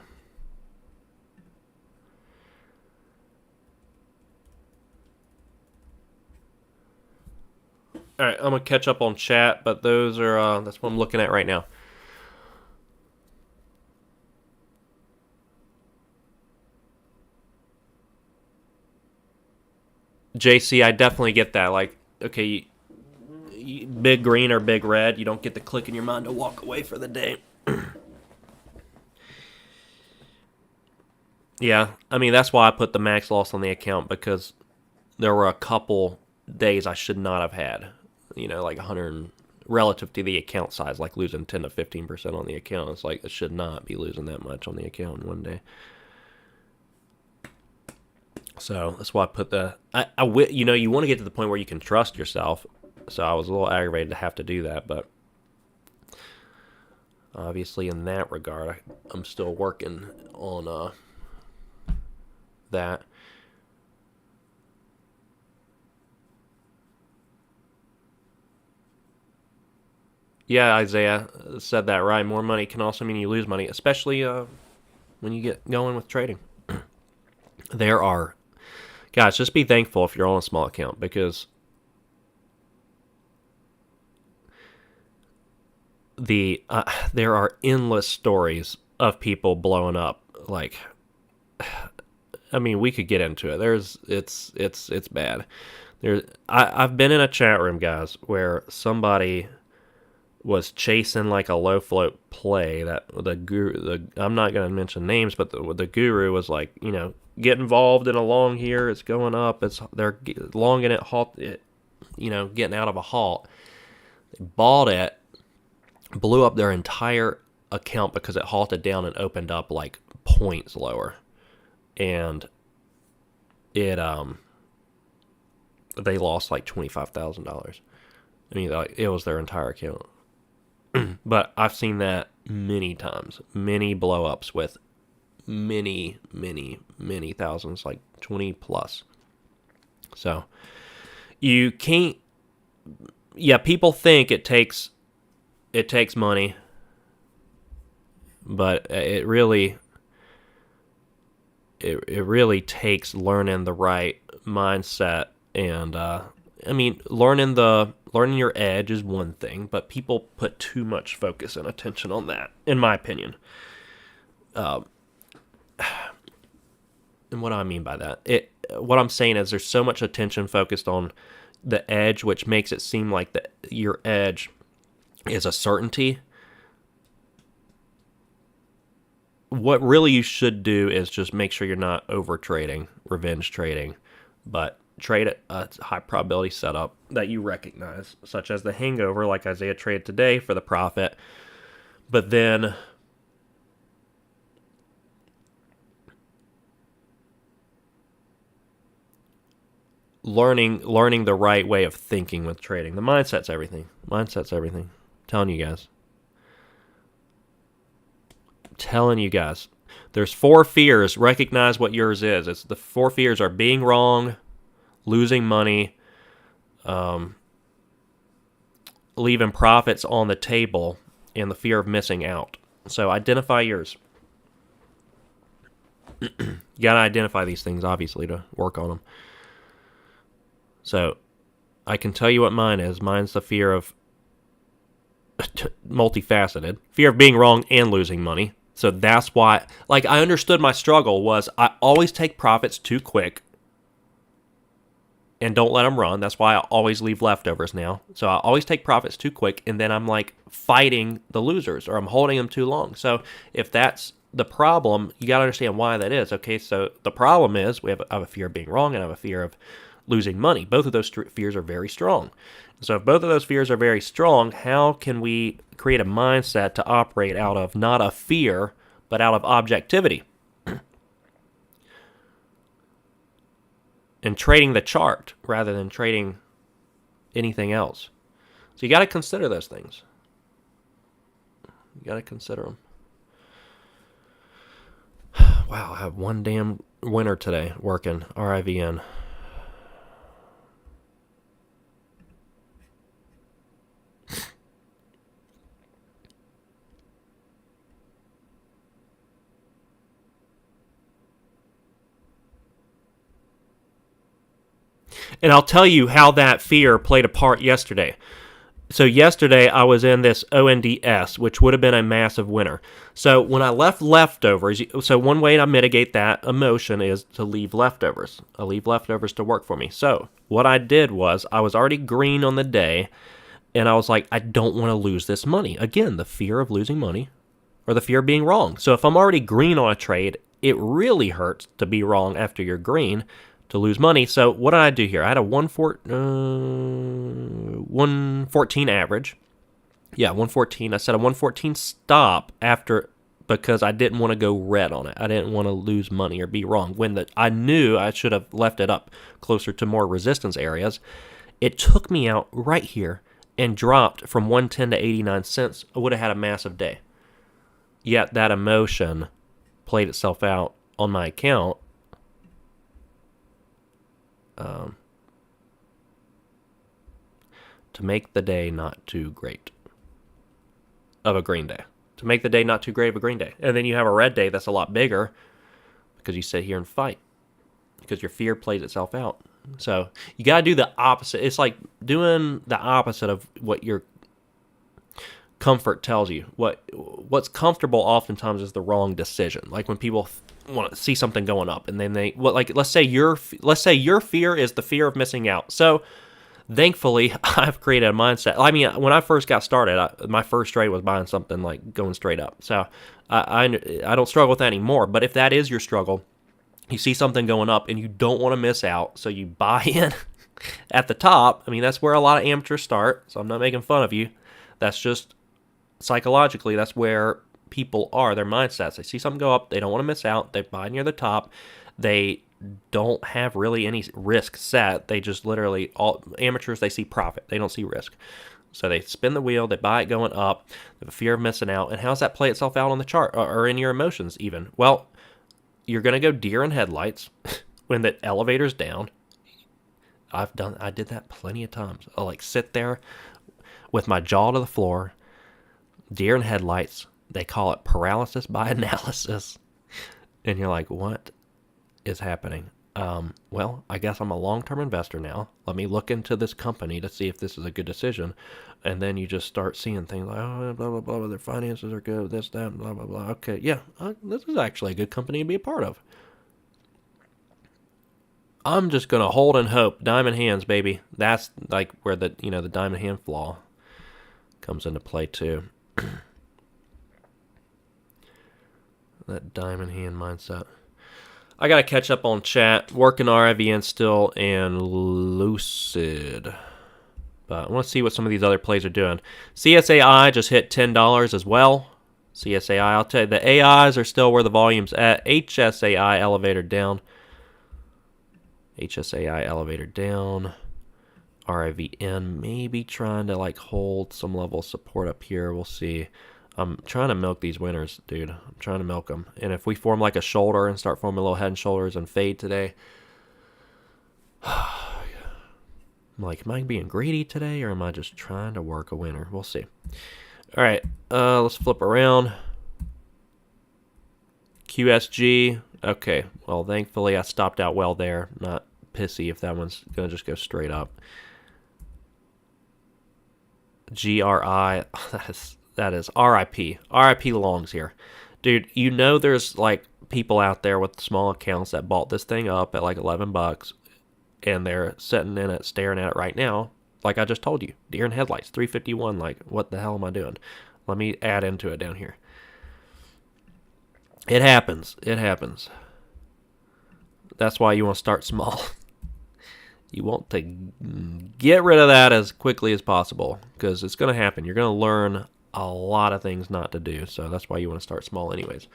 All right, I'm going to catch up on chat, but those are that's what I'm looking at right now. JC, I definitely get that. Like, okay, big green or big red, you don't get the click in your mind to walk away for the day. Yeah, that's why I put the max loss on the account, because there were a couple days I should not have had. Like 100 relative to the account size, like losing 10 to 15% on the account. It's like I should not be losing that much on the account in one day. So that's why I put you want to get to the point where you can trust yourself. So I was a little aggravated to have to do that, but obviously in that regard, I'm still working on that. Yeah, Isaiah said that right. More money can also mean you lose money, especially when you get going with trading. Guys, just be thankful if you're on a small account, because there are endless stories of people blowing up. Like, we could get into it. It's bad. I've been in a chat room, guys, where somebody was chasing like a low float play that the guru, I'm not going to mention names, but the guru was like, get involved in a long here. It's going up. They're longing it, halt it, getting out of a halt. They bought it, blew up their entire account because it halted down and opened up like points lower, and they lost like $25,000. It was their entire account. But I've seen that many times, many blow-ups with many thousands, like 20 plus. So you can't. Yeah, people think it takes money, but it really takes learning the right mindset. And I mean, learning your edge is one thing, but people put too much focus and attention on that, in my opinion. And what do I mean by that? What I'm saying is there's so much attention focused on the edge, which makes it seem like your edge is a certainty. What really you should do is just make sure you're not over trading, revenge trading, but trade a high probability setup that you recognize, such as the hangover, like Isaiah traded today for the profit. But then learning the right way of thinking with trading. The mindset's everything. I'm telling you guys. There's 4 fears. Recognize what yours is. It's the 4 fears are being wrong, losing money, leaving profits on the table, and the fear of missing out. So identify yours. You got to identify these things, obviously, to work on them. So I can tell you what mine is. Mine's the fear of multifaceted. Fear of being wrong and losing money. So that's why, like, I understood my struggle was I always take profits too quick and don't let them run. That's why I always leave leftovers now. So I always take profits too quick, and then I'm like fighting the losers, or I'm holding them too long. So if that's the problem, you got to understand why that is. Okay, so the problem is I have a fear of being wrong, and I have a fear of losing money. Both of those fears are very strong. So if both of those fears are very strong, how can we create a mindset to operate out of not a fear, but out of objectivity? And trading the chart rather than trading anything else. So you got to consider those things. You got to consider them. Wow, I have one damn winner today working, RIVN. And I'll tell you how that fear played a part yesterday. So yesterday I was in this ONDS, which would have been a massive winner. So when I left leftovers, so one way to mitigate that emotion is to leave leftovers. I leave leftovers to work for me. So what I did was I was already green on the day, and I was like, I don't want to lose this money. Again, the fear of losing money or the fear of being wrong. So if I'm already green on a trade, it really hurts to be wrong after you're green, to lose money. So what did I do here? I had a 114 average. Yeah, 114. I set a 114 stop after, because I didn't want to go red on it. I didn't want to lose money or be wrong. I knew I should have left it up closer to more resistance areas. It took me out right here and dropped from 110 to 89 cents. I would have had a massive day. Yet that emotion played itself out on my account. To make the day not too great of a green day. To make the day not too great of a green day. And then you have a red day that's a lot bigger because you sit here and fight. Because your fear plays itself out. So you got to do the opposite. It's like doing the opposite of what your comfort tells you. What's comfortable oftentimes is the wrong decision. Like when people want to see something going up, and then let's say your fear is the fear of missing out. So thankfully, I've created a mindset. I mean, when I first got started, my first trade was buying something like going straight up. So I don't struggle with that anymore. But if that is your struggle, you see something going up and you don't want to miss out, so you buy in at the top. I mean, that's where a lot of amateurs start. So I'm not making fun of you. That's just psychologically, that's where people are, their mindsets. They see something go up, they don't want to miss out, they buy near the top, they don't have really any risk set, they just literally, all amateurs, they see profit, they don't see risk. So they spin the wheel, they buy it going up, they have a fear of missing out, and how does that play itself out on the chart, or in your emotions even? Well, you're going to go deer in headlights when the elevator's down. I did that plenty of times. I'll like sit there with my jaw to the floor, deer in headlights. They call it paralysis by analysis. And you're like, what is happening? Well, I guess I'm a long-term investor now. Let me look into this company to see if this is a good decision. And then you just start seeing things like, oh, blah, blah, blah, their finances are good, this, that, blah, blah, blah. Okay, yeah, this is actually a good company to be a part of. I'm just going to hold and hope. Diamond hands, baby. That's like where the diamond hand flaw comes into play too. That diamond hand mindset. I got to catch up on chat. Working RIVN still and Lucid. But I want to see what some of these other plays are doing. CSAI just hit $10 as well. CSAI, I'll tell you, the AIs are still where the volume's at. HSAI elevator down. HSAI elevator down. RIVN maybe trying to like hold some level of support up here. We'll see. I'm trying to milk these winners, dude. I'm trying to milk them. And if we form like a shoulder and start forming a little head and shoulders and fade today, I'm like, am I being greedy today or am I just trying to work a winner? We'll see. All right, let's flip around. QSG. Okay, well, thankfully I stopped out well there. Not pissy if that one's going to just go straight up. GRI. That is RIP. RIP longs here. Dude, you know there's like people out there with small accounts that bought this thing up at like $11 and they're sitting in it staring at it right now. Like I just told you, deer in headlights, 351. Like, what the hell am I doing? Let me add into it down here. It happens. It happens. That's why you want to start small. You want to get rid of that as quickly as possible because it's going to happen. You're going to learn a lot of things not to do. So that's why you want to start small anyways.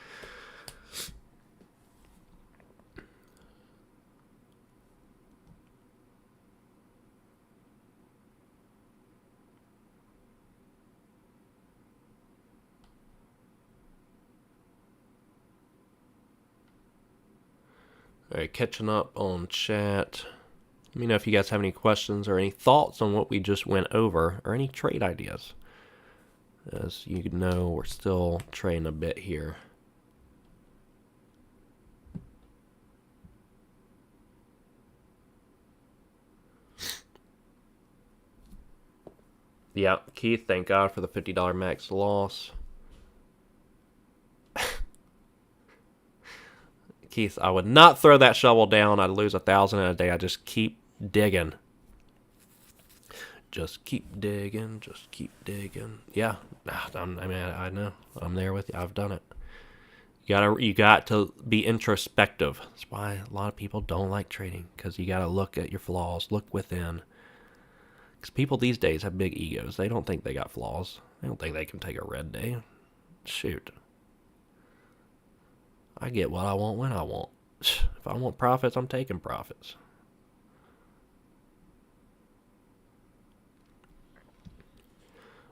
All right, catching up on chat. Let me know if you guys have any questions or any thoughts on what we just went over or any trade ideas. As you know, we're still trading a bit here. Yeah, Keith, thank God for the $50 max loss. Keith, I would not throw that shovel down. I'd lose 1,000 in a day. I just keep digging. Just keep digging. Just keep digging. Yeah, I mean, I know. I'm there with you. I've done it. You got to be introspective. That's why a lot of people don't like trading, because you got to look at your flaws, look within. Because people these days have big egos. They don't think they got flaws. They don't think they can take a red day. Shoot. I get what I want when I want. If I want profits, I'm taking profits.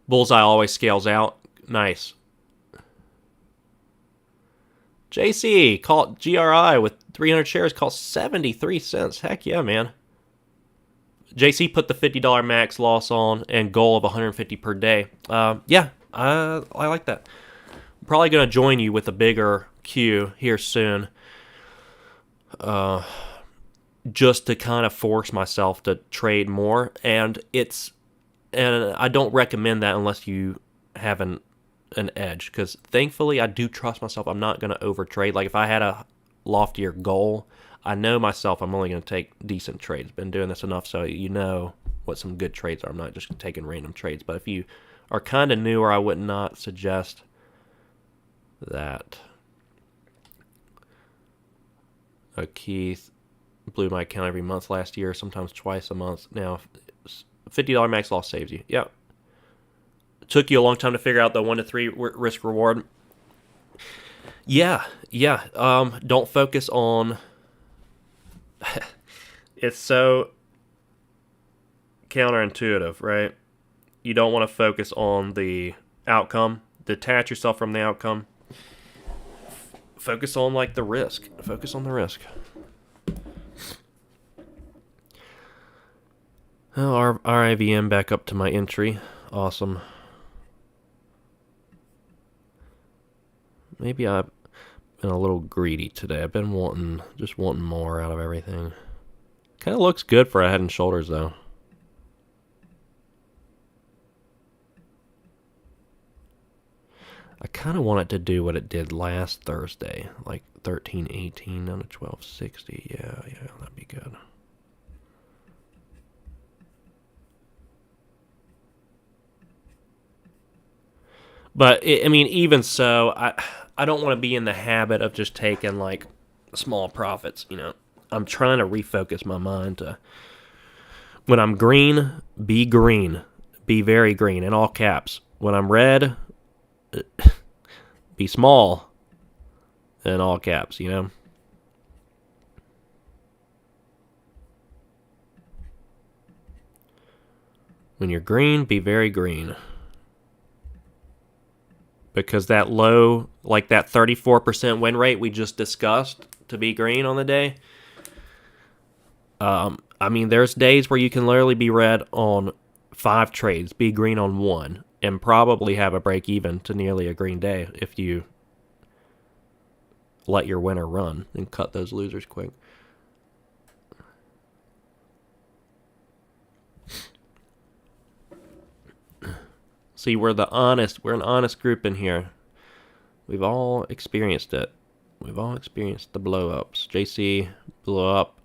Bullseye always scales out. Nice. JC caught GRI with 300 shares, cost 73 cents. Heck yeah, man. JC put the $50 max loss on and goal of 150 per day. Yeah, I like that. I'm probably going to join you with a bigger queue here soon. Just to kind of force myself to trade more. And I don't recommend that unless you have an edge, because thankfully I do trust myself. I'm not going to overtrade. Like if I had a loftier goal, I know myself I'm only going to take decent trades. Been doing this enough so you know what some good trades are. I'm not just taking random trades. But if you are kind of newer, I would not suggest that. Keith blew my account every month last year, sometimes twice a month. Now, $50 max loss saves you. Yeah. It took you a long time to figure out the 1 to 3 risk reward. Yeah. Don't focus on. It's so counterintuitive, right? You don't want to focus on the outcome. Detach yourself from the outcome. Focus on like the risk. Focus on the risk. Oh, our RIVM back up to my entry. Awesome. Maybe I Been a little greedy today. I've been just wanting more out of everything. Kind of looks good for a Head and Shoulders, though. I kind of want it to do what it did last Thursday, like 13.18 down to 12.60. Yeah, that'd be good. But I mean, even so, I don't want to be in the habit of just taking like small profits. I'm trying to refocus my mind to when I'm green, be very green in all caps. When I'm red, be small in all caps. When you're green, be very green. Because that low, like that 34% win rate we just discussed to be green on the day, I mean, there's days where you can literally be red on 5 trades, be green on 1, and probably have a break even to nearly a green day if you let your winner run and cut those losers quick. See, we're an honest group in here. We've all experienced it. We've all experienced the blow-ups. JC blew up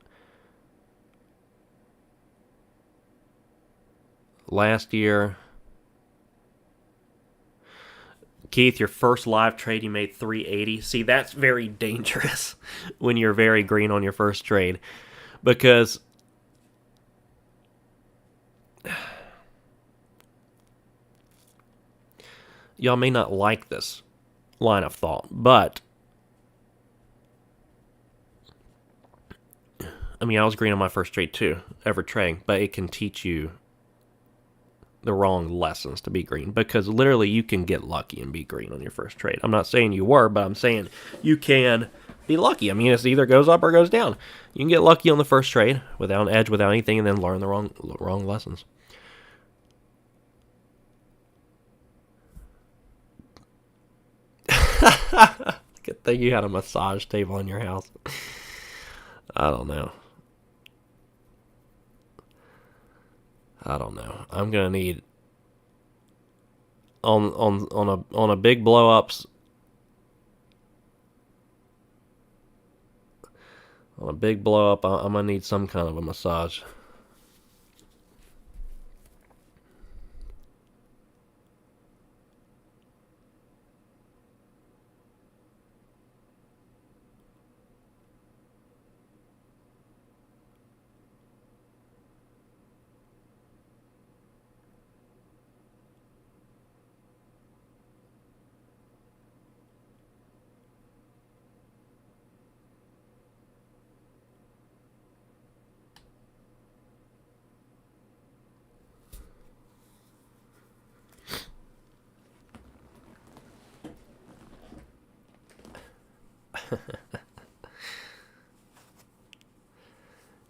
last year. Keith, your first live trade, you made 380. See, that's very dangerous when you're very green on your first trade. Because y'all may not like this line of thought, but I mean, I was green on my first trade too, ever trading, but it can teach you the wrong lessons to be green, because literally you can get lucky and be green on your first trade. I'm not saying you were, but I'm saying you can be lucky. I mean, it either goes up or goes down. You can get lucky on the first trade without an edge, without anything, and then learn the wrong lessons. Good thing you had a massage table in your house. I don't know. I'm gonna need on a big blow ups. On a big blow up, I'm gonna need some kind of a massage.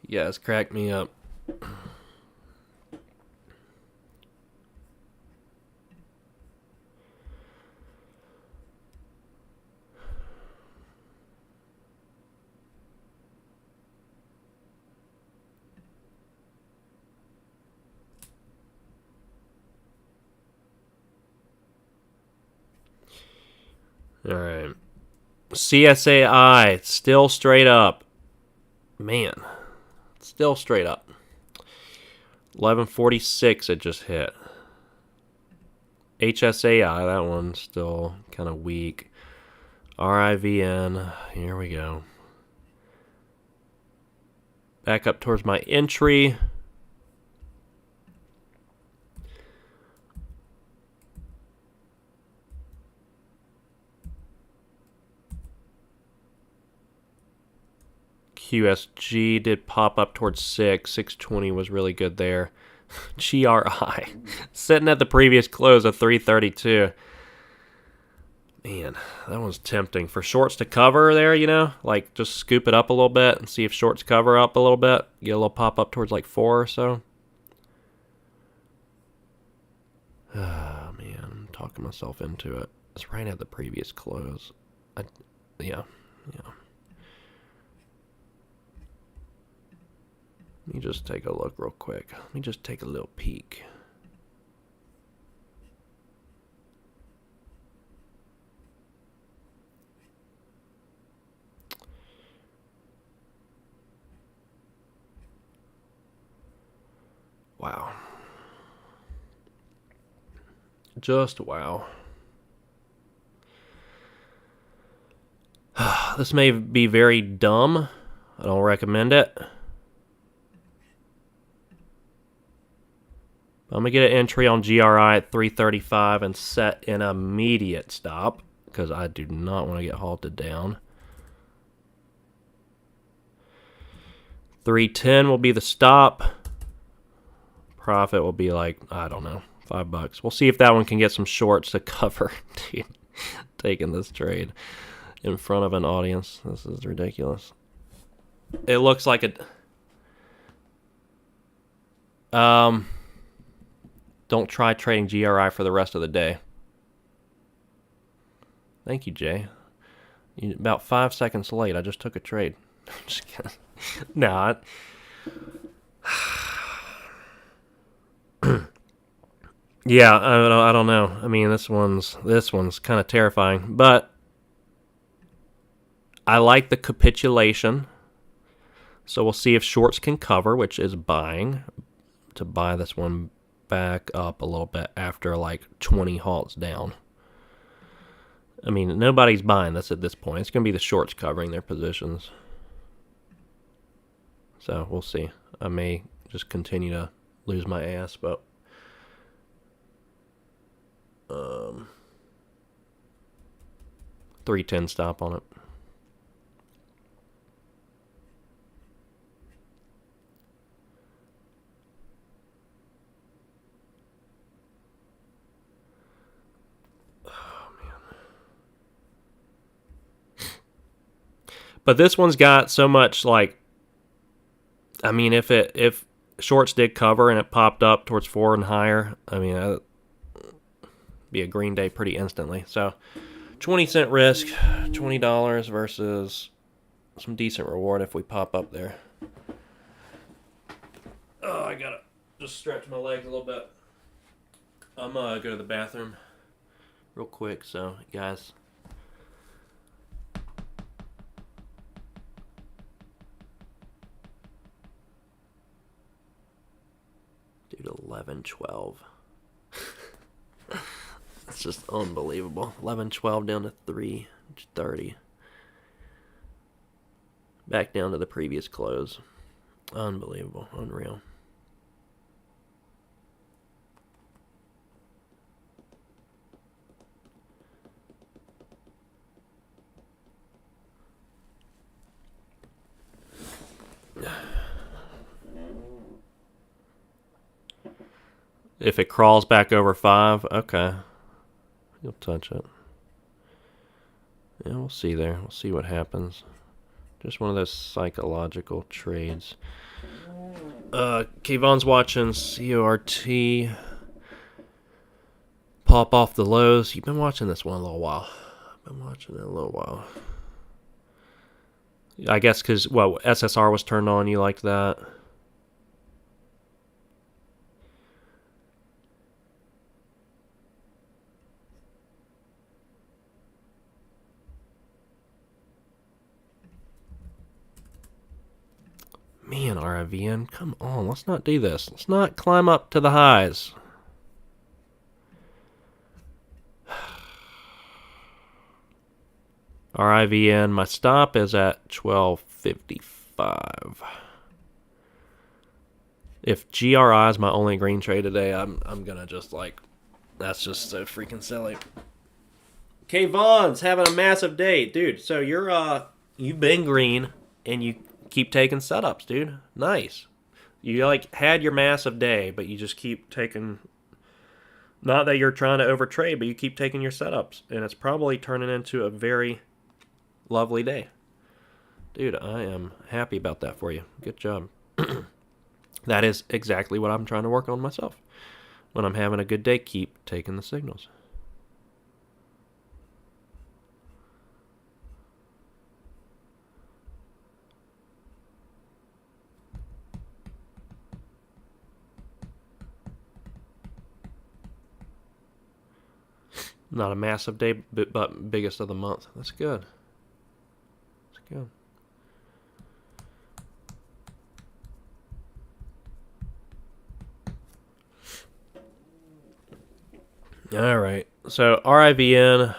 Yes, crack me up. All right. CSAI, still straight up. Man, still straight up. 1146 it just hit. HSAI, that one's still kind of weak. RIVN, here we go. Back up towards my entry. QSG did pop up towards 6. 620 was really good there. GRI sitting at the previous close of 332. Man, that one's tempting. For shorts to cover there, like just scoop it up a little bit and see if shorts cover up a little bit. Get a little pop up towards like 4 or so. Oh, man, I'm talking myself into it. It's right at the previous close. Yeah. Let me just take a look real quick. Let me just take a little peek. Wow. Just wow. This may be very dumb. I don't recommend it. I'm going to get an entry on GRI at 335 and set an immediate stop because I do not want to get halted down. 310 will be the stop. Profit will be like, I don't know, $5. We'll see if that one can get some shorts to cover. Dude, taking this trade in front of an audience. This is ridiculous. It looks like a... Don't try trading GRI for the rest of the day. Thank you, Jay. You're about 5 seconds late. I just took a trade. I'm just kidding. No. Yeah, I don't know. I mean, this one's kind of terrifying, but I like the capitulation. So we'll see if shorts can cover, which is buying, to buy this one back up a little bit after like 20 halts down. I mean, nobody's buying this at this point. It's going to be the shorts covering their positions. So we'll see. I may just continue to lose my ass, but 310 stop on it. But this one's got so much, like, I mean, if shorts did cover and it popped up towards 4 and higher, I mean, it'd be a green day pretty instantly. So 20-cent risk, $20 versus some decent reward if we pop up there. Oh, I gotta just stretch my legs a little bit. I'm gonna go to the bathroom real quick, so guys. Dude, 11-12. It's just unbelievable. 11-12 down to 330. Back down to the previous close. Unbelievable. Unreal. If it crawls back over 5, okay. You'll touch it. Yeah, we'll see there. We'll see what happens. Just one of those psychological trades. Kayvon's watching CORT pop off the lows. You've been watching this one a little while. I've been watching it a little while. I guess because, well, SSR was turned on. You liked that? Man, RIVN, come on. Let's not do this. Let's not climb up to the highs. RIVN, my stop is at 1255. If GRI is my only green trade today, I'm gonna just like, that's just so freaking silly. Kayvon's having a massive day, dude. So you've been green and you keep taking setups, dude. Nice. You like had your massive day, but you just keep taking, not that you're trying to overtrade, but you keep taking your setups, and it's probably turning into a very lovely day. Dude, I am happy about that for you. Good job. That is exactly what I'm trying to work on myself. When I'm having a good day, keep taking the signals. Not a massive day, but biggest of the month. That's good. That's good. All right. So RIVN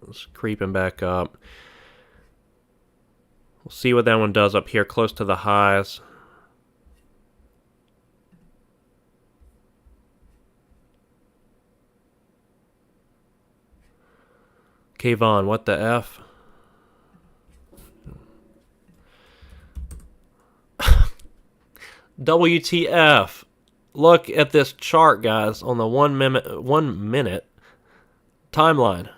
is creeping back up. We'll see what that one does up here close to the highs. Kayvon, what the F? WTF. Look at this chart, guys, on the 1 minute timeline.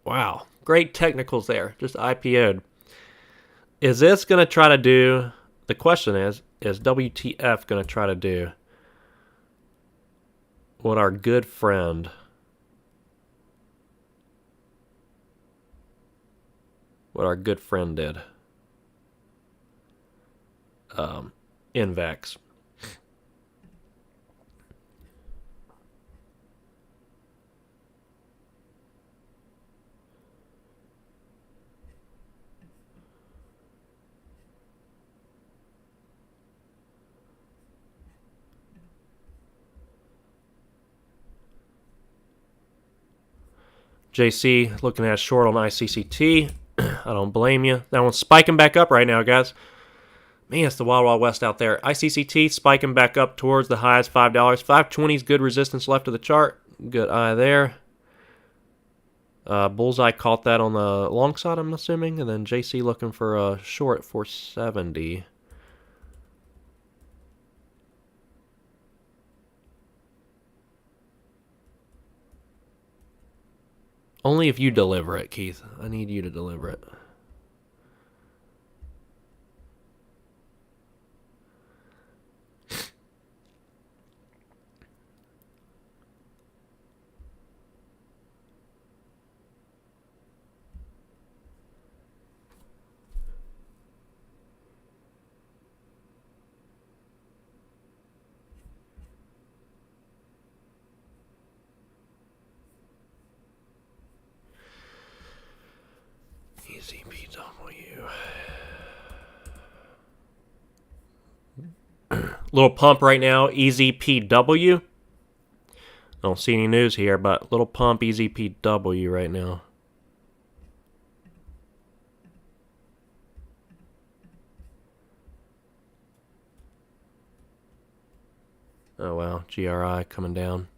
Wow. Great technicals there. Just IPO'd. Is this going to try to do... The question is WTF going to try to do what our good friend... did? Invex. JC looking at a short on ICCT. I don't blame you. That one's spiking back up right now, guys. Man, it's the Wild Wild West out there. ICCT spiking back up towards the highs, $5. 520 is good resistance left of the chart. Good eye there. Bullseye caught that on the long side, I'm assuming. And then JC looking for a short 470. Only if you deliver it, Keith. I need you to deliver it. CPro. Little pump right now, EZPW. Don't see any news here, but little pump EZPW right now. Oh wow, GRI coming down.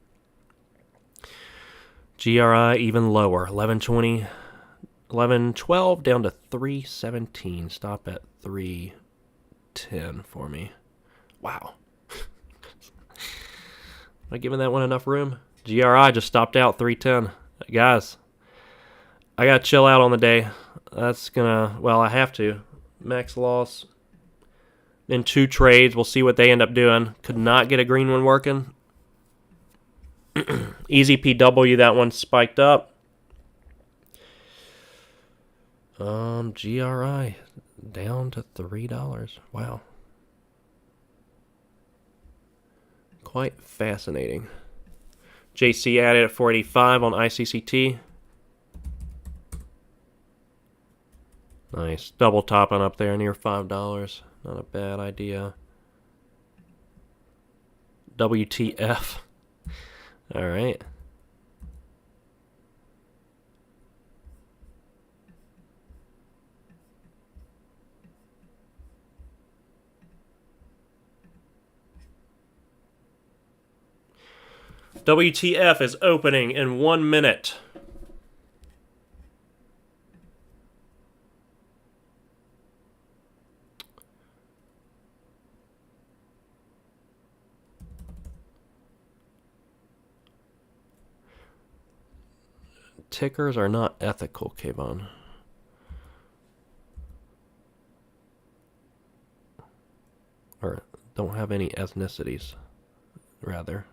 GRI even lower, 1120, 1112 down to 317. Stop at 310 for me. Wow. Am I giving that one enough room? GRI just stopped out 310. Guys, I gotta chill out on the day. That's gonna, well, I have to. Max loss in 2 trades. We'll see what they end up doing. Could not get a green one working. EZPW, that one spiked up. GRI down to $3. Wow. Quite fascinating. JC added at 485 on ICCT. Nice. Double topping up there near $5. Not a bad idea. WTF. All right. WTF is opening in 1 minute. Tickers are not ethical, Kayvon. Or don't have any ethnicities, rather.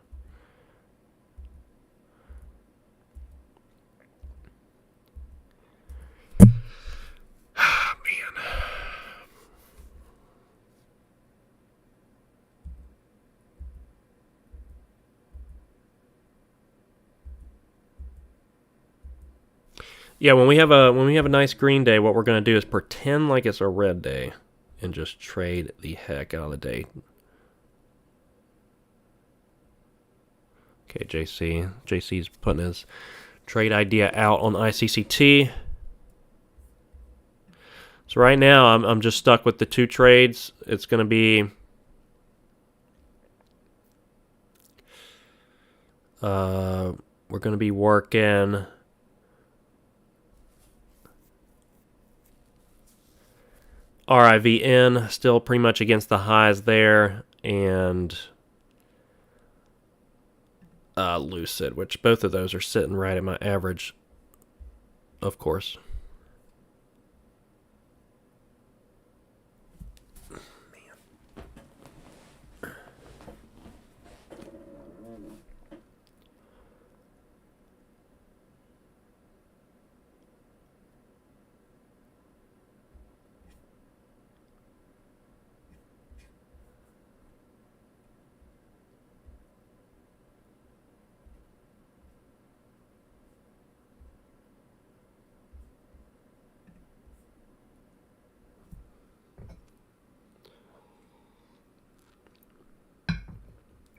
Yeah, when we have a nice green day, what we're gonna do is pretend like it's a red day, and just trade the heck out of the day. Okay, JC's putting his trade idea out on ICCT. So right now, I'm just stuck with the 2 trades. It's gonna be we're gonna be working RIVN, still pretty much against the highs there, and Lucid, which both of those are sitting right at my average, of course.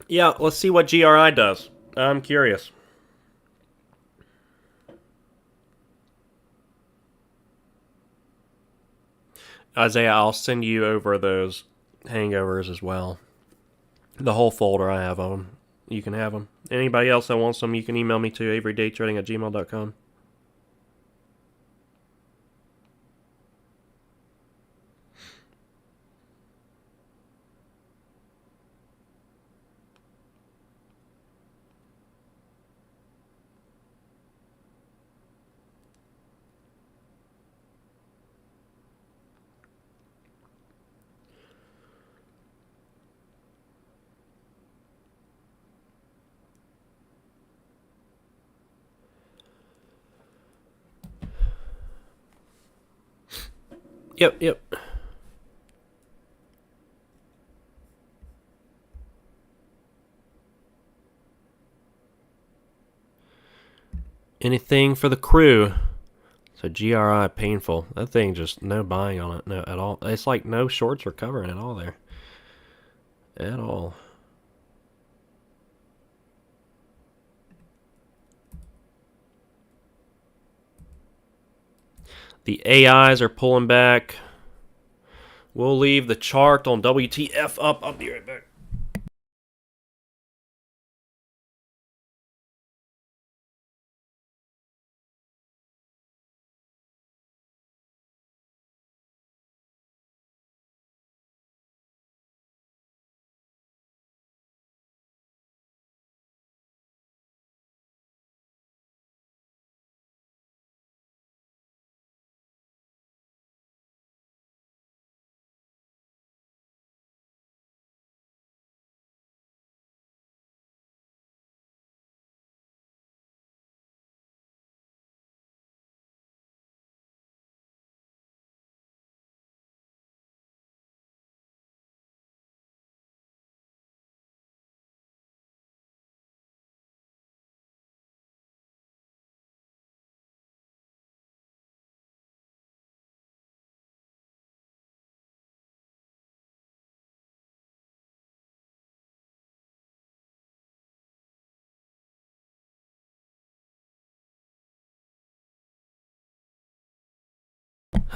Yeah, let's see what GRI does. I'm curious. Isaiah, I'll send you over those hangovers as well. The whole folder I have of them. You can have them. Anybody else that wants them, you can email me to averydaytrading@gmail.com. Yep. Anything for the crew. So GRI painful. That thing just no buying on it, no at all. It's like no shorts are covering at all there. At all. The AIs are pulling back. We'll leave the chart on WTF up. I'll be right back.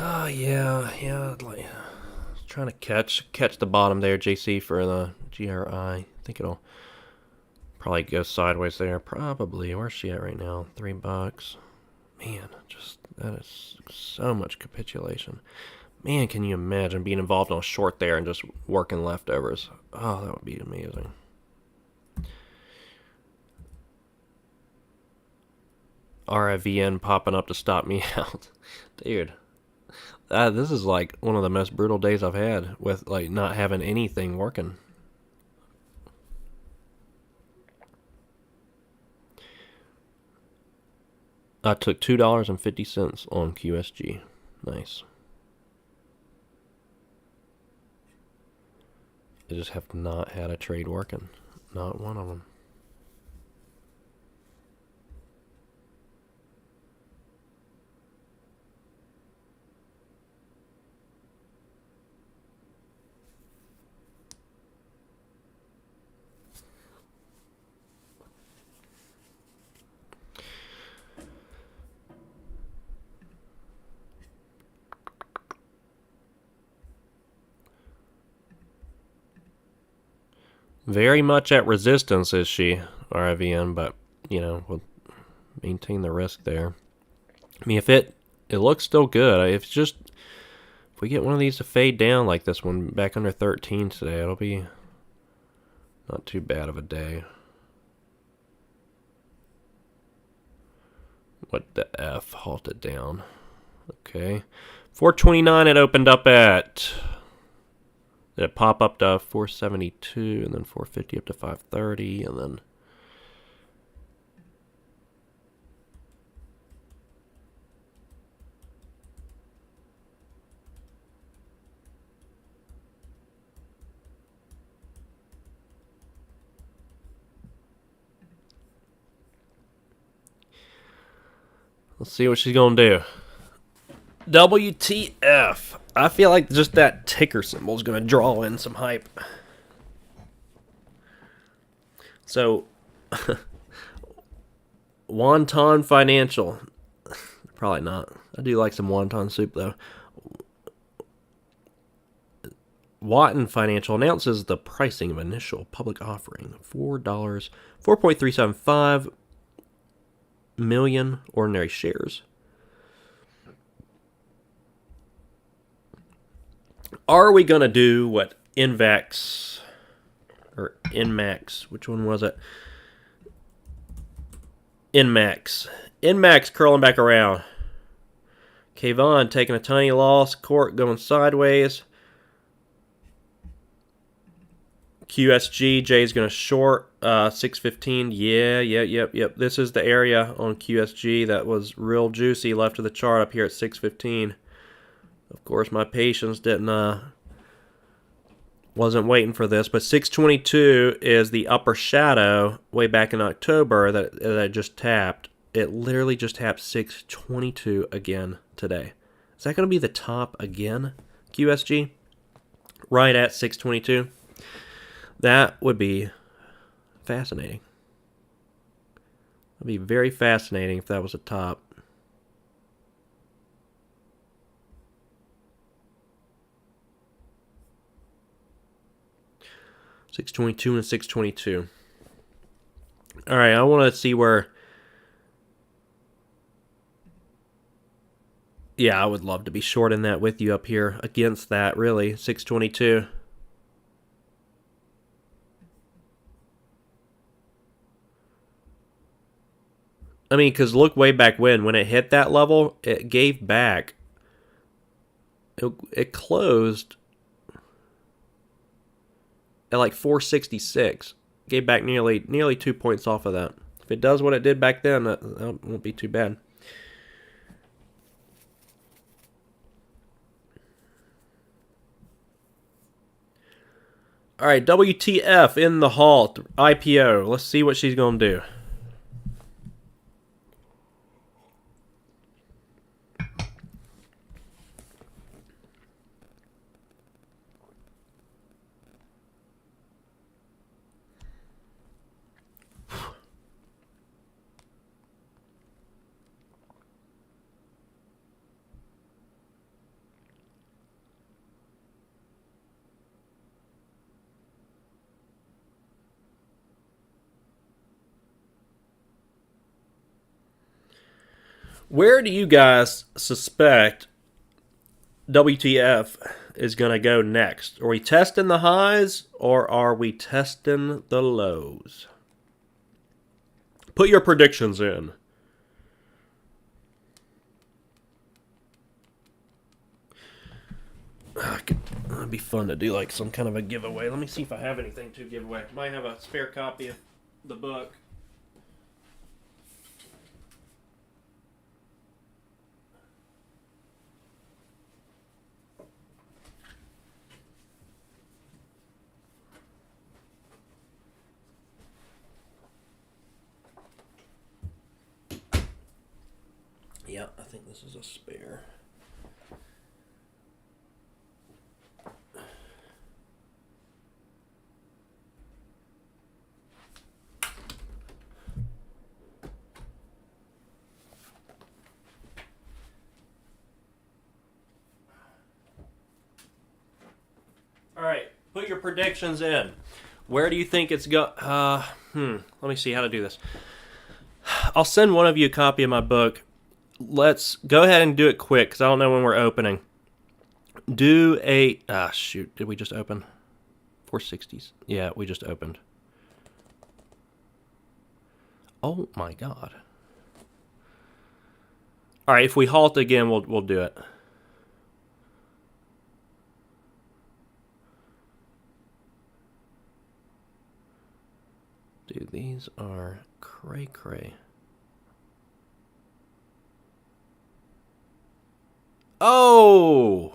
Oh yeah. Like trying to catch the bottom there, JC, for the GRI. I think it'll probably go sideways there. Probably. Where's she at right now? $3. Man, just that is so much capitulation. Man, can you imagine being involved in a short there and just working leftovers? Oh, that would be amazing. RIVN popping up to stop me out. Dude, this is like one of the most brutal days I've had with like not having anything working. I took $2.50 on QSG. Nice. I just have not had a trade working. Not one of them. Very much at resistance is she, RIVN, but, you know, we'll maintain the risk there. I mean, if it looks still good. If we get one of these to fade down like this one back under 13 today, it'll be not too bad of a day. What the F? Halt it down. Okay. 429 it opened up at. Did it pop up to 472 and then 450 up to 530 and then. Let's see what she's going to do. WTF. I feel like just that ticker symbol is going to draw in some hype. So, Wonton Financial. Probably not. I do like some wonton soup, though. Wotton Financial announces the pricing of initial public offering. $4, 4.375 million ordinary shares. Are we going to do what Invax or Inmax, which one was it? Inmax curling back around. Kayvon taking a tiny loss. Court going sideways. QSG, Jay's going to short 615. Yep. This is the area on QSG that was real juicy left of the chart up here at 615. Of course, my patience wasn't waiting for this, but 622 is the upper shadow way back in October that just tapped. It literally just tapped 622 again today. Is that going to be the top again, QSG? Right at 622? That would be fascinating. It would be very fascinating if that was a top. $622 and $622. All right, I want to see where. Yeah, I would love to be shorting that with you up here against that, really. 622. I mean, because look way back when it hit that level, it gave back. It closed at like 466. Gave back nearly 2 points off of that. If it does what it did back then, that won't be too bad. All right, WTF in the halt. IPO. Let's see what she's going to do. Where do you guys suspect WTF is going to go next? Are we testing the highs or are we testing the lows? Put your predictions in. It'd be fun to do like some kind of a giveaway. Let me see if I have anything to give away. Might have a spare copy of the book. Yeah, I think this is a spare. All right, put your predictions in. Where do you think it's go? Let me see how to do this. I'll send one of you a copy of my book. Let's go ahead and do it quick because I don't know when we're opening. Do a... shoot. Did we just open? 460s. Yeah, we just opened. Oh, my God. All right, if we halt again, we'll do it. Dude, these are cray-cray. Oh!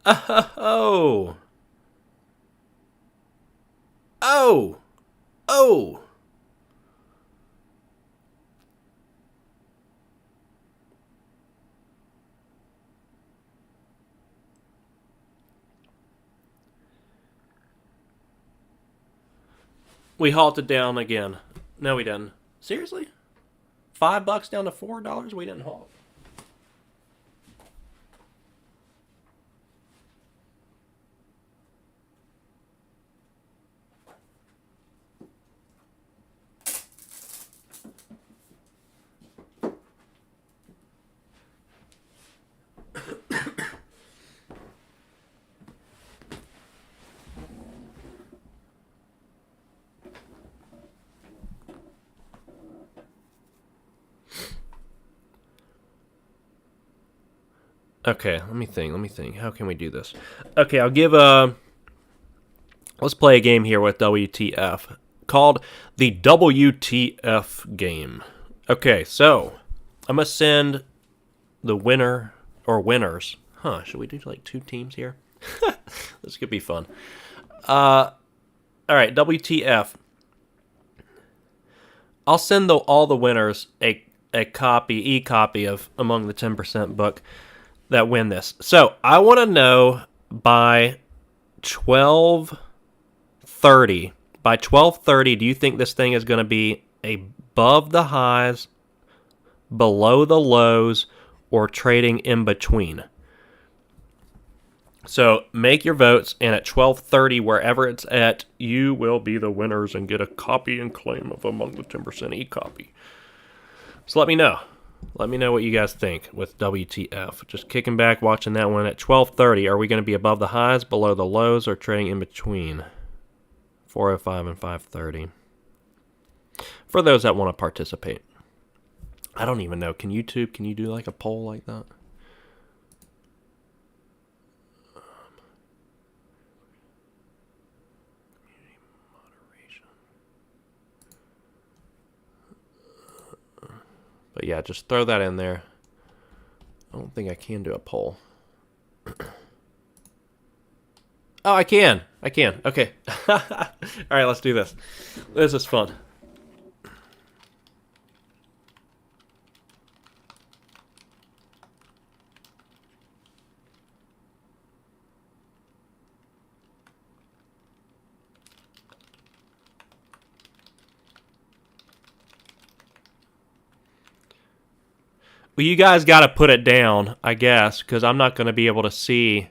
Oh! Oh! Oh! We halted down again. No, we didn't. Seriously? $5 down to $4? We didn't halt. Okay, let me think. How can we do this? Okay, I'll give a... Let's play a game here with WTF called the WTF game. Okay, so I'm going to send the winner or winners. Should we do like 2 teams here? This could be fun. All right, WTF. I'll send all the winners a e-copy of Among the 10% book that win this. So I want to know by 12:30. By 12:30, do you think this thing is going to be above the highs, below the lows, or trading in between? So make your votes, and at 12:30, wherever it's at, you will be the winners and get a copy and claim of Among the 10% e-copy. So let me know. Let me know what you guys think with WTF. Just kicking back, watching that one. At 12:30, are we going to be above the highs, below the lows, or trading in between? 4:05 and 5:30. For those that want to participate. I don't even know. Can you do like a poll like that? Community moderation. But yeah, just throw that in there. I don't think I can do a poll. Oh, I can. Okay. All right, let's do this. This is fun. Well, you guys got to put it down, I guess, because I'm not going to be able to see.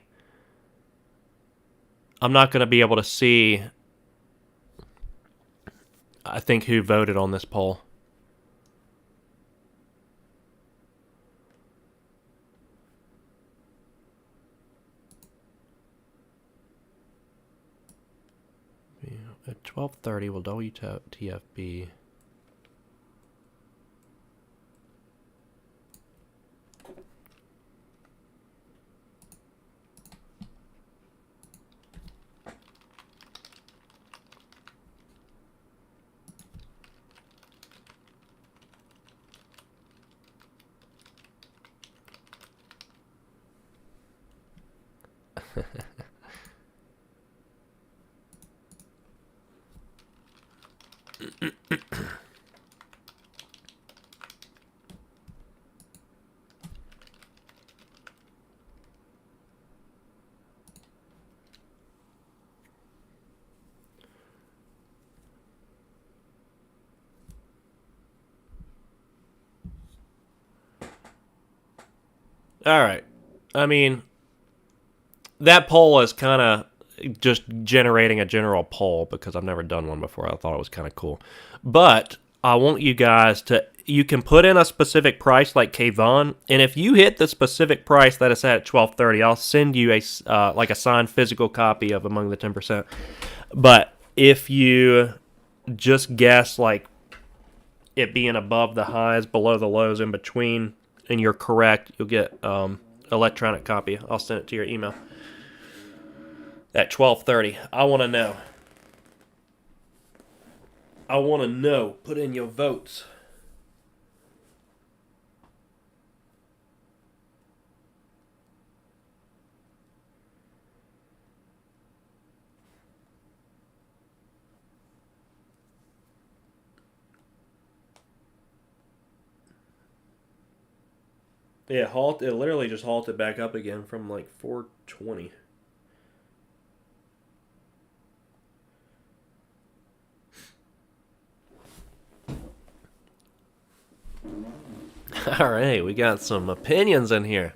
I think, who voted on this poll. At 12:30, will WTF be... All right. I mean, that poll is kind of just generating a general poll because I've never done one before. I thought it was kind of cool. But I want you guys to, you can put in a specific price like Kayvon, and if you hit the specific price that is at 12:30, I'll send you a like a signed physical copy of Among the 10%. But if you just guess like it being above the highs, below the lows, in between, and you're correct, you'll get electronic copy. I'll send it to your email at 12:30. I want to know. I want to know. Put in your votes. Yeah, it literally just halted back up again from like 420. All right, we got some opinions in here.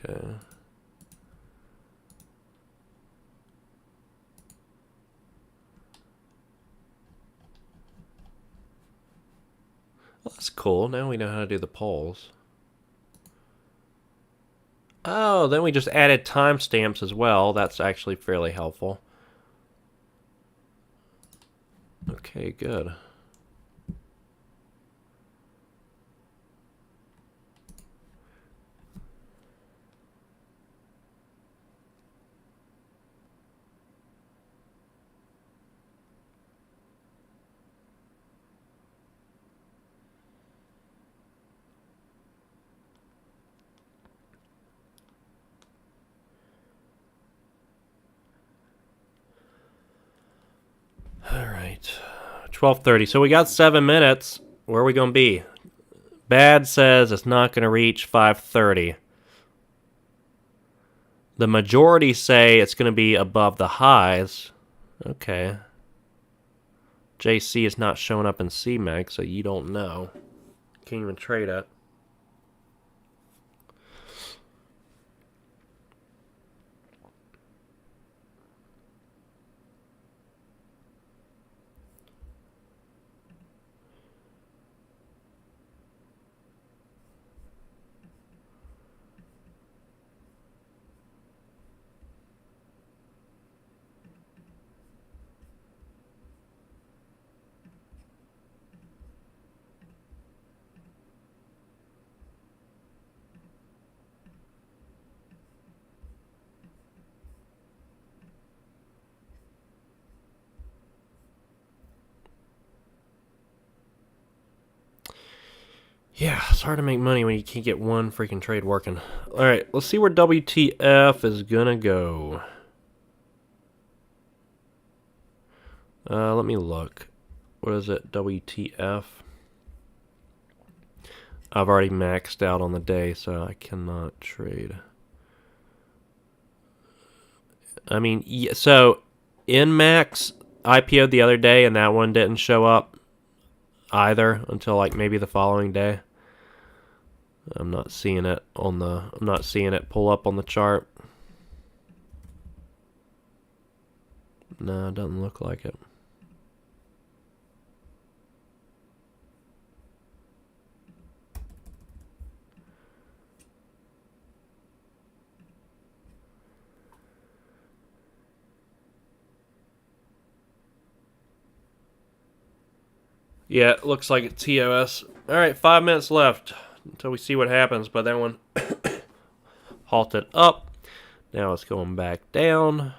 Okay. Well, that's cool. Now we know how to do the polls. Oh, then we just added timestamps as well. That's actually fairly helpful. Okay, good. All right. 12:30. So we got 7 minutes. Where are we going to be? Bad says it's not going to reach 5:30. The majority say it's going to be above the highs. Okay. JC is not showing up in CMAG, so you don't know. Can't even trade it. Yeah, it's hard to make money when you can't get one freaking trade working. Alright, let's see where WTF is gonna go. Let me look. What is it? WTF? I've already maxed out on the day, so I cannot trade. I mean, so InMax IPO'd the other day, and that one didn't show up either until like maybe the following day. I'm not seeing it pull up on the chart. No, it doesn't look like it. Yeah, it looks like it's TOS. Alright, 5 minutes left until we see what happens, but that one halted up. Now it's going back down.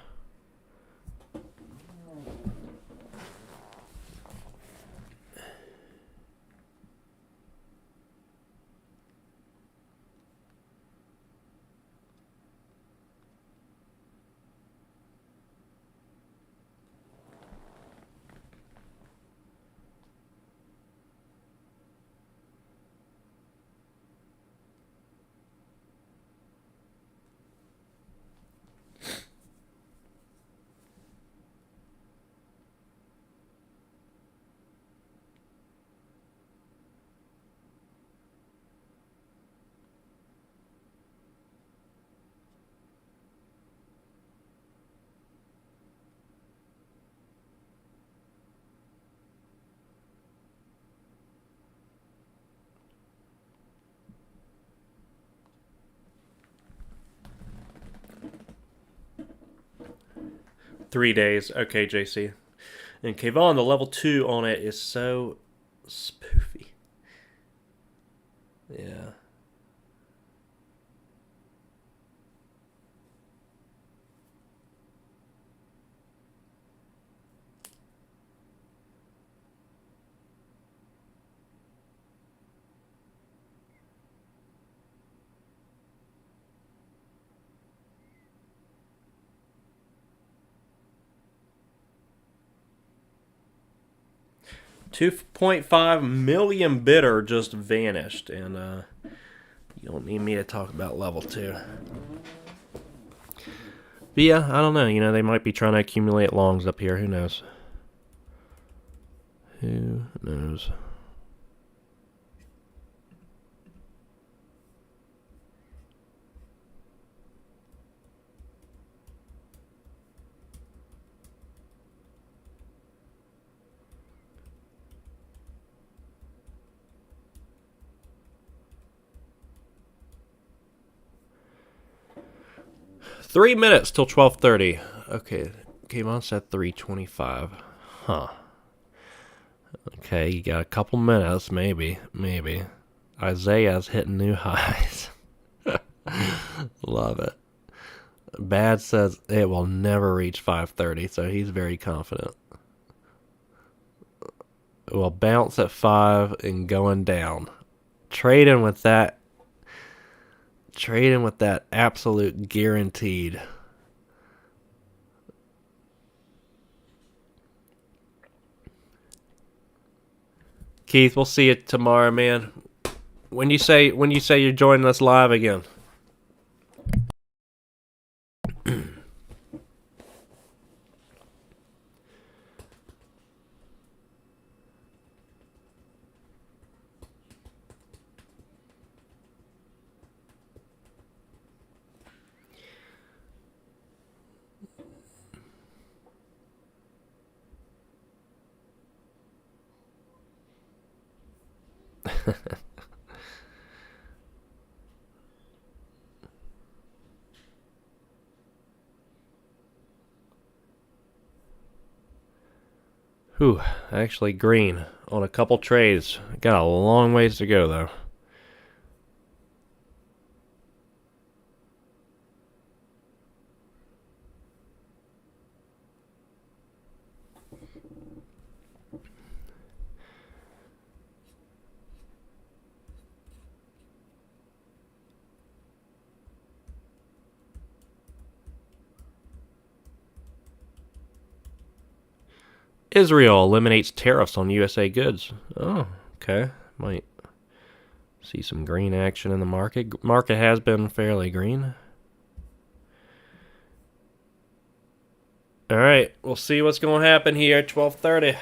3 days. Okay, JC. And Kayvon, the level 2 on it is so spoofy. Yeah. $2.5 million bidder just vanished, and you don't need me to talk about level 2. But yeah, I don't know. You know, they might be trying to accumulate longs up here. Who knows? Who knows? Three minutes till 12:30. Okay, came on set 3:25. Huh. Okay, you got a couple minutes, maybe. Isaiah's hitting new highs. Love it. Bad says it will never reach 5:30, so he's very confident. It will bounce at 5 and going down. Trading with that absolute guaranteed. Keith, we'll see you tomorrow, man. When you say you're joining us live again. Whew, actually green on a couple trades. Got a long ways to go, though. Israel eliminates tariffs on USA goods. Oh, okay. Might see some green action in the market. Market has been fairly green. All right, we'll see what's going to happen here at 12:30.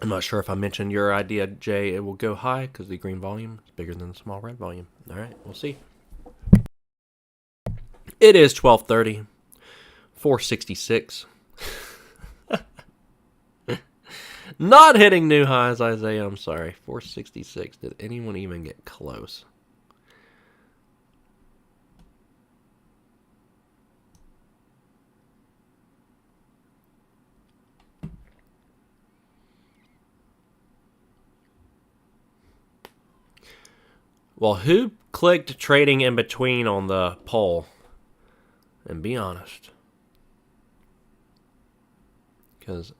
I'm not sure if I mentioned your idea, Jay. It will go high because the green volume is bigger than the small red volume. All right, we'll see. It is 12:30, 466. Not hitting new highs, Isaiah. I'm sorry. 466. Did anyone even get close? Well, who clicked trading in between on the poll? And be honest. Because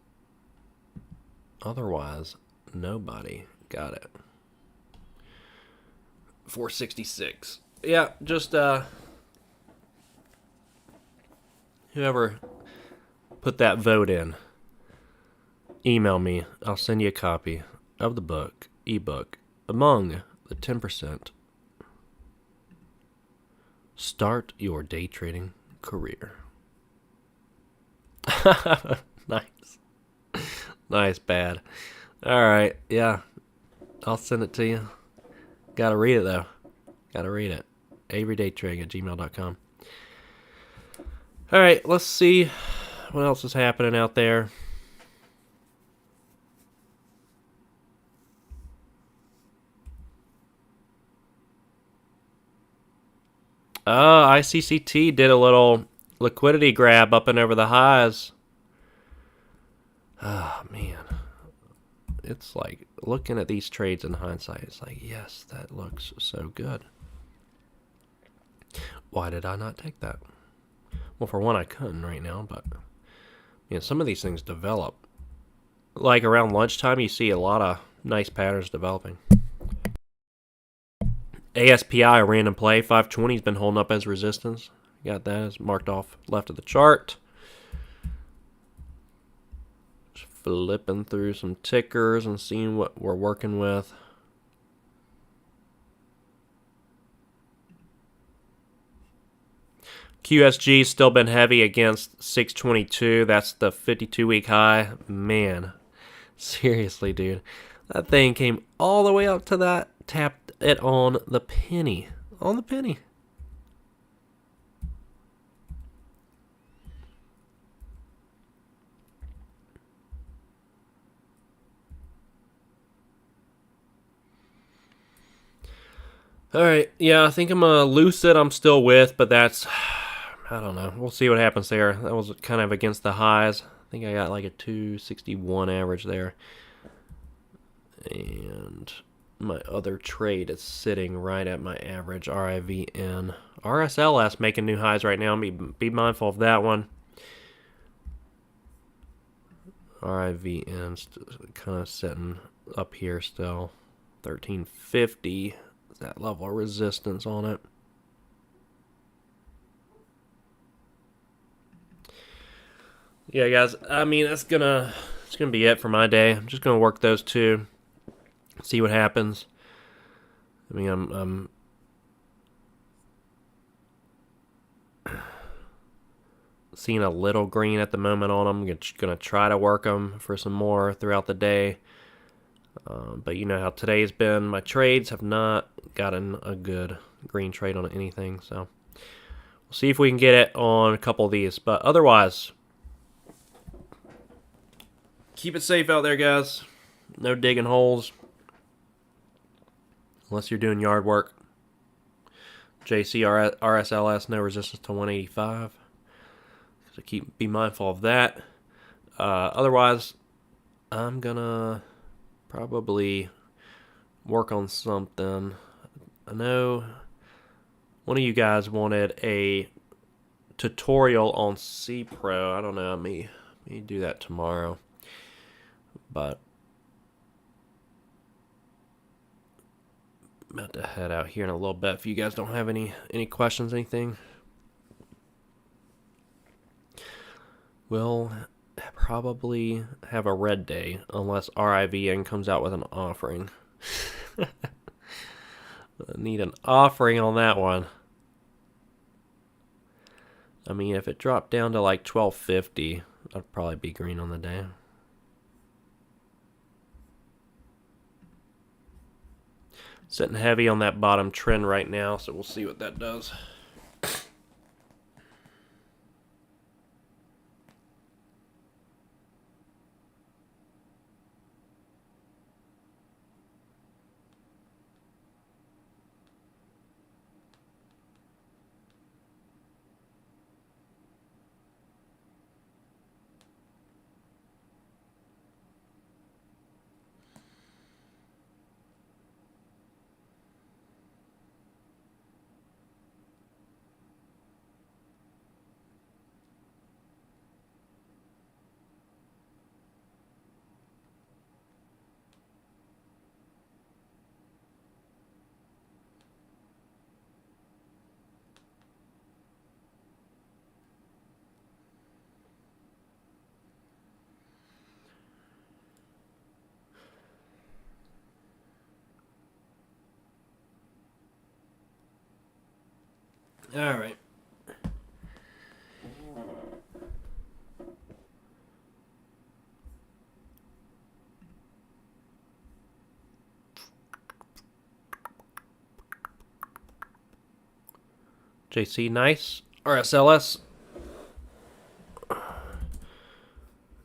otherwise, nobody got it. 466. Yeah, just whoever put that vote in, email me. I'll send you a copy of the book, ebook, among the 10%. Start your day trading career. Nice. Nice, bad. Alright, yeah. I'll send it to you. Gotta read it, though. Gotta read it. everydaytrading@gmail.com. All right, let's see what else is happening out there. ICCT did a little liquidity grab up and over the highs. Oh, man. It's like looking at these trades in hindsight, it's like, yes, that looks so good. Why did I not take that? Well, for one, I couldn't right now, but some of these things develop. Like around lunchtime, you see a lot of nice patterns developing. ASPI, a random play, 520 has been holding up as resistance. Got that as marked off left of the chart. Just flipping through some tickers and seeing what we're working with. QSG still been heavy against 622. That's the 52-week high. Man, seriously, dude. That thing came all the way up to that, tapped it on the penny. On the penny. All right, yeah, I think I'm a Lucid I'm still with, but that's, I don't know. We'll see what happens there. That was kind of against the highs. I think I got like a 261 average there. And my other trade is sitting right at my average, RIVN. RSLS making new highs right now. Be mindful of that one. RIVN's kind of sitting up here still. 1350 is that level of resistance on it. Yeah, guys. I mean, it's gonna be it for my day. I'm just gonna work those two, see what happens. I mean, I'm seeing a little green at the moment on them. I'm gonna try to work them for some more throughout the day. But you know how today's been. My trades have not gotten a good green trade on anything. So we'll see if we can get it on a couple of these. But otherwise, keep it safe out there, guys. No digging holes. Unless you're doing yard work. JC RSLS, no resistance to 185. So be mindful of that. Otherwise, I'm gonna probably work on something. I know one of you guys wanted a tutorial on CPro. I don't know. I may do that tomorrow. But I'm about to head out here in a little bit. If you guys don't have any questions, anything, we'll probably have a red day unless RIVN comes out with an offering. I need an offering on that one. I mean, if it dropped down to like 1250, I'd probably be green on the day. Sitting heavy on that bottom trend right now, so we'll see what that does. All right. JC, nice. RSLS,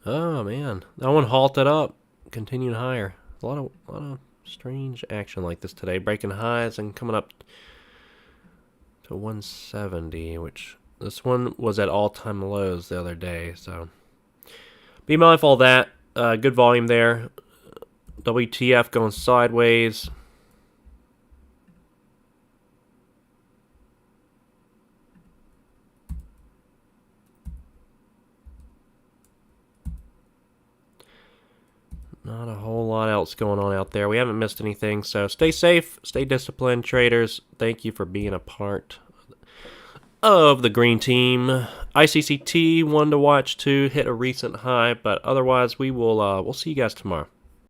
Oh man, that one halted up, continuing higher. A lot of strange action like this today, breaking highs and coming up to 170, which this one was at all-time lows the other day. So be mindful of that. Good volume there. WTF going sideways. Not a whole lot else going on out there. We haven't missed anything, so stay safe, stay disciplined, traders. Thank you for being a part of the green team. ICCT, one to watch too, hit a recent high, but otherwise we'll see you guys tomorrow.